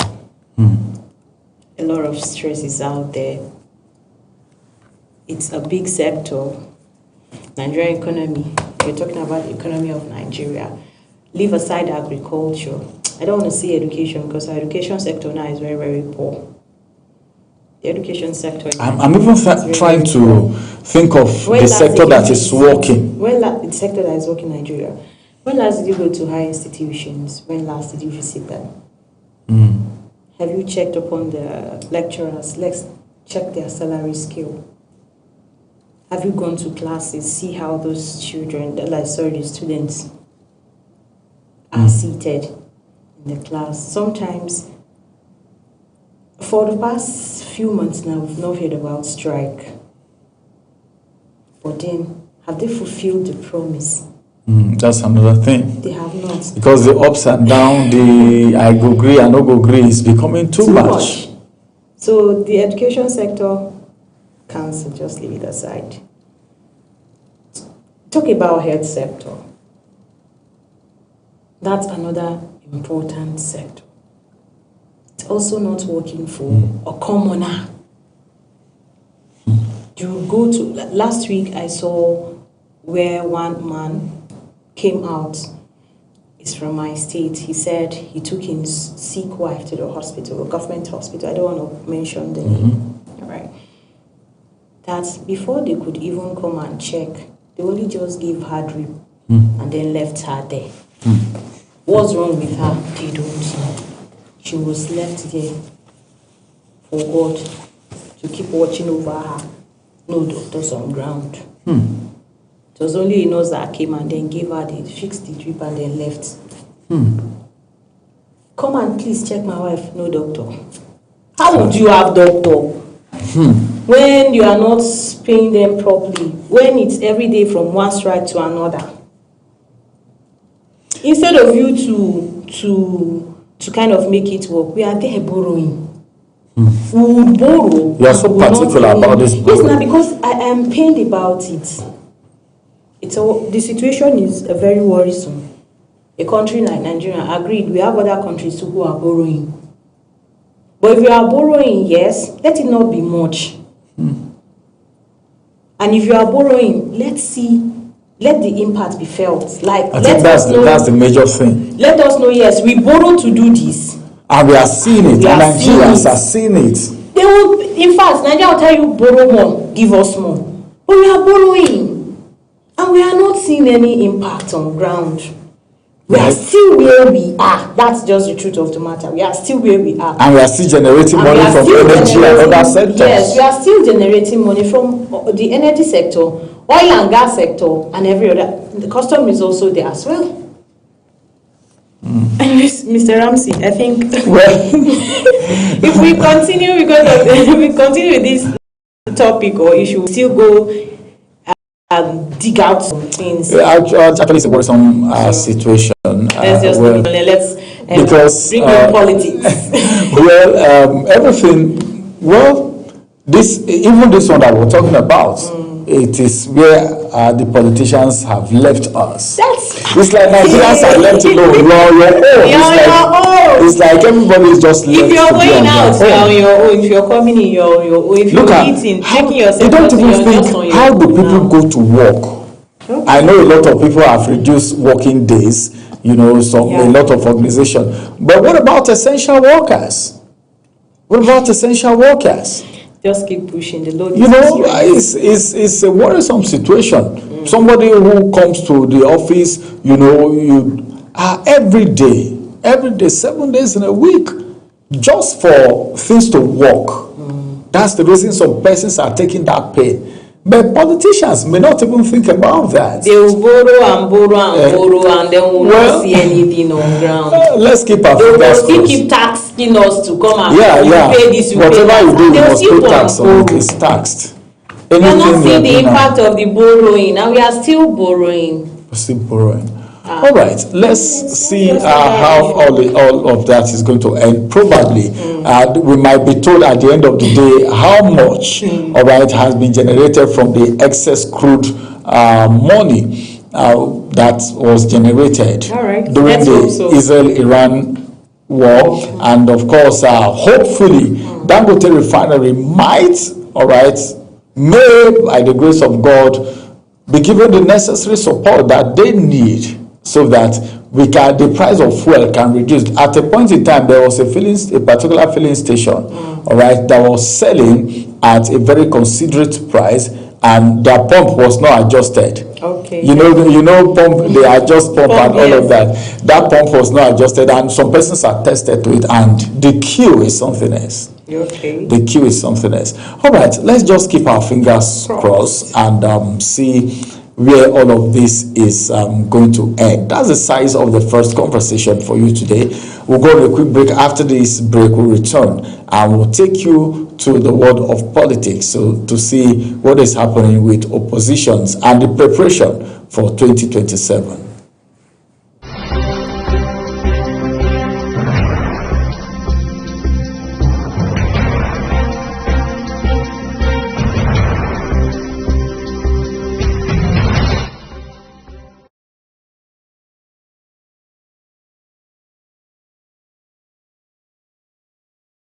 A lot of stress is out there. It's a big sector. Nigerian economy. We're talking about the economy of Nigeria. Leave aside agriculture. I don't want to say education because our education sector now is very, very poor. The education sector. I'm even trying to think of the sector that is working. The sector that is working in Nigeria. When last did you go to higher institutions? When last did you visit them? Have you checked upon the lecturers? Let's check their salary scale. Have you gone to classes? See how those the students are seated in the class. Sometimes, for the past few months now, we've not heard about strike. But then, have they fulfilled the promise? That's another thing. They have not. Because the ups and downs, the I go agree, I no go agree is becoming too much. So the education sector, cancer, just leave it aside. Talk about health sector. That's another important sector. It's also not working for a commoner. You go to, last week I saw where one man came out. He's from my state. He said he took his sick wife to the hospital, a government hospital. I don't want to mention the name. All right. That before they could even come and check, they only just gave her drip and then left her there. What's wrong with her? They don't know. She was left there for God to keep watching over her. No doctors on ground. It was only a nurse that came and then gave her fixed the drip and then left. Come and please check my wife. No doctor. How would you have doctor? When you are not paying them properly, when it's every day from one strike to another. Instead of you to kind of make it work, we are there borrowing. We would borrow. You are so particular about this. Yes, now because I am pained about it. The situation is very worrisome. A country like Nigeria, agreed, we have other countries too who are borrowing. But if you are borrowing, yes, let it not be much. And if you are borrowing, let the impact be felt. Like, I think that's the major thing. Let us know, yes, we borrow to do this. And we are seeing it, and Nigerians are seeing it. They will, in fact, Nigeria will tell you, borrow more, give us more. But we are borrowing. And we are not seeing any impact on ground. We are still where we are. That's just the truth of the matter. We are still where we are. And we are still generating money from energy and other sectors. Yes, we are still generating money from the energy sector, oil and gas sector, and every other. The custom is also there as well. And Anyways, Mr. Ramsey, I think Well, if we continue with this topic or issue, we'll still go and dig out some things. actually, it's a worrisome situation. Let's just because bring in politics. Everything. Well, this one that we're talking about. It is where the politicians have left us. It's like Nigerians are left alone. You're own. It's like everybody is just left. If you're going out, you're on your own. If you're coming in, you're on your own. If you're eating, taking yourself, you don't even think how do people go to work. Okay. I know a lot of people have reduced working days. A lot of organization. But what about essential workers? Just keep pushing the load. It's a worrisome situation. Somebody who comes to the office, every day, 7 days in a week, just for things to work. That's the reason some persons are taking that pay. But politicians may not even think about that. They will borrow and then will not see anything on ground. Let's keep our fingers crossed. They will still keep taxing us to come and pay this. Whatever you do, you must pay tax on it. It's taxed. We are not seeing the impact of the borrowing, and we are still borrowing. We're still borrowing. All right, let's see how all of that is going to end. Probably we might be told at the end of the day how much has been generated from the excess crude money that was generated during the Israel-Iran war. And of course, hopefully, Dangote Refinery may, by the grace of God, be given the necessary support that they need, so that the price of fuel can reduce. At a point in time, there was a particular filling station, that was selling at a very considerate price, and their pump was not adjusted. Okay. Pump, they adjust pump and all of that. That pump was not adjusted, and some persons are tested to it, and the queue is something else. Okay. The queue is something else. All right, let's just keep our fingers crossed and see where all of this is going to end. That's the size of the first conversation for you today. We'll go on a quick break. After this break, we'll return and we'll take you to the world of politics, so to see what is happening with oppositions and the preparation for 2027.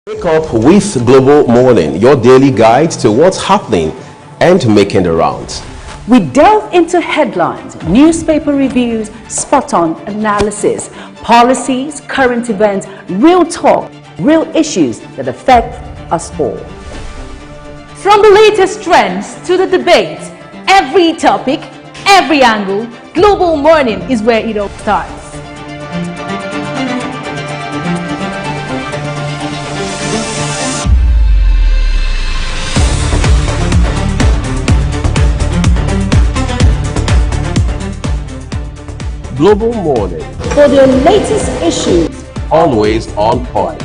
Wake up with Global Morning, your daily guide to what's happening and making the rounds. We delve into headlines, newspaper reviews, spot-on analysis, policies, current events, real talk, real issues that affect us all. From the latest trends to the debate, every topic, every angle, Global Morning is where it all starts. Global Morning, For the latest issues, always on point.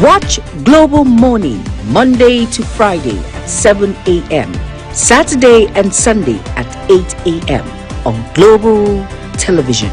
watch Global Morning Monday to Friday at 7 a.m., Saturday and Sunday at 8 a.m. on Global Television.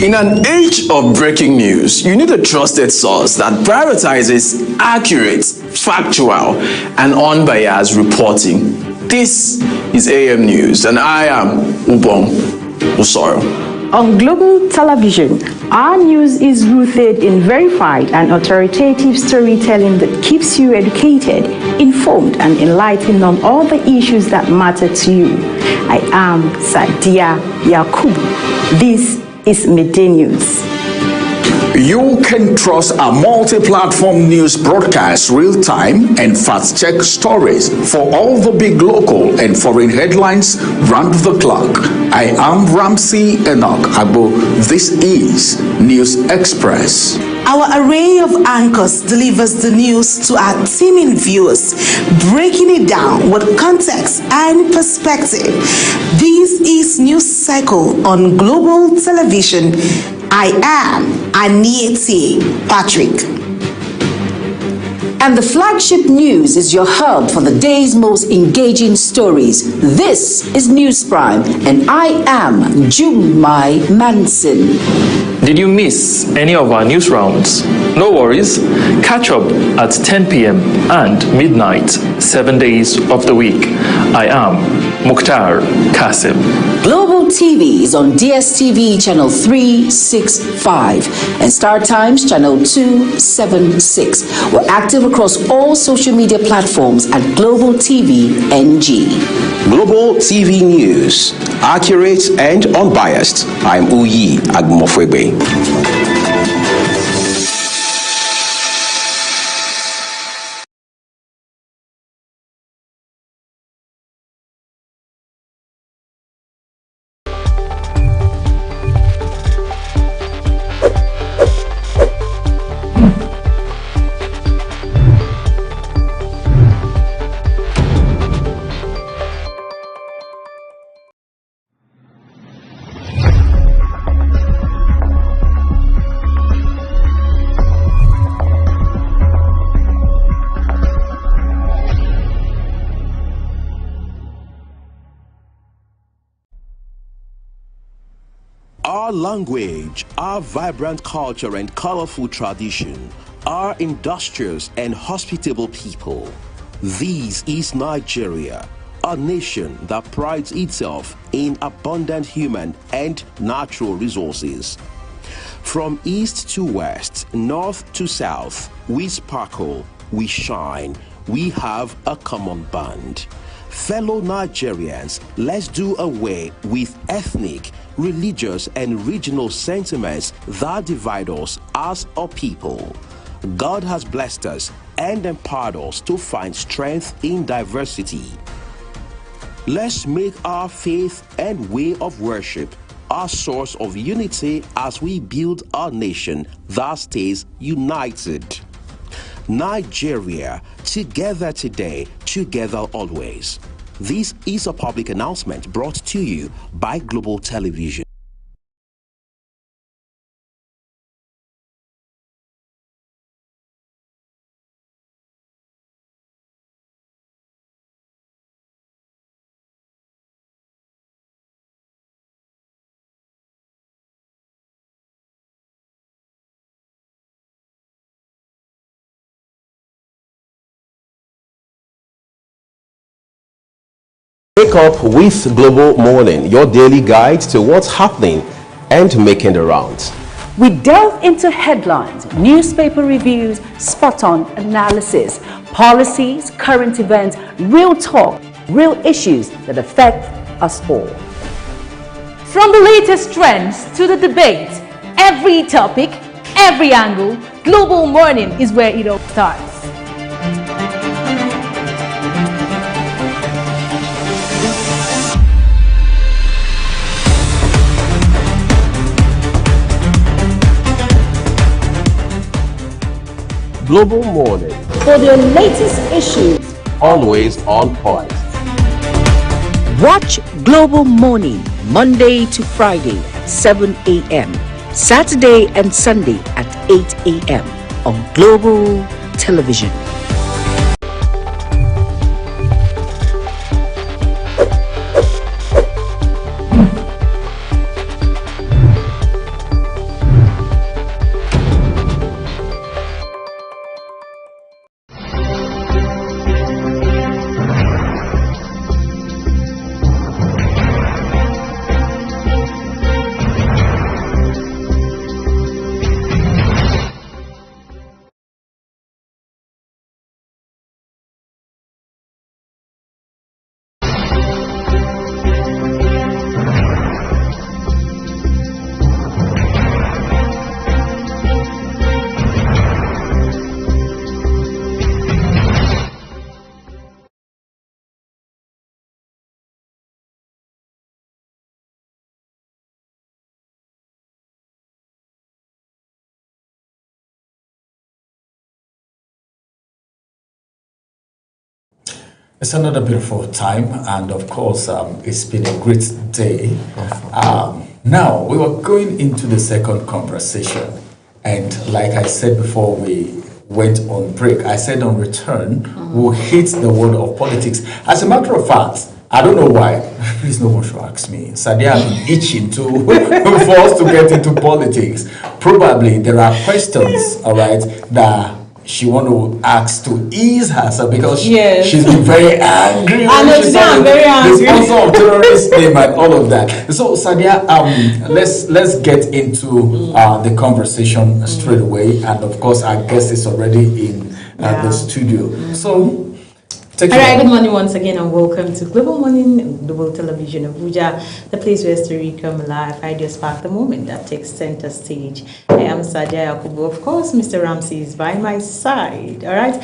In an age of breaking news, you need a trusted source that prioritizes accurate, factual, and unbiased reporting. This is AM News, and I am Ubong Osoro. On Global Television, our news is rooted in verified and authoritative storytelling that keeps you educated, informed, and enlightened on all the issues that matter to you. I am Sadia Yakubu. This is Midday News. You can trust a multi-platform news broadcast real-time and fast-check stories for all the big local and foreign headlines round the clock. I am Ramsey Enoch Agbo. This is News Express. Our array of anchors delivers the news to our teeming viewers, breaking it down with context and perspective. This is News Cycle on Global Television. I am Anieti Patrick. And the flagship news is your hub for the day's most engaging stories. This is News Prime, and I am Jumai Manson. Did you miss any of our news rounds? No worries. Catch up at 10 p.m. and midnight, 7 days of the week. I am Mukhtar Kasim. Global TV is on DSTV channel 365 and Star Times channel 276. We're active across all social media platforms at Global TV NG. Global TV News, accurate and unbiased. I'm Uyi Agmofwebe. Our language, our vibrant culture and colorful tradition, our industrious and hospitable people. This is Nigeria, a nation that prides itself in abundant human and natural resources. From east to west, north to south, we sparkle, we shine, we have a common bond. Fellow Nigerians, let's do away with ethnic, religious and regional sentiments that divide us as a people. God has blessed us and empowered us to find strength in diversity. Let's make our faith and way of worship our source of unity as we build a nation that stays united. Nigeria, together today, together always. This is a public announcement brought to you by Global Television. Wake up with Global Morning, your daily guide to what's happening and making the rounds. We delve into headlines, newspaper reviews, spot-on analysis, policies, current events, real talk, real issues that affect us all. From the latest trends to the debate, every topic, every angle, Global Morning is where it all starts. Global Morning, For the latest issues, always on point. watch Global Morning Monday to Friday at 7 a.m., Saturday and Sunday at 8 a.m. on Global Television. It's another beautiful time, and of course, it's been a great day. Now, we were going into the second conversation, and like I said before we went on break, I said on return, we'll hit the world of politics. As a matter of fact, I don't know why, please no one should ask me. Sadia has been itching for us to get into politics. Probably there are questions, all right, that she want to ask to ease herself because she's been very angry. I know today I'm very angry. The sponsor of terrorist name and all of that. So Sadia, let's get into the conversation straight away. And of course, our guest is already in the studio. So. All right, good morning once again and welcome to Global Morning, Global Television Abuja, the place where story come alive, ideas spark the moment that takes center stage. I am Sadia Yakubu. Of course, Mr. Ramsey is by my side, all right?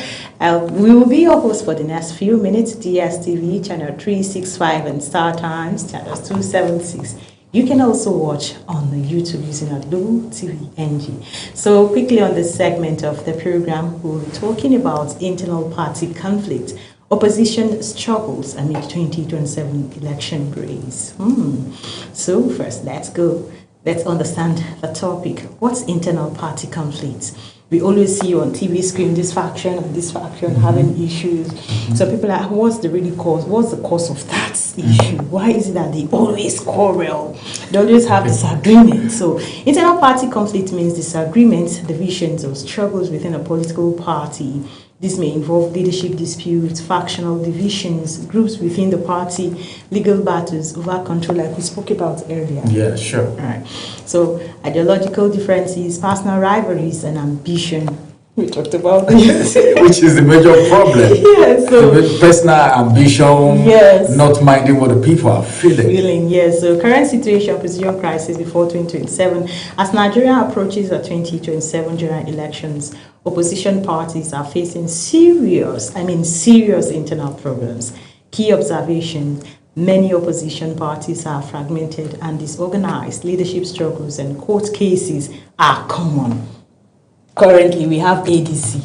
We will be your host for the next few minutes, DSTV, channel 365 and Star Times, channel 276. You can also watch on the YouTube using our Global TV NG. So quickly on this segment of the program, we'll be talking about internal party conflict, opposition struggles amid 2027 election race. So first, let's go. Let's understand the topic. What's internal party conflict? We always see on TV screen this faction and this faction having issues. So people are, what's the really cause? What's the cause of that issue? Why is it that they always quarrel? They always have disagreement. So internal party conflict means disagreements, divisions, or struggles within a political party. This may involve leadership disputes, factional divisions, groups within the party, legal battles over control, like we spoke about earlier. Yeah, sure. All right. So ideological differences, personal rivalries, and ambition. We talked about this. Which is the major problem. Yes. So personal ambition, not minding what the people are feeling. Yes. So current situation, position crisis before 2027. As Nigeria approaches the 2027 general elections, opposition parties are facing serious internal problems. Key observation: many opposition parties are fragmented and disorganized. Leadership struggles and court cases are common. Currently, we have ADC.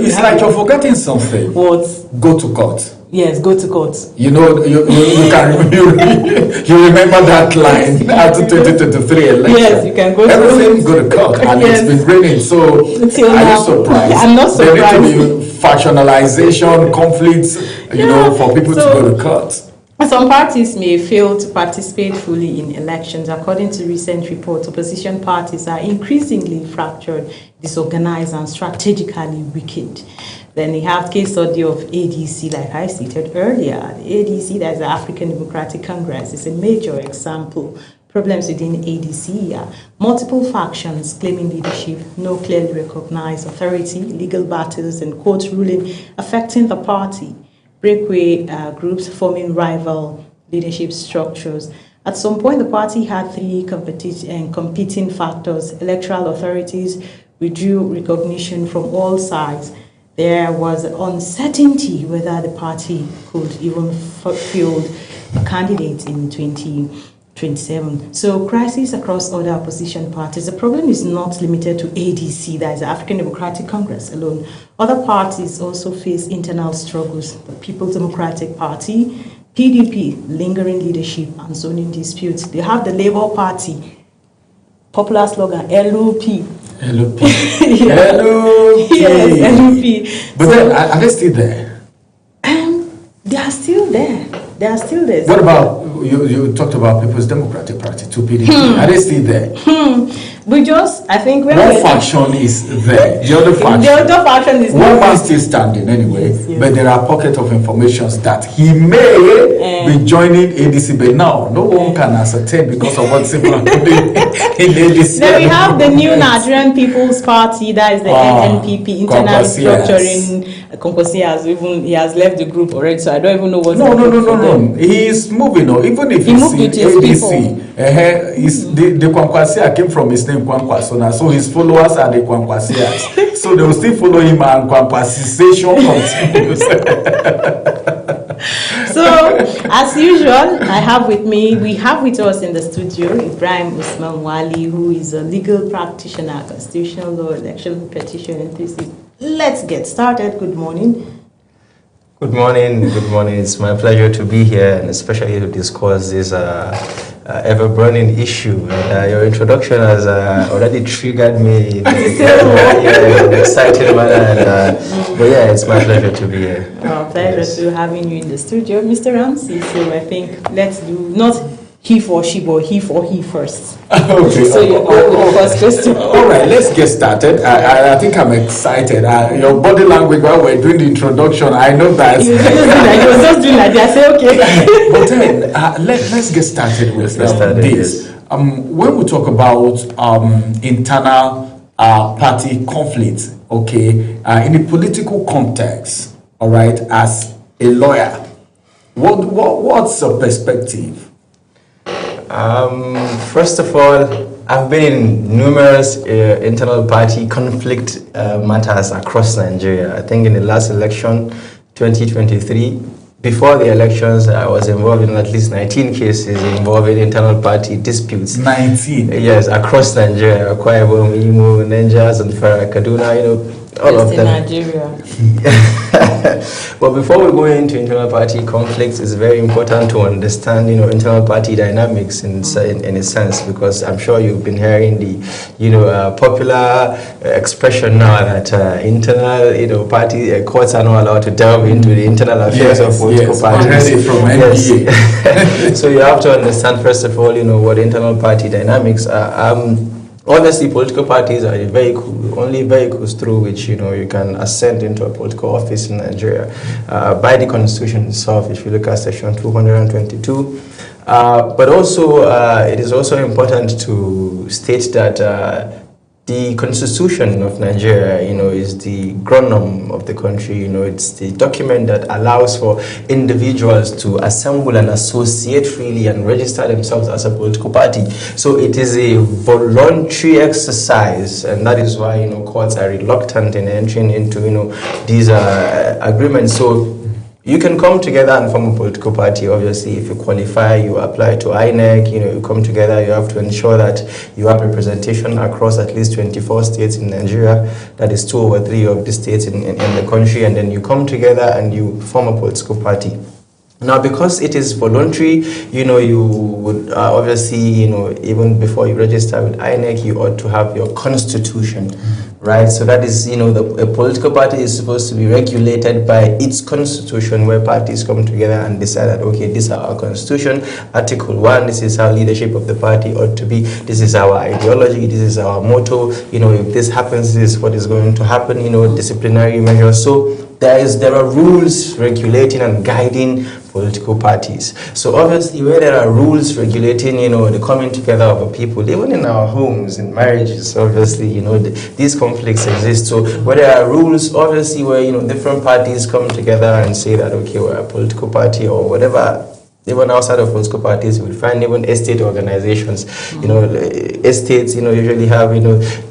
It's like you're forgetting something. What? Go to court. Yes, go to court. You know, you remember that line after 2023 election. Yes, you can go to court. Everything go to court, and it's been raining. So, are you surprised? I'm not surprised. There need to be factionalization, conflicts, for people to go to court. Some parties may fail to participate fully in elections. According to recent reports, opposition parties are increasingly fractured, disorganized, and strategically weakened. Then we have case study of ADC, like I stated earlier. The ADC, that's the African Democratic Congress, is a major example. Problems within ADC are multiple factions claiming leadership, no clearly recognized authority, legal battles, and court ruling affecting the party. Breakaway groups forming rival leadership structures. At some point, the party had three competing factors. Electoral authorities withdrew recognition from all sides. There was uncertainty whether the party could even field a candidate in 2027. So crises across other opposition parties. The problem is not limited to ADC, that is the African Democratic Congress alone. Other parties also face internal struggles. The People's Democratic Party, PDP, lingering leadership and zoning disputes. They have the Labour Party, popular slogan, LOP. LOP. LOP. Yes, LOP. But then, are they still there? They are still there. They are still there. What about, you talked about People's Democratic Party, 2PDP. Are they still there? I think one faction is there. The other faction is one man still standing anyway. Yes. But there are pockets of information that he may be joining ADC, but now no one can ascertain because of what's happening in ADC. Then we have the new Nigerian People's Party, that is the NNPP, internal structuring. Concosia he has left the group already, so I don't even know what's No. He is moving on. Even if he's in ADC, the Kwankwasia came from his name Kwankwasona, so his followers are the Kwankwasias. So they will still follow him, and Kwankwasization continues. So, as usual, we have with us in the studio Ibrahim Usman Wali, who is a legal practitioner, constitutional law, election petition, and thesis. Let's get started. Good morning. Good morning. It's my pleasure to be here, and especially to discuss this ever-burning issue. And your introduction has already triggered me in an excited manner. But yeah, it's my pleasure to be here. Pleasure to having you in the studio, Mr. Ramsey. So I think let's do not he for she, but he for he first. Okay. So your first question. All right, let's get started. I think I'm excited. Your body language while we're doing the introduction, I know that. You was just doing like that. I say okay. But then let's get started with this. When we talk about internal party conflict, okay, in a political context, all right, as a lawyer, what's the perspective? First of all, I've been in numerous internal party conflict matters across Nigeria. I think in the last election, 2023, before the elections, I was involved in at least 19 cases involving internal party disputes. 19? Yes, across Nigeria, Akwa Ibom, Imo, Niger, Zamfara, Kaduna, all of them. Nigeria. But before we go into internal party conflicts, it's very important to understand, internal party dynamics in a sense, because I'm sure you've been hearing the, popular expression now that internal, party courts are not allowed to delve into the internal affairs of political parties. So you have to understand, first of all, what internal party dynamics are. Obviously, political parties are only vehicles through which you can ascend into a political office in Nigeria by the Constitution itself. If you look at Section 222, but also it is also important to state that the Constitution of Nigeria, is the gronom of the country. It's the document that allows for individuals to assemble and associate freely and register themselves as a political party. So it is a voluntary exercise, and that is why courts are reluctant in entering into these agreements. So you can come together and form a political party. Obviously, if you qualify, you apply to INEC, you come together, you have to ensure that you have representation across at least 24 states in Nigeria. That is 2 over 3 of the states in the country. And then you come together and you form a political party. Now, because it is voluntary, you would obviously, even before you register with INEC, you ought to have your constitution. Right, so that is, a political party is supposed to be regulated by its constitution, where parties come together and decide that, okay, this is our constitution, Article 1, this is how leadership of the party ought to be, this is our ideology, this is our motto, if this happens, this is what is going to happen, disciplinary measures. So there are rules regulating and guiding political parties. So obviously, where there are rules regulating, the coming together of a people, even in our homes, in marriages, obviously, these conflicts exist. So where there are rules, obviously, where, different parties come together and say that, okay, we're a political party or whatever. Even outside of political parties, you will find even estate organizations. Estates, usually have,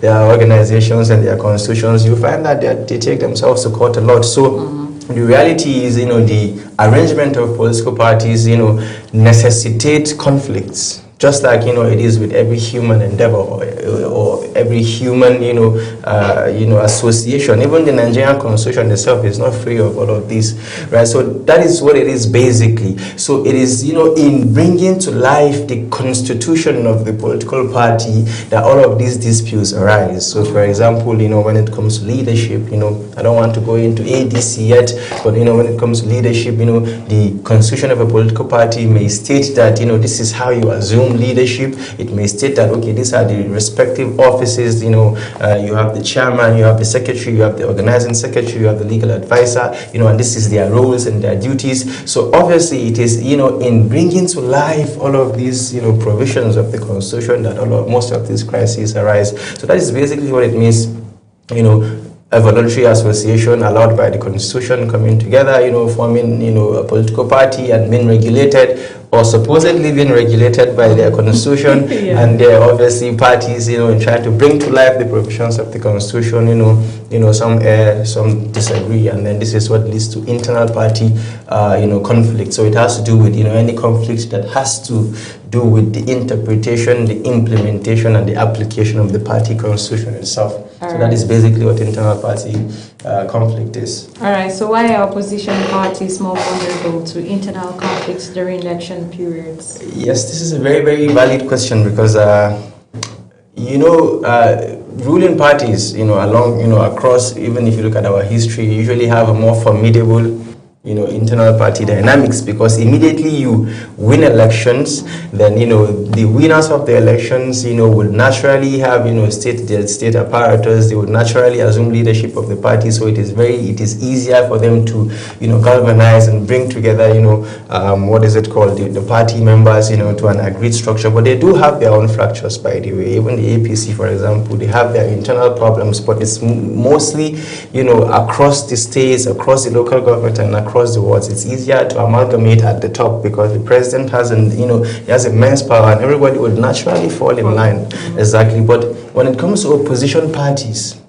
their organizations and their constitutions. You find that they take themselves to court a lot. So the reality is, the arrangement of political parties, necessitate conflicts. Just like, it is with every human endeavor or every human, association. Even the Nigerian Constitution itself is not free of all of this, right? So that is what it is basically. So it is, in bringing to life the constitution of the political party that all of these disputes arise. So, for example, when it comes to leadership, I don't want to go into ADC yet, but, when it comes to leadership, the constitution of a political party may state that, this is how you assume leadership. It may state that, okay, these are the respective offices, you have the chairman, you have the secretary, you have the organizing secretary, you have the legal advisor, and this is their roles and their duties. So obviously it is, in bringing to life all of these, provisions of the constitution that most of these crises arise. So that is basically what it means, a voluntary association allowed by the constitution coming together, forming, a political party and being regulated or supposedly being regulated by their constitution. Yeah. And they're obviously parties, in trying to bring to life the provisions of the constitution, some disagree, and then this is what leads to internal party, conflict. So it has to do with, any conflict that has to do with the interpretation, the implementation, and the application of the party constitution itself. So that is basically what internal party conflict is. All right, so why are opposition parties more vulnerable to internal conflicts during election periods? Yes, this is a very, very valid question because, ruling parties, across, even if you look at our history, usually have a more formidable internal party dynamics, because immediately you win elections, then the winners of the elections would naturally have state apparatus. They would naturally assume leadership of the party, so it is easier for them to galvanize and bring together the party members to an agreed structure. But they do have their own fractures, by the way. Even the APC, for example, they have their internal problems, but it's mostly across the states, across the local government, and across the wards. It's easier to amalgamate at the top because the president has he has immense power, and everybody would naturally fall in line. Exactly. But when it comes to opposition parties,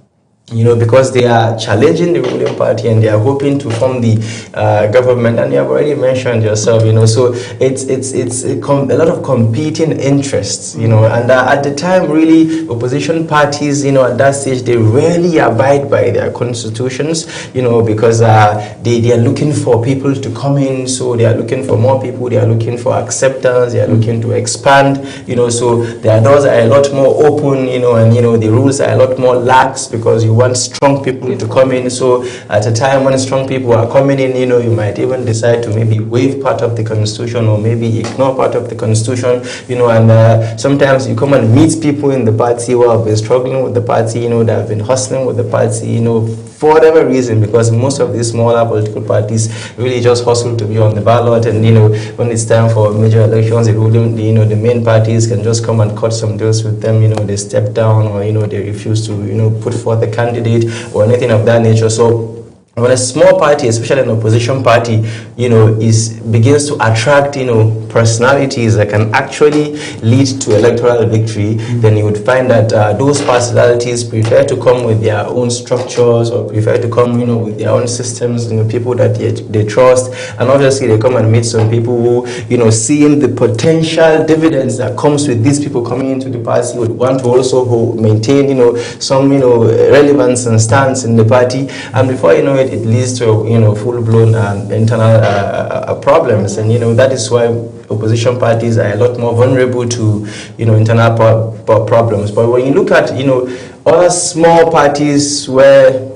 because they are challenging the ruling party and they are hoping to form the government, and you have already mentioned yourself, so it's a lot of competing interests, and at the time, really, opposition parties, at that stage, they rarely abide by their constitutions, because they are looking for people to come in, so they are looking for more people, they are looking for acceptance, they are looking to expand, so their doors are a lot more open, and the rules are a lot more lax because you want strong people to come in. So at a time when strong people are coming in, you might even decide to maybe waive part of the constitution or maybe ignore part of the constitution, and sometimes you come and meet people in the party who have been struggling with the party, that have been hustling with the party, for whatever reason, because most of these smaller political parties really just hustle to be on the ballot, and when it's time for major elections, the main parties can just come and cut some deals with them, they step down, or they refuse to put forth a candidate or anything of that nature. So when a small party, especially an opposition party, begins to attract, personalities that can actually lead to electoral victory, then you would find that those personalities prefer to come with their own structures, or prefer to come, with their own systems, people that they trust, and obviously they come and meet some people who, seeing the potential dividends that comes with these people coming into the party, would want to also maintain, some, relevance and stance in the party, and before you know it, it leads to full-blown internal problems, and that is why opposition parties are a lot more vulnerable to internal problems. But when you look at other small parties where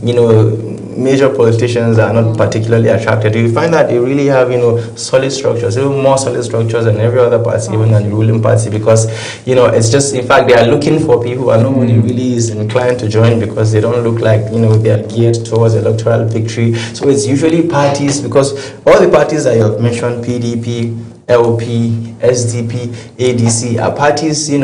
major politicians are not particularly attracted, you find that they really have solid structures, even more solid structures than every other party, even than the ruling party, because it's just, in fact, they are looking for people and nobody really is inclined to join because they don't look like they are geared towards electoral victory. So it's usually parties, because all the parties that you have mentioned, PDP, LP, SDP, ADC, are parties in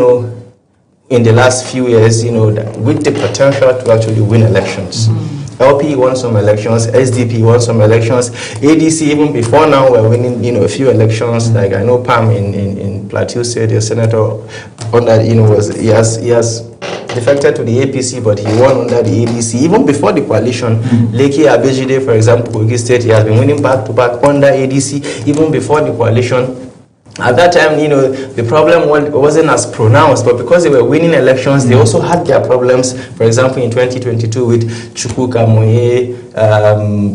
the last few years with the potential to actually win elections. LP won some elections, SDP won some elections, ADC even before now we're winning a few elections. Like I know Pam in Plateau State, the senator on that he has defected to the APC, but he won under the ADC even before the coalition. Lekki Abejide, for example, Kogi State, he has been winning back to back under ADC even before the coalition. At that time, the problem wasn't as pronounced, but because they were winning elections, they also had their problems. For example, in 2022 with Chukwuka Moye,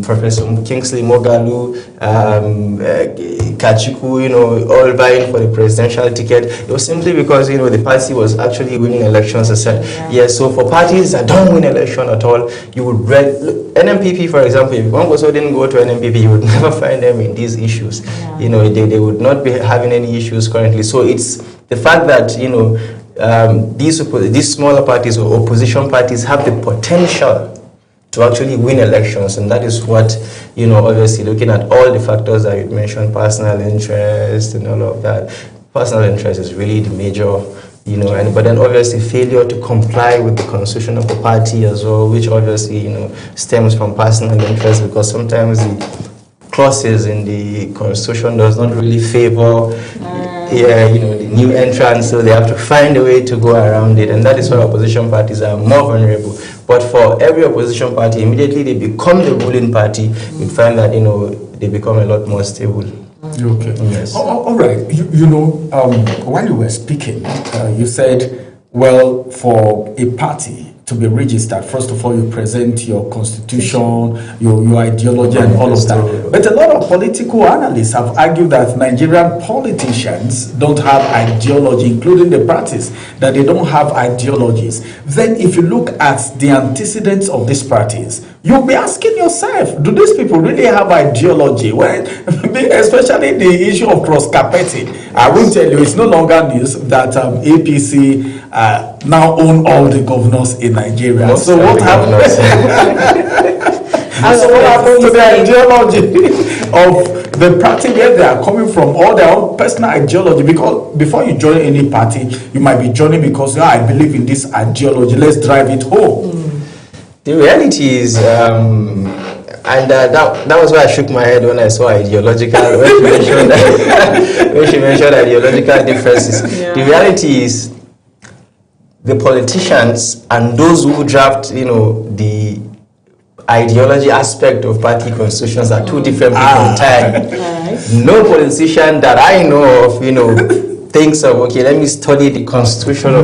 Professor Kingsley Moghalu, Kachiku, all vying for the presidential ticket. It was simply because, the party was actually winning elections. I said, yes, so for parties that don't win election at all, you would NMPP, for example, if one also didn't go to NMPP, you would never find them in these issues. They would not be having any issues currently. So it's the fact that, these smaller parties or opposition parties have the potential to actually win elections, and that is what, obviously looking at all the factors that you mentioned, personal interest and all of that. Personal interest is really the major, but then obviously failure to comply with the constitution of the party as well, which obviously, stems from personal interest, because sometimes the clauses in the constitution does not really favor the new entrants, so they have to find a way to go around it, and that is why opposition parties are more vulnerable. But for every opposition party, immediately they become the ruling party, you find that they become a lot more stable. Okay. Yes. All right. While you were speaking, you said, well, for a party to be registered, first of all, you present your constitution, your ideology, and all of that. But a lot of political analysts have argued that Nigerian politicians don't have ideology, including the parties, that they don't have ideologies. Then if you look at the antecedents of these parties, you'll be asking yourself, do these people really have ideology? Well, especially the issue of cross-carpeting. I will tell you, it's no longer news that APC now own all the governors in Nigeria. Most so what happens? So what happens to the ideology of the party where they are coming from, or their own personal ideology? Because before you join any party, you might be joining because I believe in this ideology. Let's drive it home. The reality is, and that was why I shook my head when I saw ideological, when she mentioned ideological differences. Yeah. The reality is, the politicians and those who draft, the ideology aspect of party constitutions are two different people entirely. No politician that I know of, thinks of, okay, let me study the constitution.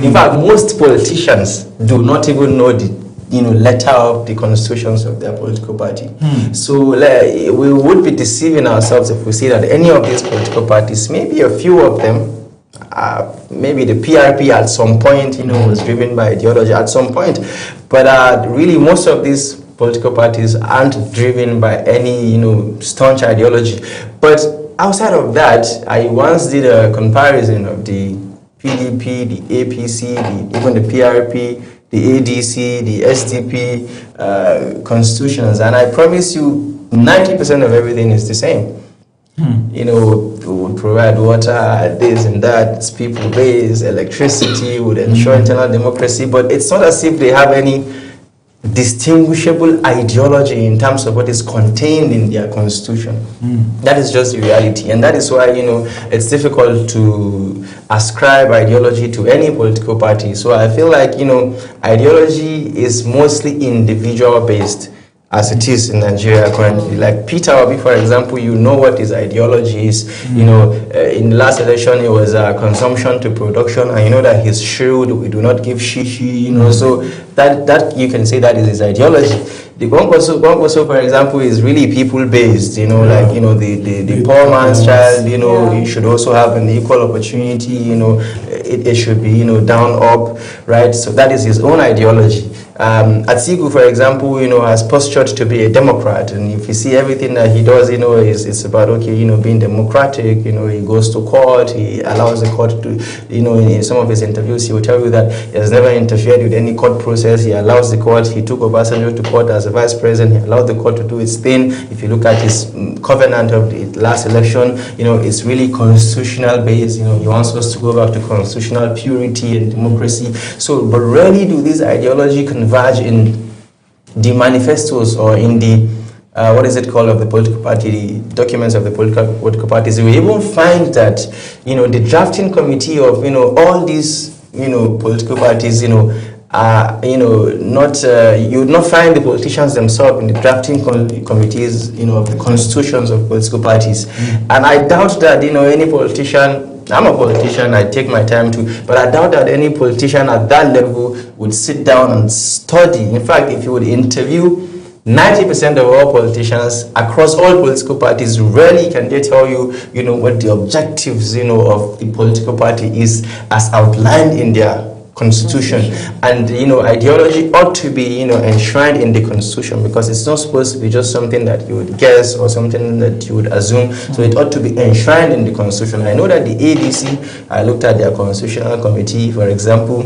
In fact, most politicians do not even know the letter of the constitutions of their political party. So we would be deceiving ourselves if we say that any of these political parties, maybe a few of them, maybe the PRP at some point, was driven by ideology at some point, but really most of these political parties aren't driven by any, staunch ideology. But outside of that, I once did a comparison of the PDP, the APC, even the PRP, the ADC, the SDP constitutions, and I promise you 90% of everything is the same. We would provide water, this and that, it's people-based, electricity, would ensure internal democracy, but it's not as if they have any distinguishable ideology in terms of what is contained in their constitution. That is just the reality, and that is why it's difficult to ascribe ideology to any political party. So I feel like ideology is mostly individual based, as it is in Nigeria currently. Like Peter Obi, for example, what his ideology is. In the last election, it was consumption to production, and that he's shrewd. We do not give shishi. So that you can say that is his ideology. The Kwankwaso, for example, is really people-based. The poor man's child. He should also have an equal opportunity. It should be down up, right? So that is his own ideology. Atiku, for example, has postured to be a Democrat, and if you see everything that he does, it's about being democratic. He goes to court, he allows the court to, in some of his interviews, he will tell you that he has never interfered with any court process. He allows the court. He took Obasanjo to court as a vice president. He allowed the court to do its thing. If you look at his covenant of the last election, it's really constitutional based. He wants us to go back to constitutional purity and democracy. So, but rarely do this ideology converge in the manifestos or in the what is it called of the political party, the documents of the political parties. We even find that the drafting committee of all these political parties not you would not find the politicians themselves in the drafting committees of the constitutions of political parties. And I doubt that any politician, I'm a politician, I take my time to, but I doubt that any politician at that level would sit down and study. In fact, if you would interview 90% of all politicians across all political parties, rarely can they tell you, what the objectives, of the political party is as outlined in their constitution. And ideology ought to be enshrined in the constitution, because it's not supposed to be just something that you would guess or something that you would assume. So it ought to be enshrined in the constitution. I know that the ADC, I looked at their constitutional committee, for example,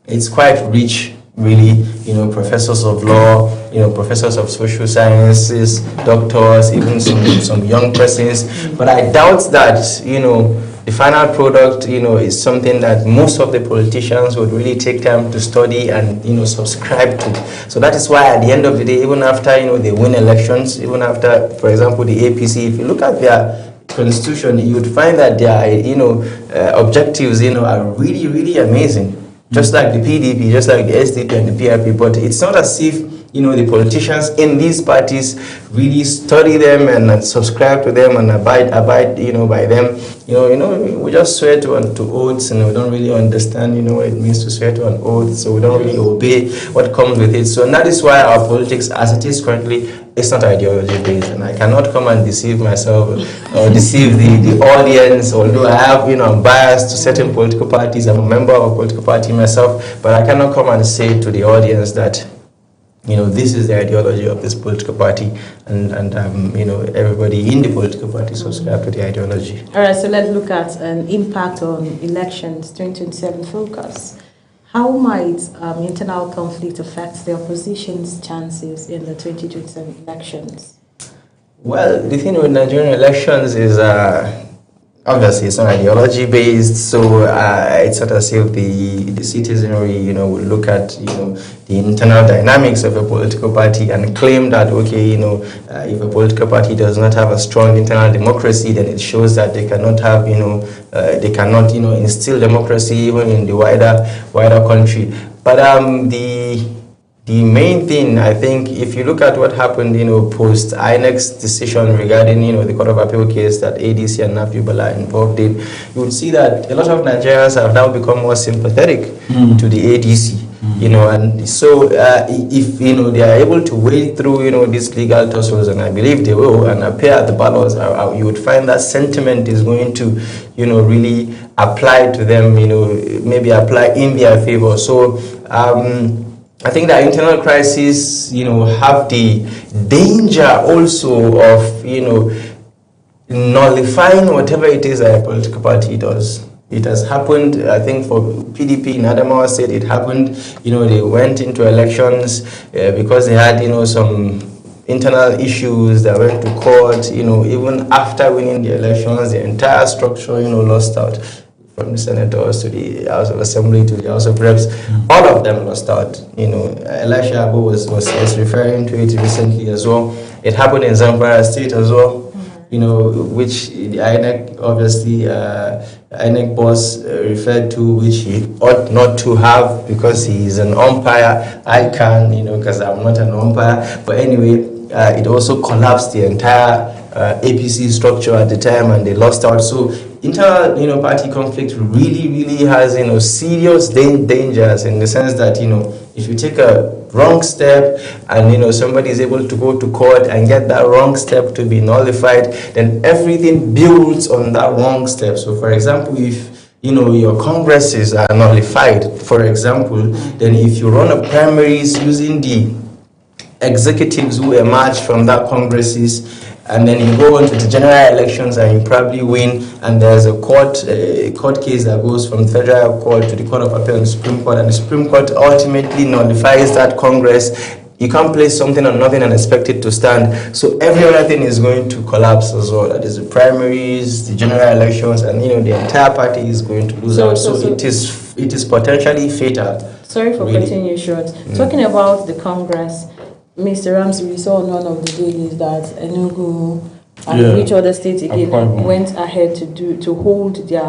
it's quite rich, really, professors of law, professors of social sciences, doctors, even some young persons. But I doubt that the final product, is something that most of the politicians would really take time to study and, subscribe to. So that is why at the end of the day, even after, they win elections, even after, for example, the APC, if you look at their constitution, you would find that their, objectives, are really, really amazing. Just like the PDP, just like the SDP and the PRP, but it's not as if, the politicians in these parties really study them and subscribe to them and abide by them. We just swear to oaths, and we don't really understand, what it means to swear to an oath, so we don't really obey what comes with it. So and that is why our politics, as it is currently, it's not ideology based, and I cannot come and deceive myself or deceive the audience. Although I have, I'm biased to certain political parties. I'm a member of a political party myself, but I cannot come and say to the audience that, this is the ideology of this political party, and everybody in the political party subscribe to the ideology. All right, so let's look at an impact on elections 2027 focus. How might internal conflict affect the opposition's chances in the 2027 elections? Well, the thing with Nigerian elections is obviously it's not ideology based, so it's sort of as if the citizenry, will look at, the internal dynamics of a political party and claim that, okay, if a political party does not have a strong internal democracy, then it shows that they cannot have, they cannot, instill democracy even in the wider country. But the main thing, I think, if you look at what happened, post INEC's decision regarding, the Court of Appeal case that ADC and Nafi Bala involved in, you would see that a lot of Nigerians have now become more sympathetic to the ADC. And so if they are able to wade through these legal tussles, and I believe they will, and appear at the ballots, you would find that sentiment is going to really apply to them, maybe apply in their favor. So I think that internal crises have the danger also of nullifying whatever it is that a political party does. It has happened, I think, for PDP in Adamawa State. It happened, they went into elections because they had, some internal issues that went to court. Even after winning the elections, the entire structure, lost out. From the senators to the House of Assembly to the House of Reps, all of them lost out. Elisha Abu was referring to it recently as well. It happened in Zamfara State as well. Which the INEC, obviously, INEC boss referred to, which he ought not to have because he is an umpire. I can, because I'm not an umpire. But anyway, it also collapsed the entire APC structure at the time, and they lost out. So internal, party conflict really has, serious dangers, in the sense that, if you take a wrong step and, somebody is able to go to court and get that wrong step to be nullified, then everything builds on that wrong step. So, for example, if your congresses are nullified, for example, then if you run a primaries using the executives who emerge from that congresses, and then you go into the general elections and you probably win, and there's a court case that goes from federal court to the Court of Appeal and the Supreme Court, and the Supreme Court ultimately nullifies that Congress. You can't place something on nothing and expect it to stand. So every other thing is going to collapse as well. That is the primaries, the general elections, and the entire party is going to lose out. So it is potentially fatal. Sorry for cutting you short. Talking about the Congress, Mr. Ramsey, we saw on one of the dailies that Enugu and which other states again went ahead to hold their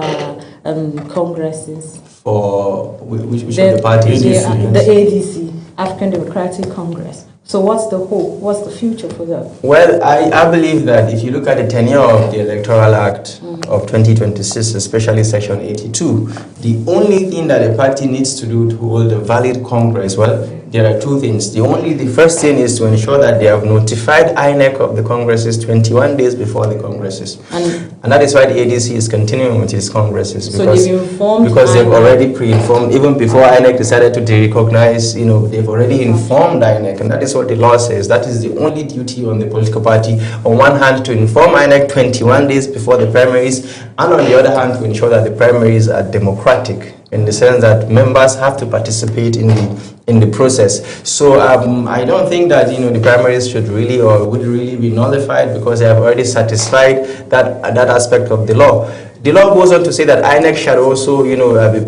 congresses. For which of the parties? The ADC, African Democratic Congress. So what's the hope? What's the future for that? Well, I believe that if you look at the tenure of the Electoral Act of 2026, especially Section 82, the only thing that a party needs to do to hold a valid Congress, well, there are two things. The first thing is to ensure that they have notified INEC of the Congresses 21 days before the Congresses. And that is why the ADC is continuing with its Congresses. Because they've already pre-informed, even before INEC decided to recognize, they've already informed INEC, and that is what the law says. That is the only duty on the political party. On one hand, to inform INEC 21 days before the primaries, and on the other hand, to ensure that the primaries are democratic, in the sense that members have to participate in the process. So I don't think that the primaries should really or would really be nullified, because they have already satisfied that aspect of the law. The law goes on to say that INEC shall also be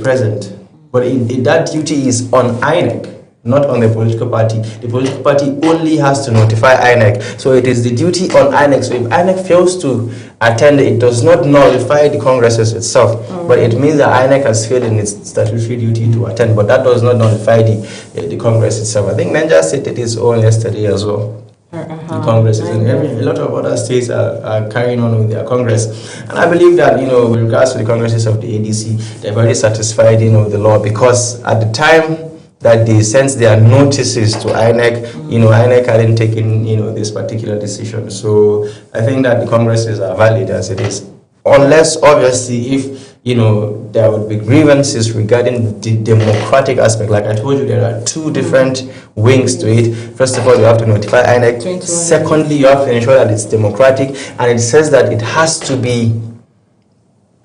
present, but that duty is on INEC. not on the political party. The political party only has to notify INEC. So it is the duty on INEC. So if INEC fails to attend, it does not nullify the congresses itself, but it means that INEC has failed in its statutory duty to attend, but that does not nullify the Congress itself. I think Nigeria stated its own yesterday as well. The Congresses and a lot of other states are carrying on with their Congress, and I believe that with regards to the Congresses of the ADC, they've already satisfied the law, because at the time that they sent their notices to INEC, INEC hadn't taken this particular decision. So I think that the Congresses are valid as it is, unless obviously if there would be grievances regarding the democratic aspect. Like I told you, there are two different wings to it. First of all, you have to notify INEC. Secondly, you have to ensure that it's democratic, and it says that it has to be,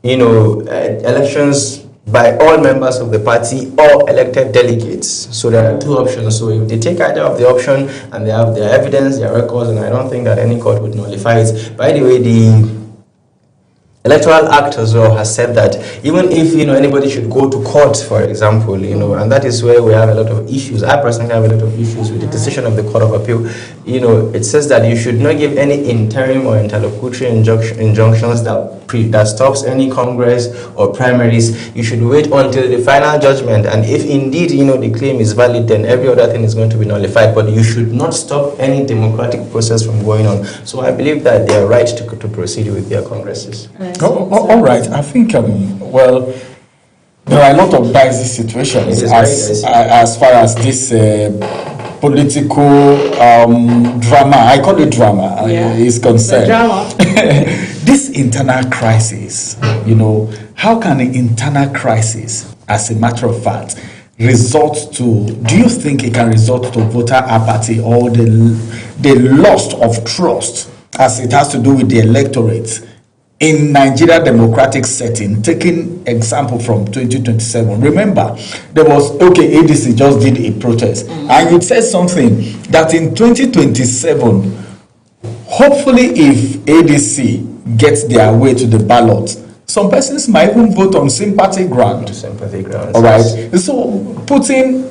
elections by all members of the party or elected delegates. So there are two options. So if they take either of the option and they have their evidence, their records, and I don't think that any court would nullify it. By the way, the Electoral Act as well has said that even if anybody should go to court, for example, and that is where we have a lot of issues. I personally have a lot of issues with the decision of the Court of Appeal. It says that you should not give any interim or interlocutory injunctions that stops any congress or primaries. You should wait until the final judgment, and if indeed the claim is valid, then every other thing is going to be nullified. But you should not stop any democratic process from going on. So I believe that they are right to proceed with their congresses. All right. I think, there are a lot of dicey situations as far as this political drama, I call it drama, is concerned. This internal crisis, how can an internal crisis, as a matter of fact, do you think it can result to voter apathy or the loss of trust, as it has to do with the electorate? In Nigeria democratic setting, taking example from 2027, remember there was ADC just did a protest, and it said something that in 2027, hopefully if ADC gets their way to the ballot, some persons might even vote on sympathy ground. All right. So putting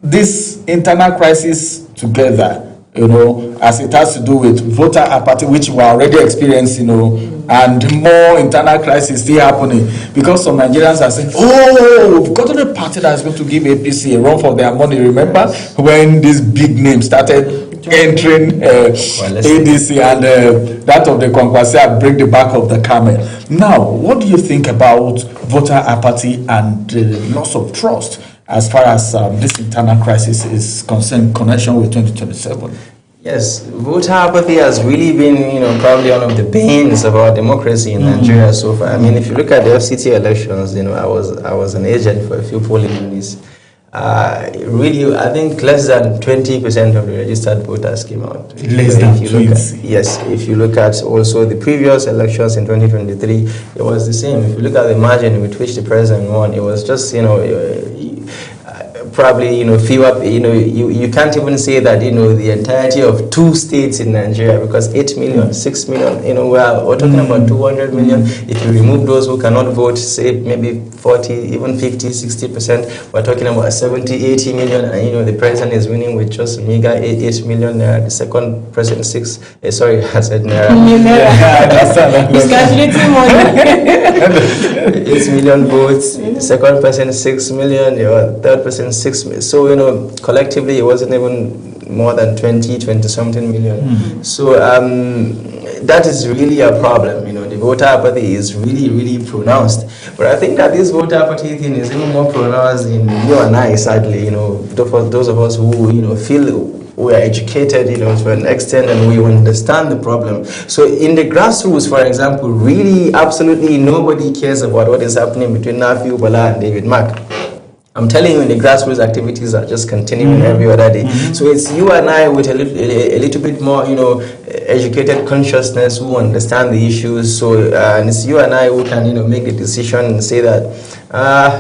this internal crisis together, as it has to do with voter apathy, which we're already experiencing, and more internal crisis still happening, because some Nigerians are saying, we've got a party that's going to give APC a run for their money. Remember when this big name started entering ADC, and that of the Kwankwasia break the back of the camel. Now, what do you think about voter apathy and the loss of trust as far as this internal crisis is concerned, connection with 2027? Yes, voter apathy has really been, probably one of the banes of our democracy in Nigeria so far. I mean, if you look at the FCT elections, I was an agent for a few polling units. Really, I think less than 20% of the registered voters came out. Less than 20%. Yes, if you look at also the previous elections in 2023, it was the same. If you look at the margin with which the president won, it was just, probably fewer, you can't even say that the entirety of 2 states in Nigeria, because 8 million, 6 million, we're talking about 200 million. If you remove those who cannot vote, say maybe 40, even 50, 60%, we're talking about 70, 80 million, and the president is winning with just meager 8 million naira. The second president 8 million votes. The second person 6 million. The third person 6 million. So collectively it wasn't even more than 20 something million. So that is really a problem. The voter apathy is really pronounced. But I think that this voter apathy thing is even more pronounced in you and I, sadly. Those of us who feel we are educated, to an extent, and we understand the problem. So in the grassroots, for example, really absolutely nobody cares about what is happening between Nafi Ubala and David Mark. I'm telling you, the grassroots activities are just continuing every other day. So it's you and I with a little bit more, educated consciousness who understand the issues. So and it's you and I who can, make the decision and say that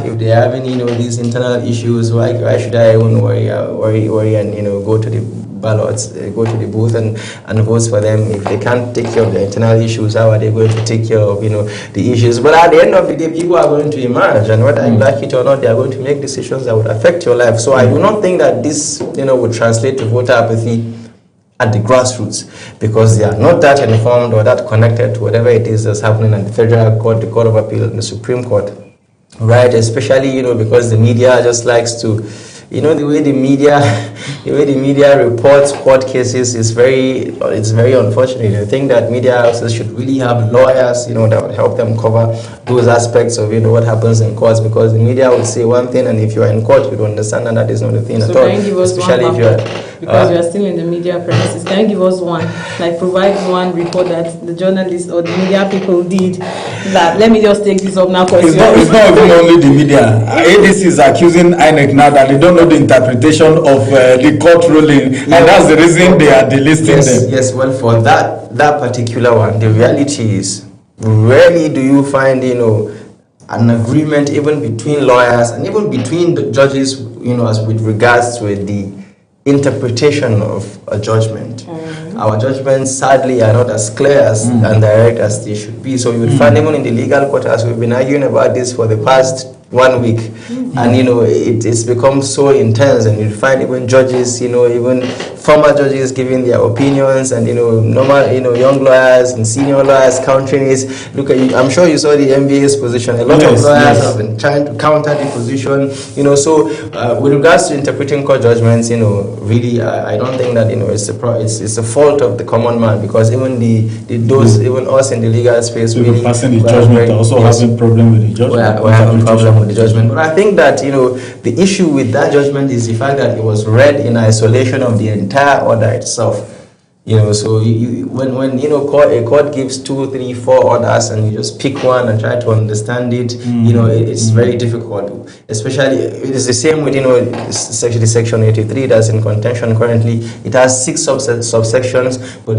if they are having, these internal issues, why should I even worry and go to the ballots, go to the booth and vote for them. If they can't take care of the internal issues, how are they going to take care of, the issues? But at the end of the day, people are going to emerge, and whether you like it or not, they are going to make decisions that would affect your life. So I do not think that this, would translate to voter apathy at the grassroots, because they are not that informed or that connected to whatever it is that's happening at the Federal Court, the Court of Appeal, and the Supreme Court, right? Especially, because the media just likes to, the way the media reports court cases is very unfortunate. I think that media houses should really have lawyers, that would help them cover those aspects of, what happens in courts, because the media will say one thing, and if you are in court, you don't understand that is not the thing at all. Especially if you are. Because we are still in the media premises. Can you give us one? Provide one report that the journalists or the media people did. That let me just take this up now. It's not even only the media. ADC is accusing INEC now that they don't know the interpretation of the court ruling, and that's the reason they are delisting them. Yes, well, for that particular one, the reality is, rarely do you find, an agreement even between lawyers and even between the judges, as with regards to the interpretation of a judgment. Our judgments sadly are not as clear and direct as they should be. So you would find even in the legal court, as we've been arguing about this for the past 1 week, and it's become so intense, and you find even judges, even former judges giving their opinions, and normal, young lawyers and senior lawyers countering it. Look at you. I'm sure you saw the NBA's position. A lot of lawyers have been trying to counter the position. So with regards to interpreting court judgments, really, I don't think that it's a fault of the common man, because even even us in the legal space, really passing the judgment also having problem with the judgment. We're having problem with the judgment. But I think that the issue with that judgment is the fact that it was read in isolation of the entire order itself. So when a court gives 2, 3, 4 orders, and you just pick one and try to understand it, it's very difficult. Especially, it is the same with section 83 that's in contention currently. It has 6 subsections, but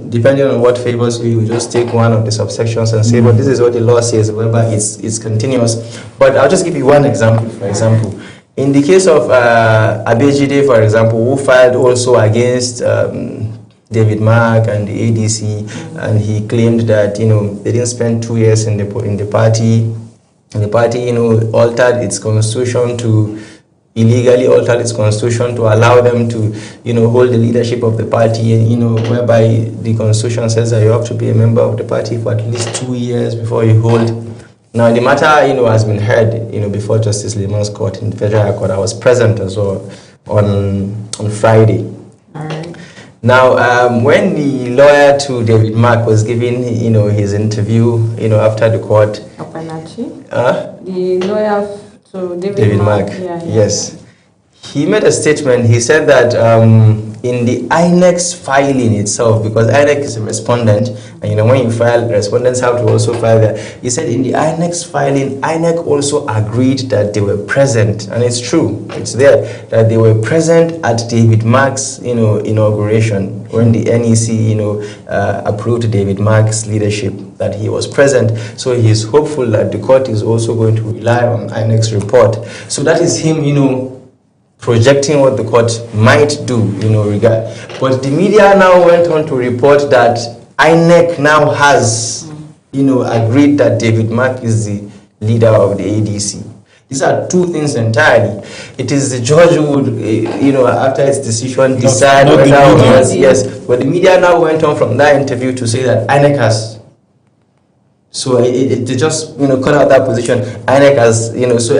depending on what favors you, you just take one of the subsections and say, well, this is what the law says, whereby it's continuous. But I'll just give you one example. For example, in the case of Abejide, for example, who filed also against David Mark and the ADC, and he claimed that they didn't spend 2 years in the party, and the party altered its constitution to illegally altered its constitution to allow them to hold the leadership of the party, whereby the constitution says that you have to be a member of the party for at least 2 years before you hold. Now the matter, has been heard, before Justice Lemon's court in the Federal Court. I was present as well on Friday. All right. Now, when the lawyer to David Mark was giving, his interview, after the court, the lawyer to David Mark. Yes, he made a statement. He said that in the INEC's filing itself, because INEC is a respondent, and when you file, respondents have to also file that. He said in the INEC's filing, INEC also agreed that they were present, and it's true, it's there, that they were present at David Mark's, inauguration, when the NEC, approved David Mark's leadership, that he was present. So he's hopeful that the court is also going to rely on INEC's report. So that is him, projecting what the court might do, regard. But the media now went on to report that INEC now has, agreed that David Mark is the leader of the ADC. These are two things entirely. It is the judge who would, after its decision, decide whether yes. But the media now went on from that interview to say that INEC has. So they just, cut out that position. INEC has, so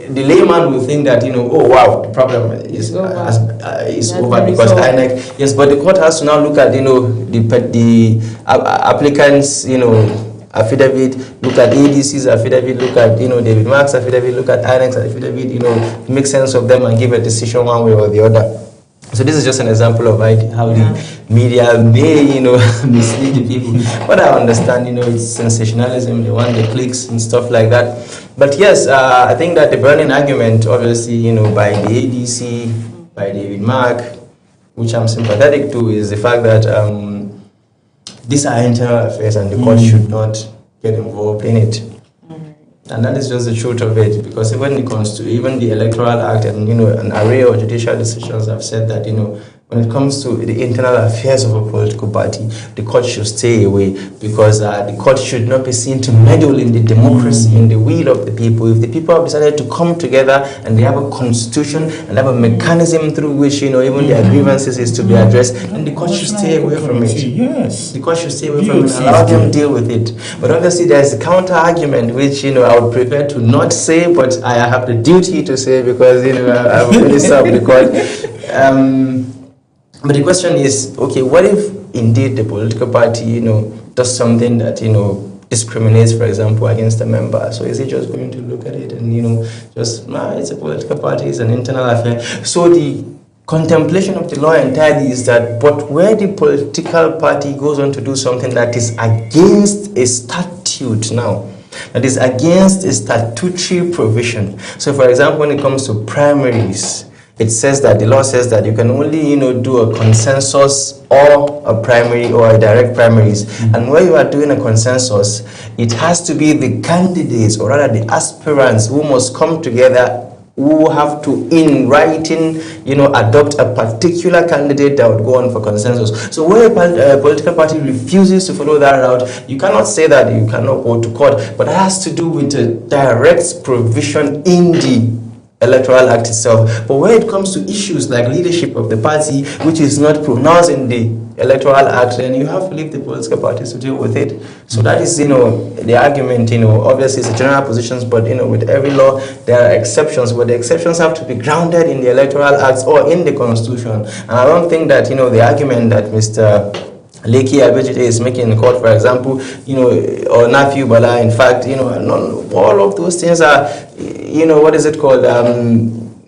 the layman will think that, oh wow, the problem is over because INEC, yes, but the court has to now look at, the applicants, affidavit, look at ADC's affidavit, look at, David Mark's affidavit, look at INEC's affidavit, make sense of them and give a decision one way or the other. So this is just an example of how the media may, mislead the people. But I understand, it's sensationalism, they want the clicks and stuff like that. But yes, I think that the burning argument, obviously, by the ADC, by David Mark, which I'm sympathetic to, is the fact that these are internal affairs and the court should not get involved in it. And that is just the truth of it, because even the Electoral Act and an array of judicial decisions have said that when it comes to the internal affairs of a political party, the court should stay away, because the court should not be seen to meddle in the democracy, in the will of the people. If the people have decided to come together and they have a constitution and have a mechanism through which, you know, even their grievances is to be addressed, then the court should stay away from it. Yes. The court should stay away from it and allow them to deal with it. But obviously there's a counter argument which, you know, I would prefer to not say, but I have the duty to say, because, you know, I'm a minister of the court. But the question is, okay, what if indeed the political party, you know, does something that, you know, discriminates, for example, against a member? So is he just going to look at it and, you know, just, it's a political party, it's an internal affair? So the contemplation of the law entirely is that, but where the political party goes on to do something that is against a statute now, that is against a statutory provision. So, for example, when it comes to primaries, it says that the law says that you can only, you know, do a consensus or a primary or a direct primaries. And where you are doing a consensus, it has to be the candidates, or rather the aspirants, who must come together, who have to, in writing, you know, adopt a particular candidate that would go on for consensus. So where a political party refuses to follow that route, you cannot say that you cannot go to court, but that has to do with a direct provision in the Electoral Act itself. But when it comes to issues like leadership of the party, which is not pronounced in the Electoral Act, then you have to leave the political parties to deal with it. So that is, you know, the argument. You know, obviously it's a general positions, but, you know, with every law there are exceptions, but the exceptions have to be grounded in the Electoral Act or in the Constitution. And I don't think that, you know, the argument that Mr. Lekki Abejide is making in court, for example, you know, or Nafiu Bala, in fact, you know, all of those things are, you know, what is it called,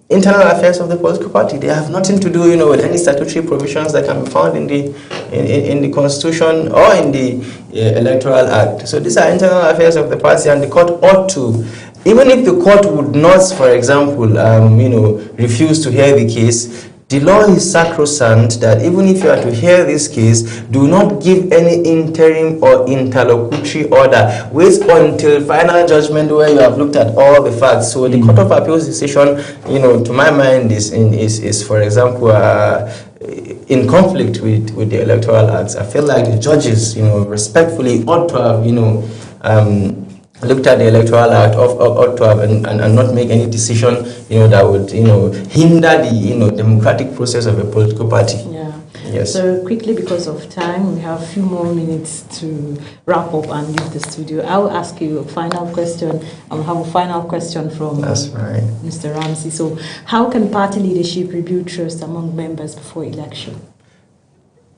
internal affairs of the political party. They have nothing to do, you know, with any statutory provisions that can be found in the Constitution or in the Electoral Act. So these are internal affairs of the party, and the court ought to, even if the court would not, for example, you know, refuse to hear the case, the law is sacrosanct that even if you are to hear this case, do not give any interim or interlocutory order. Wait until final judgment where you have looked at all the facts. So the Court of Appeals decision, you know, to my mind, is for example, in conflict with the Electoral Acts. I feel like the judges, you know, respectfully ought to have, you know, looked at the Electoral Act ought to have and not make any decision, you know, that would, you know, hinder the, you know, democratic process of a political party. Yeah. Yes. So quickly, because of time, we have a few more minutes to wrap up and leave the studio. I will ask you a final question. I'll have a final question from Mr. Ramsey. So how can party leadership rebuild trust among members before election?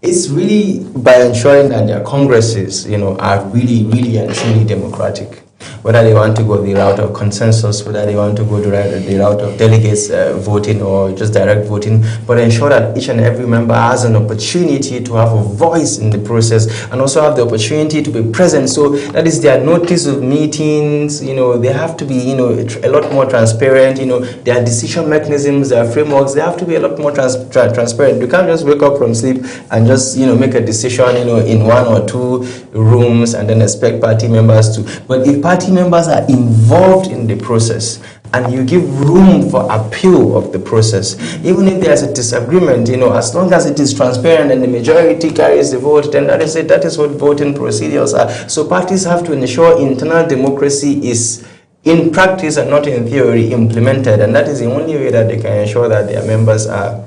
It's really by ensuring that their congresses, you know, are really, really and truly democratic. Whether they want to go the route of consensus, whether they want to go the route of delegates voting or just direct voting, but ensure that each and every member has an opportunity to have a voice in the process and also have the opportunity to be present. So that is their notice of meetings, you know, they have to be, you know, a lot more transparent, you know, their decision mechanisms, their frameworks, they have to be a lot more transparent. You can't just wake up from sleep and just, you know, make a decision, you know, in one or two rooms and then expect party members to. But if party members are involved in the process and you give room for appeal of the process, even if there's a disagreement, you know, as long as it is transparent and the majority carries the vote, then that is it. That is what voting procedures are. So parties have to ensure internal democracy is in practice and not in theory implemented, and that is the only way that they can ensure that their members are,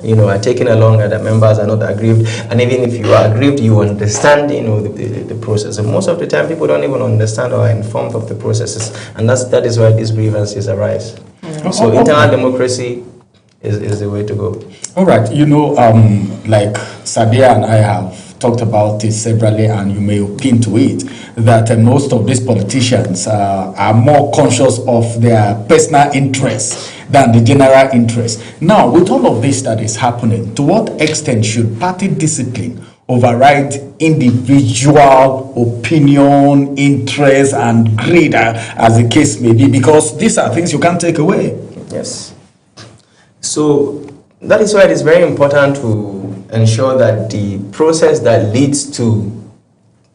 you know, are taken along and the members are not aggrieved. And even if you are aggrieved, you understand, you know, the process. And most of the time, people don't even understand or are informed of the processes. And that is why these grievances arise. So internal democracy is the way to go. All right. You know, like Sadia and I have talked about it severally, and you may pin to it, that most of these politicians are more conscious of their personal interests than the general interest. Now, with all of this that is happening, to what extent should party discipline override individual opinion, interest, and greed, as the case may be? Because these are things you can't take away. Yes. So that is why it is very important to ensure that the process that leads to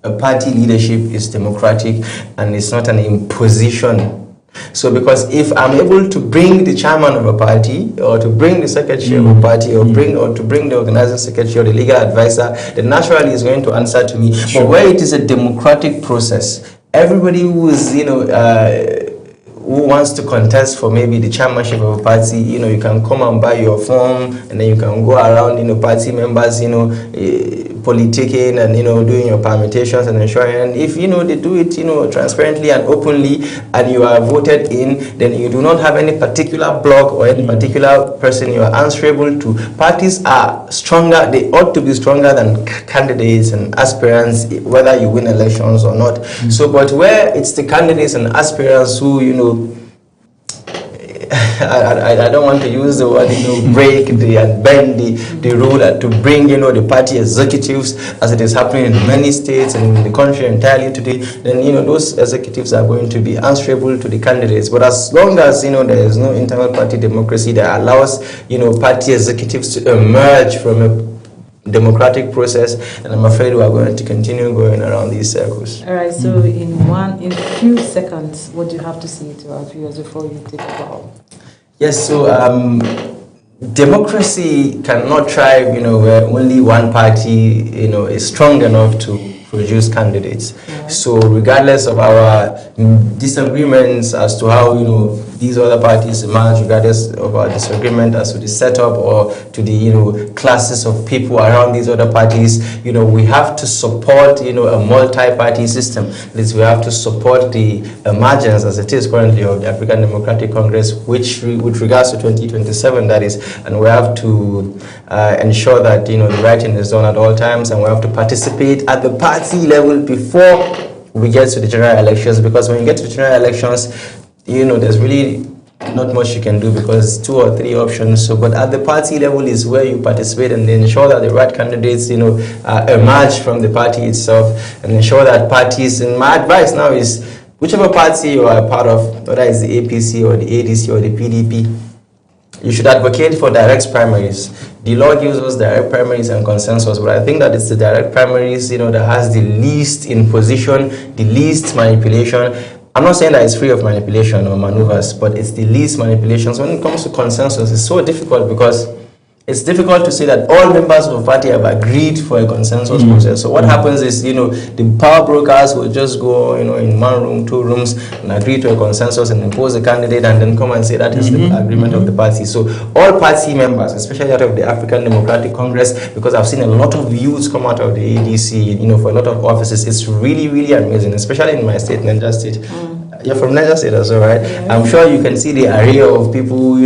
a party leadership is democratic and it's not an imposition So because if I'm able to bring the chairman of a party, or to bring the secretary of a party, or to bring the organizing secretary or the legal advisor, then naturally is going to answer to me. Sure. But where it is a democratic process, everybody who is, who wants to contest for maybe the chairmanship of a party, you can come and buy your form, and then you can go around, party members, politicking and, doing your permutations and ensuring. And if, they do it, transparently and openly, and you are voted in, then you do not have any particular bloc or any particular person you are answerable to. Parties are stronger, they ought to be stronger than candidates and aspirants, whether you win elections or not. So, but where it's the candidates and aspirants who, I don't want to use the word, break and bend the rule to bring, the party executives, as it is happening in many states and in the country entirely today, then, those executives are going to be answerable to the candidates. But as long as, there is no internal party democracy that allows, party executives to emerge from a democratic process, and I'm afraid we are going to continue going around these circles. All right, so in a few seconds, what do you have to say to our viewers before you take a bow? Yes, so democracy cannot thrive, where only one party, is strong enough to produce candidates. So regardless of our disagreements as to how, these other parties emerge, regardless of our disagreement as to the setup or to the, classes of people around these other parties, we have to support, a multi-party system. We have to support the emergence, as it is currently, of the African Democratic Congress, which, with regards to 2027, that is, and we have to ensure that, the right thing is done at all times, and we have to participate at the party level before we get to the general elections, because when you get to the general elections, there's really not much you can do because 2 or 3 options. So, but at the party level is where you participate and ensure that the right candidates, emerge from the party itself, and ensure that parties. And my advice now is, whichever party you are a part of, whether it's the APC or the ADC or the PDP, you should advocate for direct primaries. The law gives us direct primaries and consensus, but I think that it's the direct primaries, that has the least imposition, the least manipulation. I'm not saying that it's free of manipulation or maneuvers, but it's the least manipulations. When it comes to consensus, it's so difficult because it's difficult to say that all members of a party have agreed for a consensus process. So what happens is, the power brokers will just go, in 1 room, 2 rooms, and agree to a consensus and impose a candidate, and then come and say that is the agreement of the party. So all party members, especially out of the African Democratic Congress, because I've seen a lot of youths come out of the ADC, for a lot of offices, it's really, really amazing, especially in my state, Niger State. You're from Niger State as well, right? Yeah. I'm sure you can see the array of people,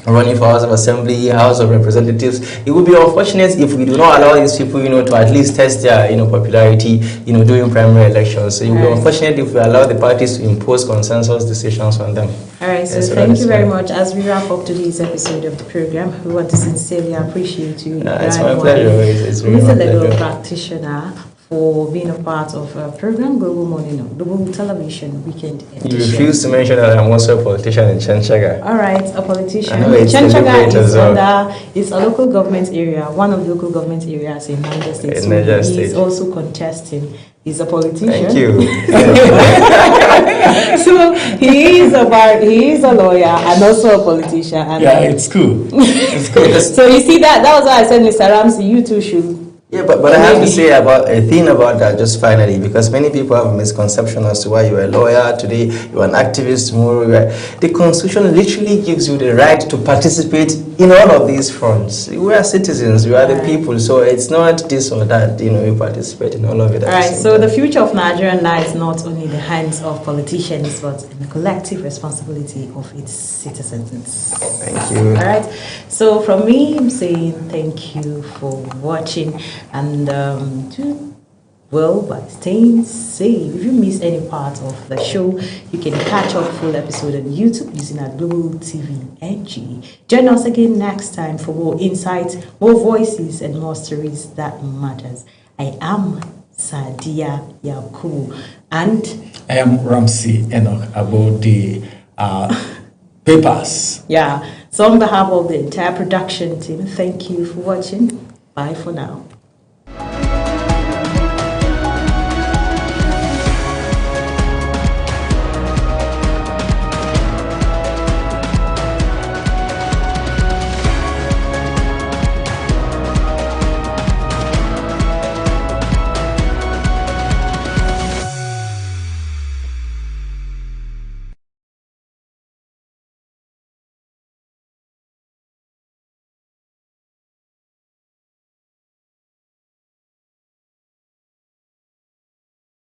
running for House of Assembly, House of Representatives. It would be unfortunate if we do not allow these people, to at least test their, popularity, during primary elections. So it would be unfortunate if we allow the parties to impose consensus decisions on them. All right, so thank you very much. As we wrap up today's episode of the program, we want to sincerely appreciate you. It's my pleasure. It's really my pleasure. Legal practitioner, for being a part of a program, Global Morning, Global Television Weekend Edition. You refuse to mention that I'm also a politician in Chanchaga. All right, a politician. Chanchaga is a local government area, one of the local government areas in Niger State. So he is also contesting. He's a politician. Thank you. So he is a lawyer and also a politician. And it's cool. It's cool. So you see that was why I said, Mr. Ramsey, you too should. Yeah, but I have to say about a thing about that just finally, because many people have a misconception as to why you're a lawyer today, you're an activist tomorrow. The Constitution literally gives you the right to participate in all of these fronts. We are citizens, we are the people, so it's not this or that, you participate in all of it. All right, so the future of Nigeria lies not only in the hands of politicians, but in the collective responsibility of its citizens. Thank you. All right, so from me, I'm saying thank you for watching. And by staying safe. If you miss any part of the show, you can catch up full episode on YouTube using our Global TV NG. Join us again next time for more insights, more voices, and more stories that matters. I am Sadia Yakubu, and I am Ramsey Enoch about the papers. Yeah. So on behalf of the entire production team, thank you for watching. Bye for now.